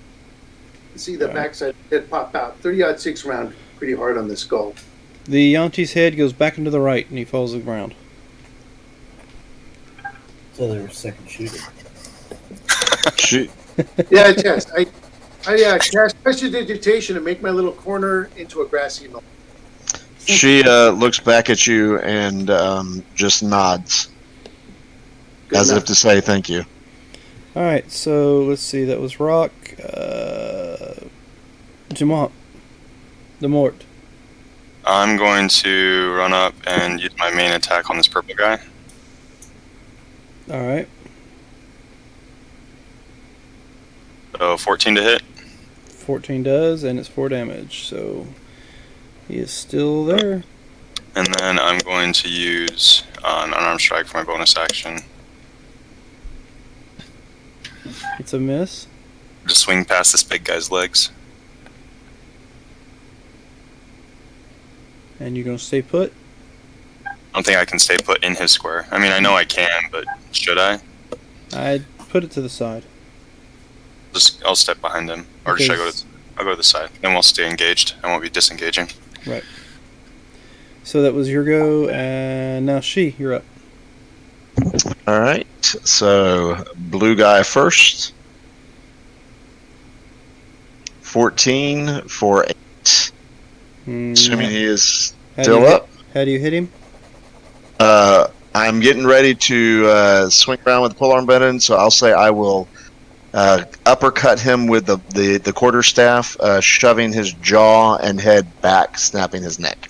See the Right. backside of the head pop out. 30-06 round, pretty hard on the skull. The yuan-ti's head goes back into the right and he falls to the ground. So they were second shooting. Shoot. Yeah, chest. I cast prestidigitation and make my little corner into a grassy knoll. She looks back at you and just nods, Good as enough. if to say thank you. Alright, so let's see, that was Rock. Jamont. The Mort. I'm going to run up and use my main attack on this purple guy. Alright. So 14 to hit. 14 does, and it's 4 damage, so he is still there. And then I'm going to use an unarmed strike for my bonus action. It's a miss. Just swing past this big guy's legs. And you're going to stay put? I don't think I can stay put in his square. I mean, I know I can, but should I? I'd put it to the side. I'll step behind him, or should I go to? I'll go to the side. Then we'll stay engaged. I won't be disengaging. Right. So that was your go, and now you're up. All right, so blue guy first. 14 for 8. Assuming he is still up. How do you hit him? I'm getting ready to swing around with the polearm button, so I'll say I will uppercut him with the quarterstaff, shoving his jaw and head back, snapping his neck.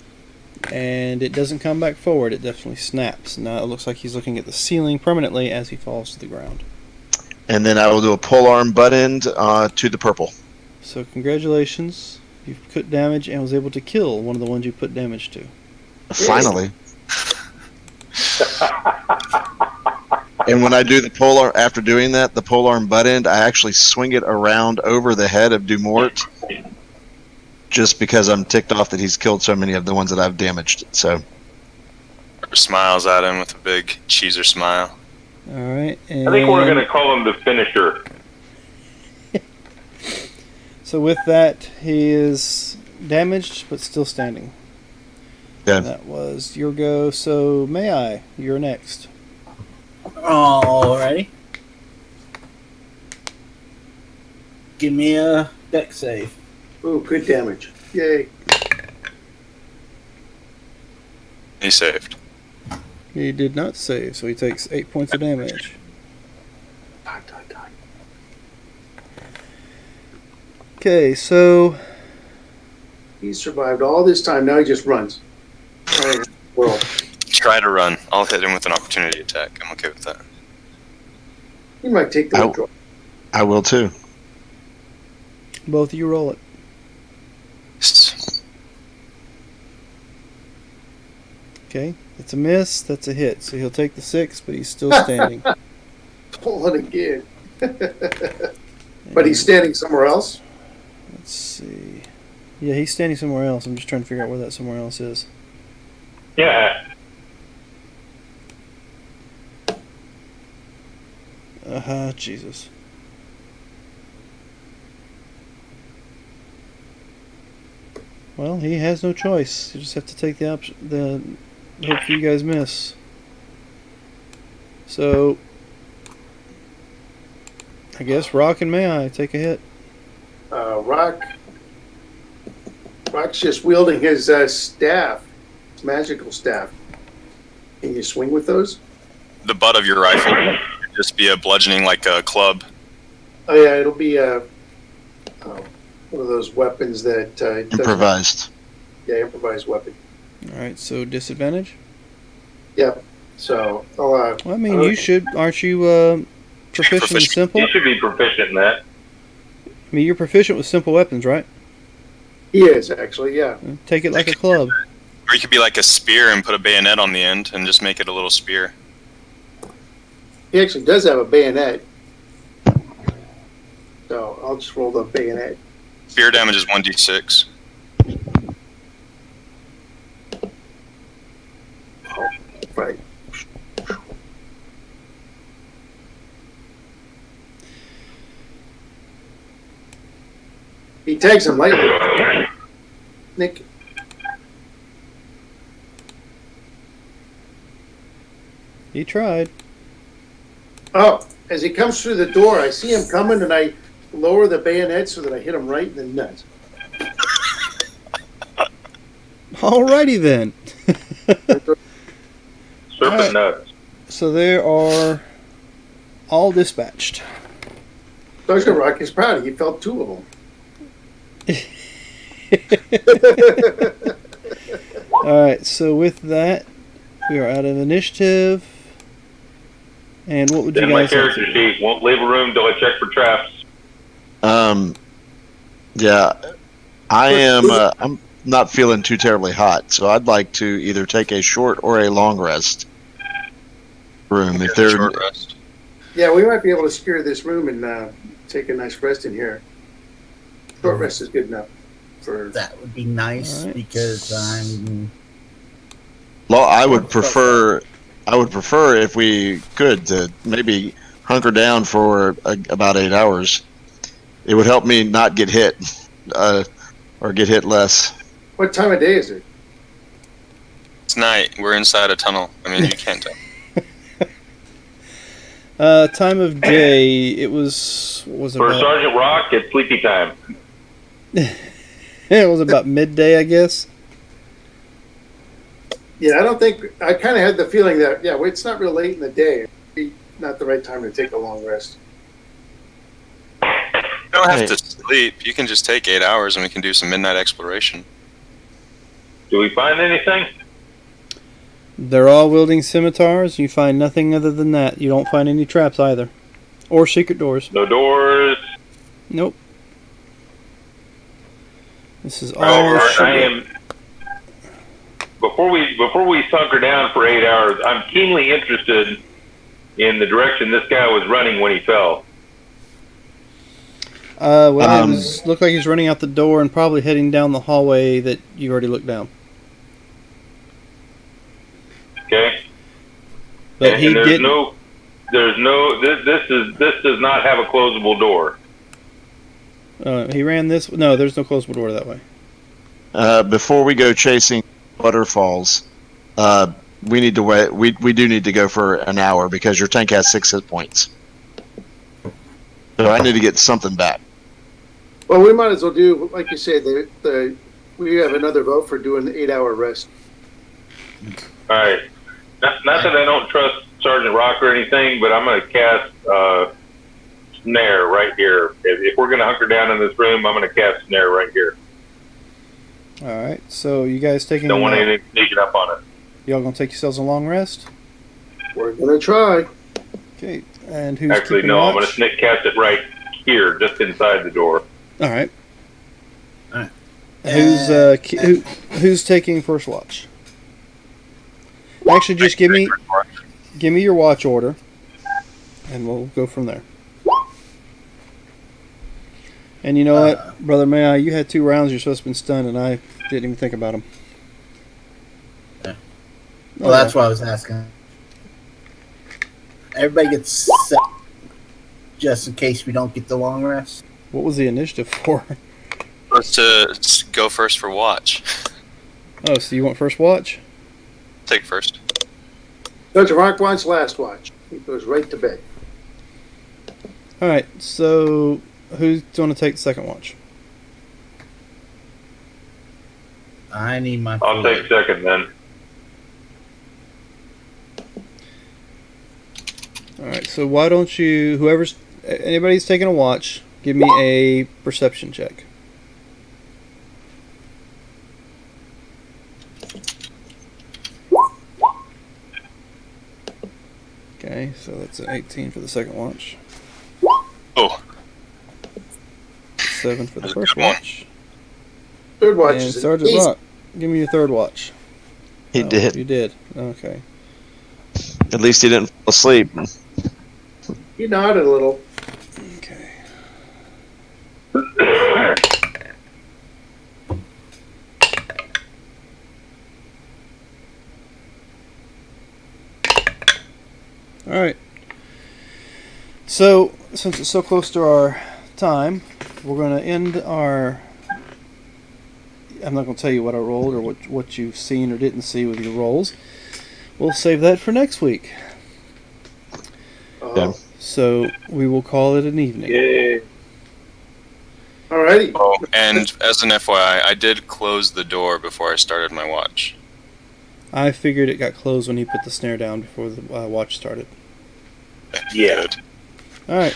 And it doesn't come back forward, it definitely snaps. Now it looks like he's looking at the ceiling permanently as he falls to the ground. And then I will do a polearm butt end to the purple. So congratulations. You put damage and was able to kill one of the ones you put damage to. Finally. And when I do the polearm, after doing that, the polearm butt end, I actually swing it around over the head of Dumort, just because I'm ticked off that he's killed so many of the ones that I've damaged. So Smiles at him with a big cheeser smile. All right. I think we're going to call him the finisher. So with that, he is damaged but still standing. yeah. That was your go. So may I? You're next. Alrighty. Give me a deck save. Ooh, good damage. Yay. He saved. He did not save, so he takes 8 points of damage. Die, die, die. Okay, so He survived all this time. Now he just runs. Oh, well, Try to run. I'll hit him with an opportunity attack. I'm okay with that. he might take the withdrawal. I will too. both of you roll it. Okay, it's a miss. That's a hit. So he'll take the 6, but he's still standing. Pull it again. But he's standing somewhere else? Let's see. Yeah, he's standing somewhere else. I'm just trying to figure out where that somewhere else is. Yeah. Jesus. Well, he has no choice. You just have to take the option. Hope you guys miss. So, I guess Rock and May I take a hit. Rock's just wielding his staff, his magical staff. Can you swing with those? The butt of your rifle could just be a bludgeoning like a club. Oh yeah, it'll be one of those weapons that Improvised. Yeah, improvised weapon. All right, so disadvantage. Yep. So, Well, I mean, you should. Aren't you proficient in simple? You should be proficient in that. I mean, you're proficient with simple weapons, right? he is actually, yeah. Take it like a club. Or you could be like a spear and put a bayonet on the end and just make it a little spear. He actually does have a bayonet. So I'll just roll the bayonet. Spear damage is 1d6. Right. He tags him lightly. Nick. He tried. Oh, as he comes through the door, I see him coming, and I lower the bayonet so that I hit him right in the nuts. Alrighty then. Serpent Alright. nuts. So they are all dispatched. Sergeant Rock is proud. He felt 2 of them. Alright, so with that, we are out of initiative. And what would you Then my guys like character to do? sheet won't leave a room till I check for traps. Yeah, I am. I'm not feeling too terribly hot, so I'd like to either take a short or a long rest room. If they're Short rest. Yeah, we might be able to secure this room and take a nice rest in here. Short rest is good enough for. That would be nice Alright. because I'm. Well, I would prefer if we could to maybe hunker down for about 8 hours. It would help me not get hit, or get hit less. What time of day is it? It's night. We're inside a tunnel. I mean, you can't tell. Time of day, it was For about Sergeant Rock, it's sleepy time. it was about midday, I guess. Yeah, I kind of had the feeling that, it's not real late in the day. It'd be not the right time to take a long rest. You don't have to sleep. You can just take 8 hours and we can do some midnight exploration. Do we find anything? They're all wielding scimitars. You find nothing other than that. You don't find any traps either. Or secret doors. No doors. Nope. This is all I sugar. am. Before we hunker down for 8 hours, I'm keenly interested in the direction this guy was running when he fell. Well, it looked like he was running out the door and probably heading down the hallway that you already looked down. Okay. But and he there's didn't. This does not have a closable door. He ran this. No, there's no closable door that way. Before we go chasing waterfalls, we need to wait. We do need to go for an hour because your tank has 6 hit points. So I need to get something back. Well, we might as well do, like you say, we have another vote for doing the 8-hour rest. All right. Not that I don't trust Sergeant Rock or anything, but I'm going to cast snare right here. If we're going to hunker down in this room, I'm going to cast snare right here. All right. So you guys taking? Don't want anything sneaking up on it. Y'all gonna take yourselves a long rest? We're gonna try. Okay. And who's Actually, keeping no. I'm watch? going to snake cast it right here, just inside the door. All right. All right. Who's taking first watch? Actually, just give me your watch order, and we'll go from there. And you know what, Brother May, you had 2 rounds. You're supposed to have been stunned, and I didn't even think about them. Yeah. Well, that's why I was asking. Everybody gets set, just in case we don't get the long rest. What was the initiative for? Supposed to go first for watch. Oh, so you want first watch? Take first. Sergeant Rock wants last watch. He goes right to bed. All right. So who's going to take the second watch? I need my. I'll take second then. All right. So why don't you, anybody's taking a watch, give me a perception check. Okay, so that's an 18 for the second watch. Oh. 7 for the That's a first good one. watch. Third watch. And is Sergeant easy. Rock, give me your third watch. He did. You did. Okay. At least he didn't fall asleep. He nodded a little. Okay. All right. So, since it's so close to our time, we're going to end our. I'm not going to tell you what I rolled or what you've seen or didn't see with your rolls. We'll save that for next week. Yeah. So we will call it an evening. Yay. Alrighty. Oh, and as an FYI, I did close the door before I started my watch. I figured it got closed when he put the snare down before the watch started. Yeah. Good. All right.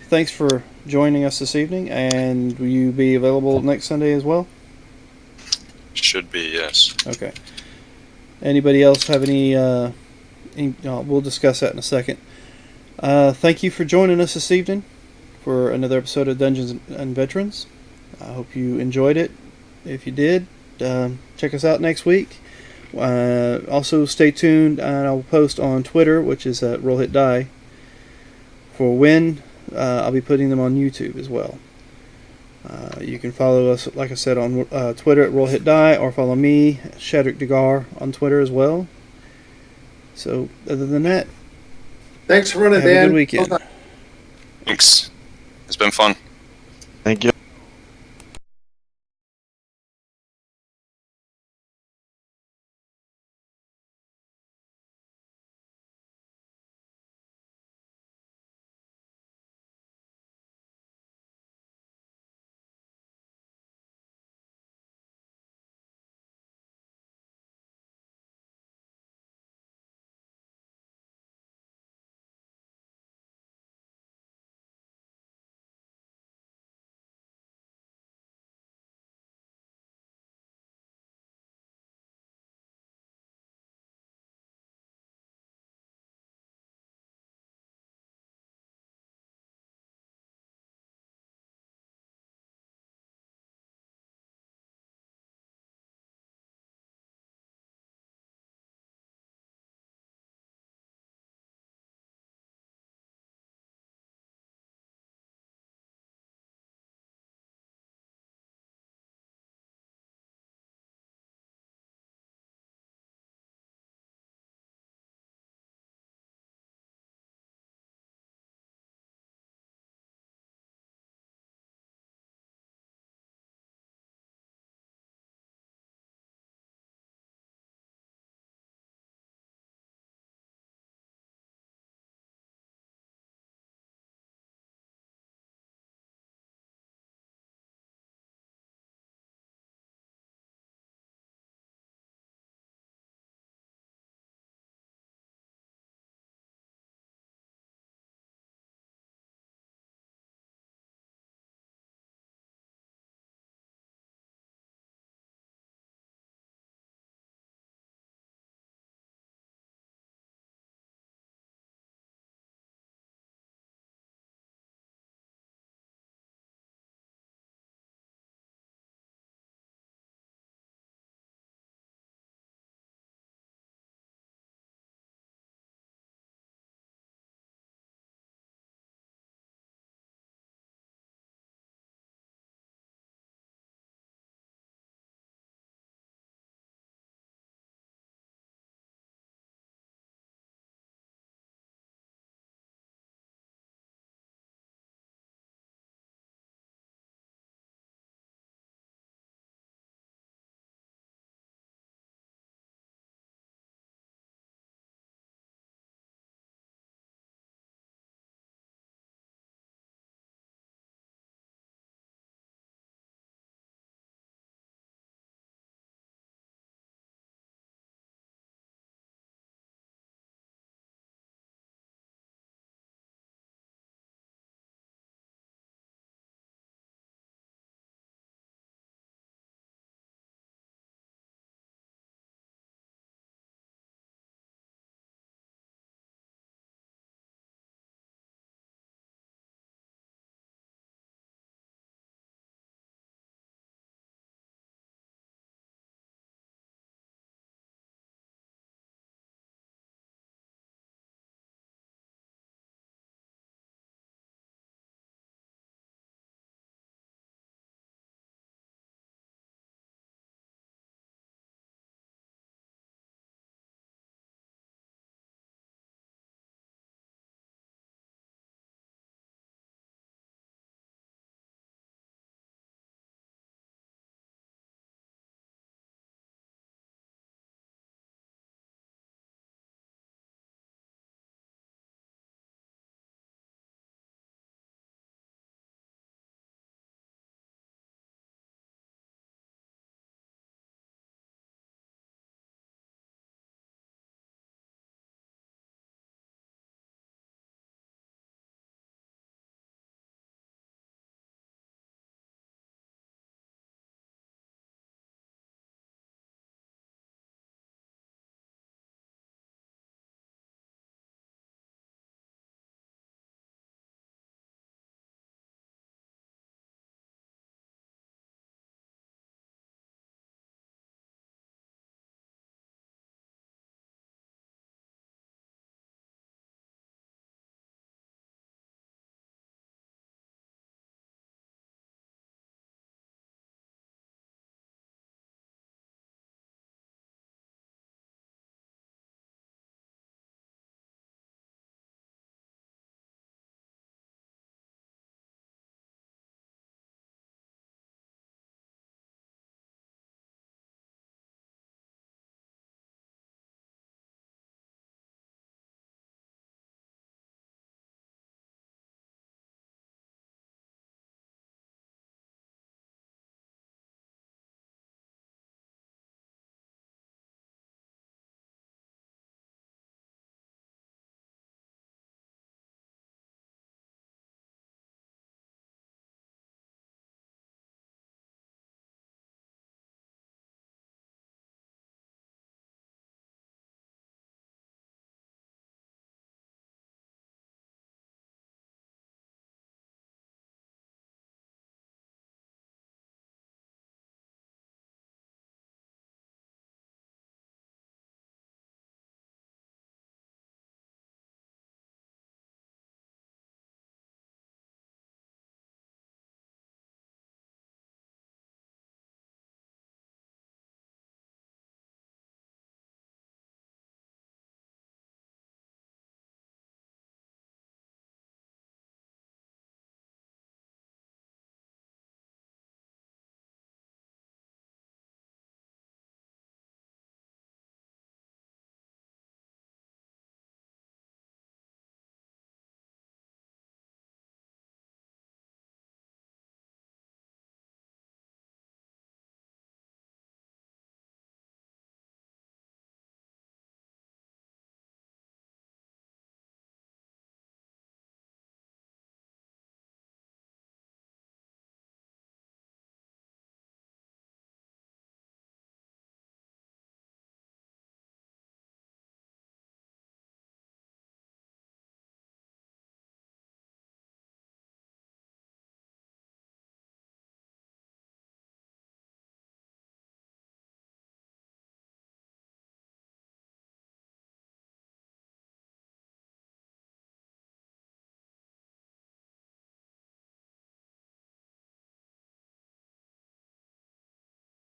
Thanks for joining us this evening, and will you be available next Sunday as well? Should be, yes. Okay. Anybody else have any we'll discuss that in a second. Thank you for joining us this evening for another episode of Dungeons and Veterans. I hope you enjoyed it. If you did, check us out next week. Also, stay tuned, and I'll post on Twitter, which is at Roll Hit Die, for when I'll be putting them on YouTube as well. You can follow us, like I said, on Twitter at Roll Hit Die, or follow me, Shadrick Degar, on Twitter as well. So, other than that, Thanks for running, have Dan. a good weekend. Thanks. It's been fun. Thank you.